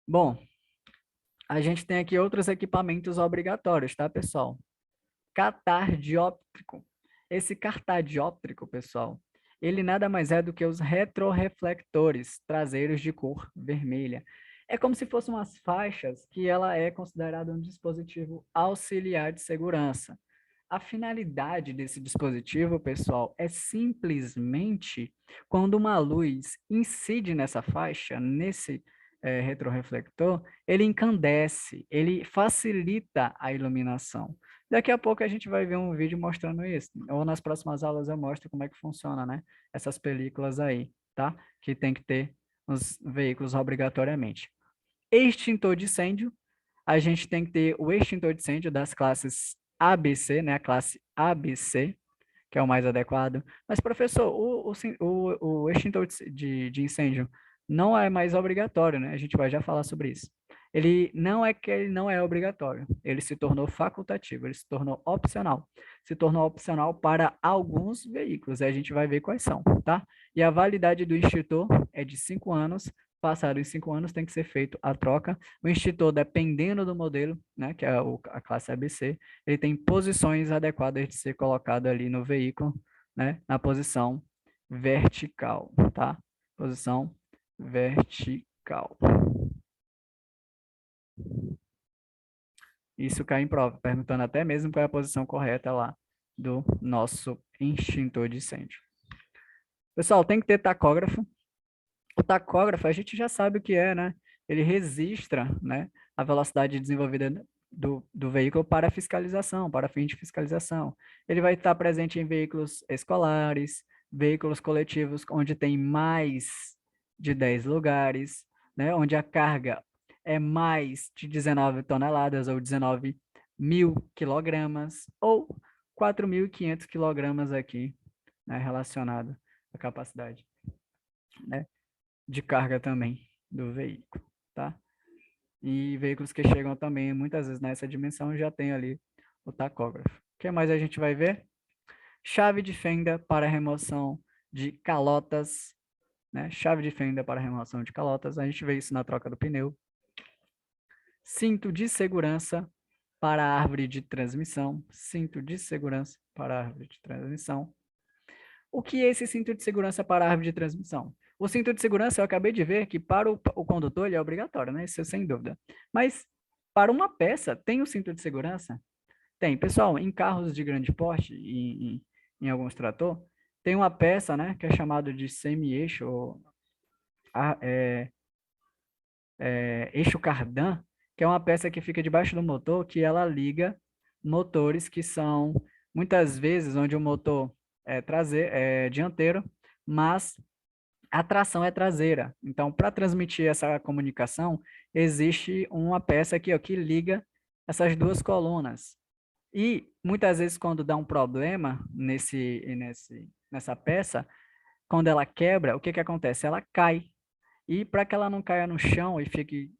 Bom, a gente tem aqui outros equipamentos obrigatórios, tá, pessoal? Catar dióptrico. Esse cartaz dióptrico, pessoal, ele nada mais é do que os retroreflectores traseiros de cor vermelha. É como se fossem umas faixas que ela é considerada um dispositivo auxiliar de segurança. A finalidade desse dispositivo, pessoal, é simplesmente quando uma luz incide nessa faixa, nesse retroreflector, ele encandece, ele facilita a iluminação. Daqui a pouco a gente vai ver um vídeo mostrando isso, ou nas próximas aulas eu mostro como é que funciona, né? Essas películas aí, tá? Que tem que ter nos veículos obrigatoriamente. Extintor de incêndio, a gente tem que ter o extintor de incêndio das classes ABC, né? A classe ABC, que é o mais adequado. Mas, professor, o extintor de incêndio não é mais obrigatório, né? A gente vai já falar sobre isso. Ele não é que ele não é obrigatório, ele se tornou facultativo, ele se tornou opcional. Se tornou opcional para alguns veículos, aí a gente vai ver quais são, tá? E a validade do extintor é de 5 anos, passado os 5 anos tem que ser feito a troca. O extintor, dependendo do modelo, né, que é a classe ABC, ele tem posições adequadas de ser colocado ali no veículo, né, na posição vertical, tá? Posição vertical. Isso cai em prova, perguntando até mesmo qual é a posição correta lá do nosso extintor de incêndio. Pessoal, tem que ter tacógrafo. O tacógrafo, a gente já sabe o que é, né? Ele registra, né, a velocidade desenvolvida do veículo para fiscalização, para fim de fiscalização. Ele vai estar presente em veículos escolares, veículos coletivos, onde tem mais de 10 lugares, né, onde a carga é mais de 19 toneladas ou 19 mil quilogramas, ou 4.500 quilogramas aqui, né, relacionado à capacidade, né, de carga também do veículo, tá? E veículos que chegam também, muitas vezes nessa dimensão, já tem ali o tacógrafo. O que mais a gente vai ver? Chave de fenda para remoção de calotas, né? Chave de fenda para remoção de calotas, a gente vê isso na troca do pneu. Cinto de segurança para a árvore de transmissão, cinto de segurança para a árvore de transmissão. O que é esse cinto de segurança para a árvore de transmissão? O cinto de segurança, eu acabei de ver que para o condutor ele é obrigatório, né? Isso sem dúvida. Mas para uma peça, tem o cinto de segurança? Tem. Pessoal, em carros de grande porte e em alguns trator, tem uma peça, né, que é chamada de semi-eixo, ou eixo cardan, que é uma peça que fica debaixo do motor, que ela liga motores que são, muitas vezes, onde o motor é dianteiro, mas a tração é traseira. Então, para transmitir essa comunicação, existe uma peça aqui, ó, que liga essas duas colunas. E, muitas vezes, quando dá um problema nessa peça, quando ela quebra, o que que acontece? Ela cai. E para que ela não caia no chão e fique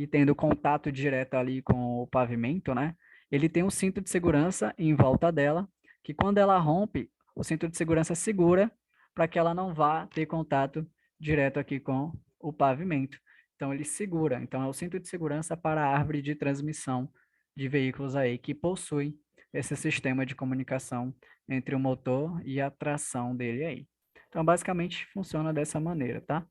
tendo contato direto ali com o pavimento, né? Ele tem um cinto de segurança em volta dela, que quando ela rompe, o cinto de segurança segura para que ela não vá ter contato direto aqui com o pavimento. Então ele segura. Então é o cinto de segurança para a árvore de transmissão de veículos aí que possui esse sistema de comunicação entre o motor e a tração dele aí. Então, basicamente, funciona dessa maneira, tá?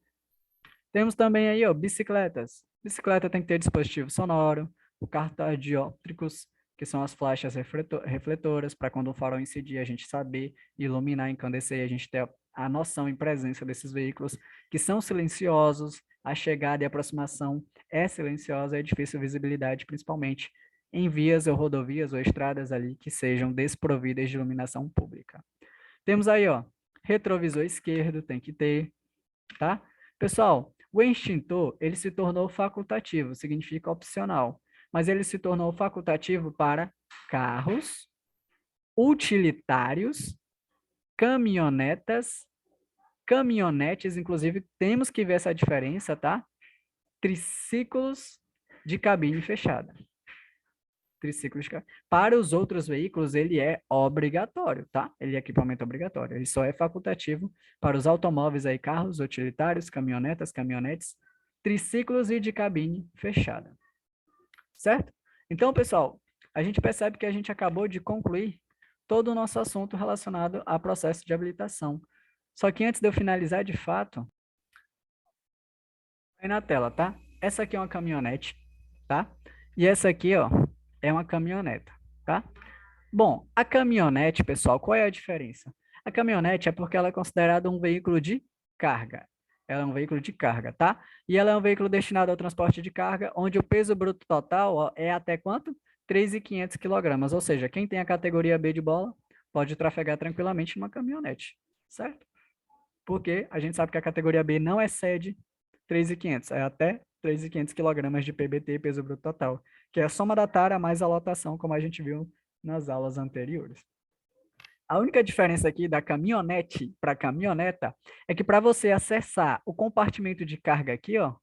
Temos também aí, ó, bicicletas. Bicicleta tem que ter dispositivo sonoro, o cartaz dióptricos, que são as flechas refletoras, para quando o farol incidir, a gente saber iluminar, encandecer, e a gente ter a noção e presença desses veículos que são silenciosos, a chegada e aproximação é silenciosa, é difícil visibilidade, principalmente em vias ou rodovias ou estradas ali que sejam desprovidas de iluminação pública. Temos aí, ó, retrovisor esquerdo, tem que ter, tá? Pessoal, o extintor, ele se tornou facultativo, significa opcional, mas ele se tornou facultativo para carros, utilitários, caminhonetas, caminhonetes, inclusive temos que ver essa diferença, tá? Triciclos de cabine fechada. Triciclos de cabine. Para os outros veículos, ele é obrigatório, tá? Ele é equipamento obrigatório. Ele só é facultativo para os automóveis aí, carros utilitários, caminhonetas, caminhonetes, triciclos e de cabine fechada. Certo? Então, pessoal, a gente percebe que a gente acabou de concluir todo o nosso assunto relacionado a processo de habilitação. Só que antes de eu finalizar de fato, aí na tela, tá? Essa aqui é uma caminhonete, tá? E essa aqui, ó, é uma caminhoneta, tá? Bom, a caminhonete, pessoal, qual é a diferença? A caminhonete é porque ela é considerada um veículo de carga. Ela é um veículo de carga, tá? E ela é um veículo destinado ao transporte de carga, onde o peso bruto total, ó, é até quanto? 3.500 kg. Ou seja, quem tem a categoria B de bola pode trafegar tranquilamente numa caminhonete, certo? Porque a gente sabe que a categoria B não excede 3.500, é até 3.500 kg de PBT, peso bruto total, que é a soma da tara mais a lotação, como a gente viu nas aulas anteriores. A única diferença aqui da caminhonete para caminhoneta é que para você acessar o compartimento de carga aqui, ó,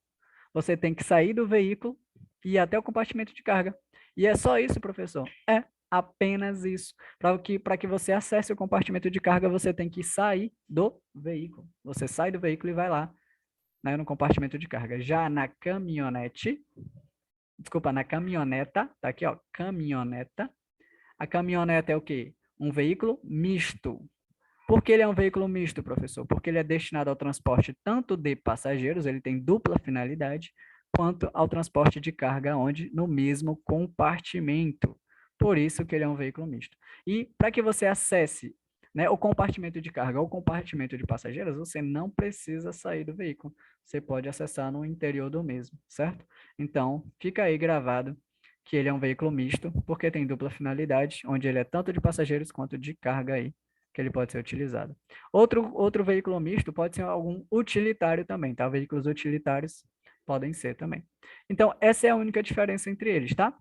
você tem que sair do veículo e ir até o compartimento de carga. E é só isso, professor? É apenas isso. Para que você acesse o compartimento de carga, você tem que sair do veículo. Você sai do veículo e vai lá, né, no compartimento de carga. Já na caminhonete, desculpa, na caminhoneta, tá aqui, ó, caminhoneta. A caminhoneta é o quê? Um veículo misto. Por que ele é um veículo misto, professor? Porque ele é destinado ao transporte tanto de passageiros, ele tem dupla finalidade, quanto ao transporte de carga, onde no mesmo compartimento. Por isso que ele é um veículo misto. E para que você acesse, né, o compartimento de carga ou o compartimento de passageiros, você não precisa sair do veículo. Você pode acessar no interior do mesmo, certo? Então, fica aí gravado que ele é um veículo misto, porque tem dupla finalidade, onde ele é tanto de passageiros quanto de carga aí, que ele pode ser utilizado. Outro veículo misto pode ser algum utilitário também, tá? Veículos utilitários podem ser também. Então, essa é a única diferença entre eles, tá?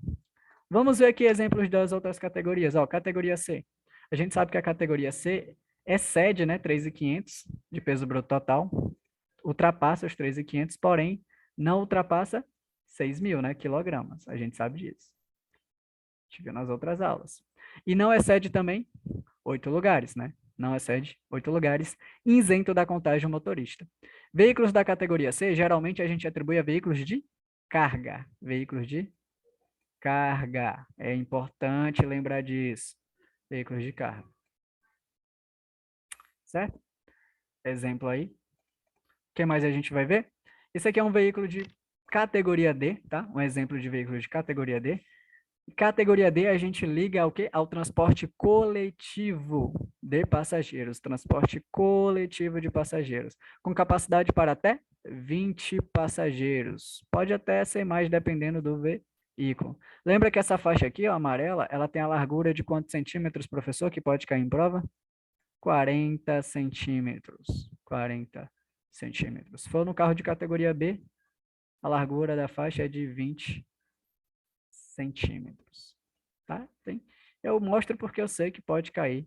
Vamos ver aqui exemplos das outras categorias. Ó, categoria C. A gente sabe que a categoria C excede, né, 3.500 de peso bruto total, ultrapassa os 3.500, porém, não ultrapassa 6.000, né, quilogramas. A gente sabe disso. A gente viu nas outras aulas. E não excede também 8 lugares, né? Não excede 8 lugares, isento da contagem motorista. Veículos da categoria C, geralmente a gente atribui a veículos de carga. Veículos de carga. É importante lembrar disso. Veículos de carga. Certo? Exemplo aí. O que mais a gente vai ver? Esse aqui é um veículo de categoria D, tá? Um exemplo de veículo de categoria D. Categoria D a gente liga ao quê? Ao transporte coletivo de passageiros. Transporte coletivo de passageiros. Com capacidade para até 20 passageiros. Pode até ser mais dependendo do veículo. Lembra que essa faixa aqui, ó, amarela, ela tem a largura de quantos centímetros, professor, que pode cair em prova? 40 centímetros. 40 centímetros. Se for no carro de categoria B, a largura da faixa é de 20 centímetros, tá? Eu mostro porque eu sei que pode cair.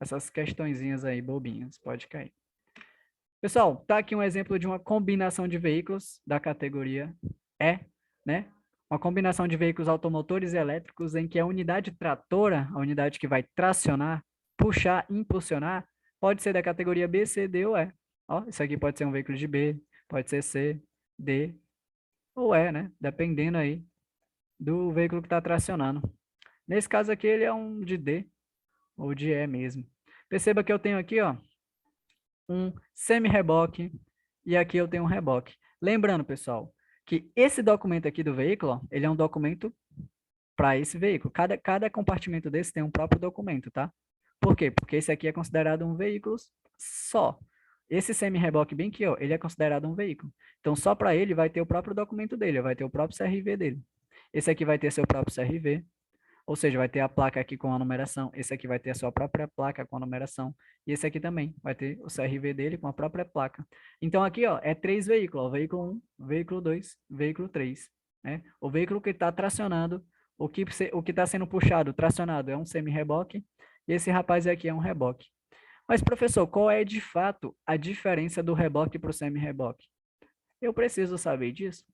Essas questõezinhas aí, bobinhas, pode cair. Pessoal, tá aqui um exemplo de uma combinação de veículos da categoria E, né? Uma combinação de veículos automotores e elétricos em que a unidade tratora, a unidade que vai tracionar, puxar, impulsionar, pode ser da categoria B, C, D ou E. Ó, isso aqui pode ser um veículo de B, pode ser C, D ou E, né? Dependendo aí do veículo que está tracionando. Nesse caso aqui, ele é um de D ou de E mesmo. Perceba que eu tenho aqui, ó, um semi-reboque e aqui eu tenho um reboque. Lembrando, pessoal, que esse documento aqui do veículo, ó, ele é um documento para esse veículo. Cada compartimento desse tem um próprio documento, tá? Por quê? Porque esse aqui é considerado um veículo só. Esse semi-reboque bem aqui, ó, ele é considerado um veículo. Então, só para ele vai ter o próprio documento dele, vai ter o próprio CRV dele. Esse aqui vai ter seu próprio CRV, ou seja, vai ter a placa aqui com a numeração. Esse aqui vai ter a sua própria placa com a numeração. E esse aqui também vai ter o CRV dele com a própria placa. Então, aqui, ó, é 3 veículos. Ó, veículo 1, veículo 2, veículo 3. Né? O veículo que está tracionando, o que está sendo puxado, tracionado, é um semi-reboque. E esse rapaz aqui é um reboque. Mas, professor, qual é, de fato, a diferença do reboque para o semi-reboque? Eu preciso saber disso?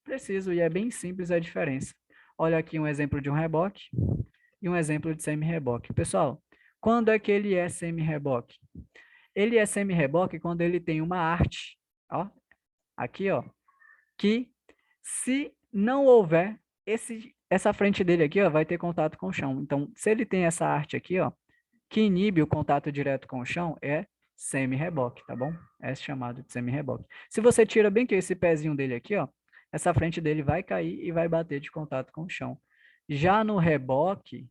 Preciso, e é bem simples a diferença. Olha aqui um exemplo de um reboque e um exemplo de semi-reboque. Pessoal, quando é que ele é semi-reboque? Ele é semi-reboque quando ele tem uma arte, ó, aqui, ó, que se não houver essa frente dele aqui, ó, vai ter contato com o chão. Então, se ele tem essa arte aqui, ó, que inibe o contato direto com o chão, é semi-reboque, tá bom? É chamado de semi-reboque. Se você tira bem que esse pezinho dele aqui, ó, essa frente dele vai cair e vai bater de contato com o chão. Já no reboque,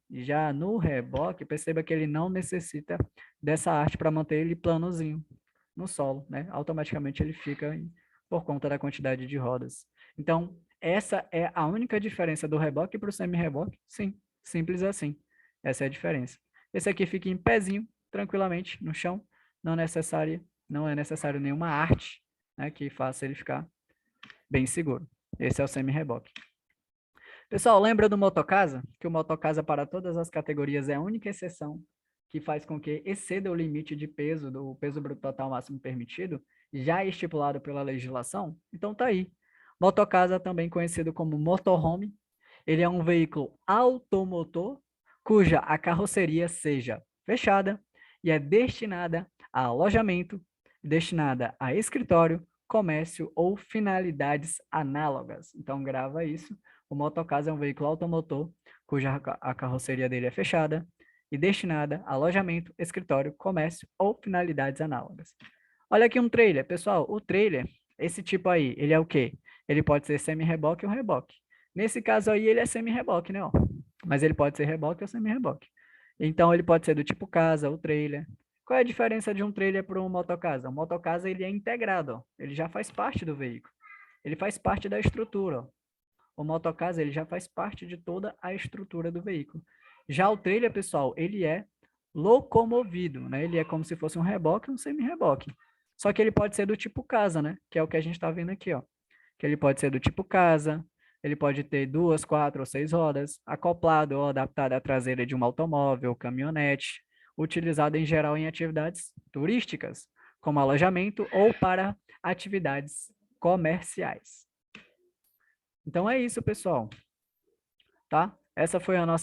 perceba que ele não necessita dessa arte para manter ele planozinho no solo, né? Automaticamente ele fica por conta da quantidade de rodas. Então, essa é a única diferença do reboque para o semi-reboque? Sim, simples assim. Essa é a diferença. Esse aqui fica em pezinho, tranquilamente, no chão. Não é necessário nenhuma arte, né, que faça ele ficar bem seguro. Esse é o semi-reboque. Pessoal, lembra do motocasa? Que o motocasa para todas as categorias é a única exceção que faz com que exceda o limite de peso, do peso bruto total máximo permitido, já estipulado pela legislação? Então tá aí. Motocasa, também conhecido como motorhome, ele é um veículo automotor cuja a carroceria seja fechada e é destinada a alojamento, destinada a escritório, comércio ou finalidades análogas. Então grava isso. O motocasa é um veículo automotor cuja a carroceria dele é fechada e destinada a alojamento, escritório, comércio ou finalidades análogas. Olha aqui um trailer, pessoal. O trailer, esse tipo aí, ele é o quê? Ele pode ser semi-reboque ou reboque. Nesse caso aí, ele é semi-reboque, né? Ó. Mas ele pode ser reboque ou semi-reboque. Então, ele pode ser do tipo casa, o trailer. Qual é a diferença de um trailer para um motocasa? O motocasa, ele é integrado, ó. Ele já faz parte do veículo. Ele faz parte da estrutura, ó. O motocasa, ele já faz parte de toda a estrutura do veículo. Já o trailer, pessoal, ele é locomovido, né? Ele é como se fosse um reboque ou um semi-reboque. Só que ele pode ser do tipo casa, né? Que é o que a gente está vendo aqui, ó. Que ele pode ser do tipo casa, ele pode ter 2, 4 ou 6 rodas, acoplado ou adaptado à traseira de um automóvel, caminhonete, utilizado em geral em atividades turísticas, como alojamento ou para atividades comerciais. Então é isso, pessoal. Tá? Essa foi a nossa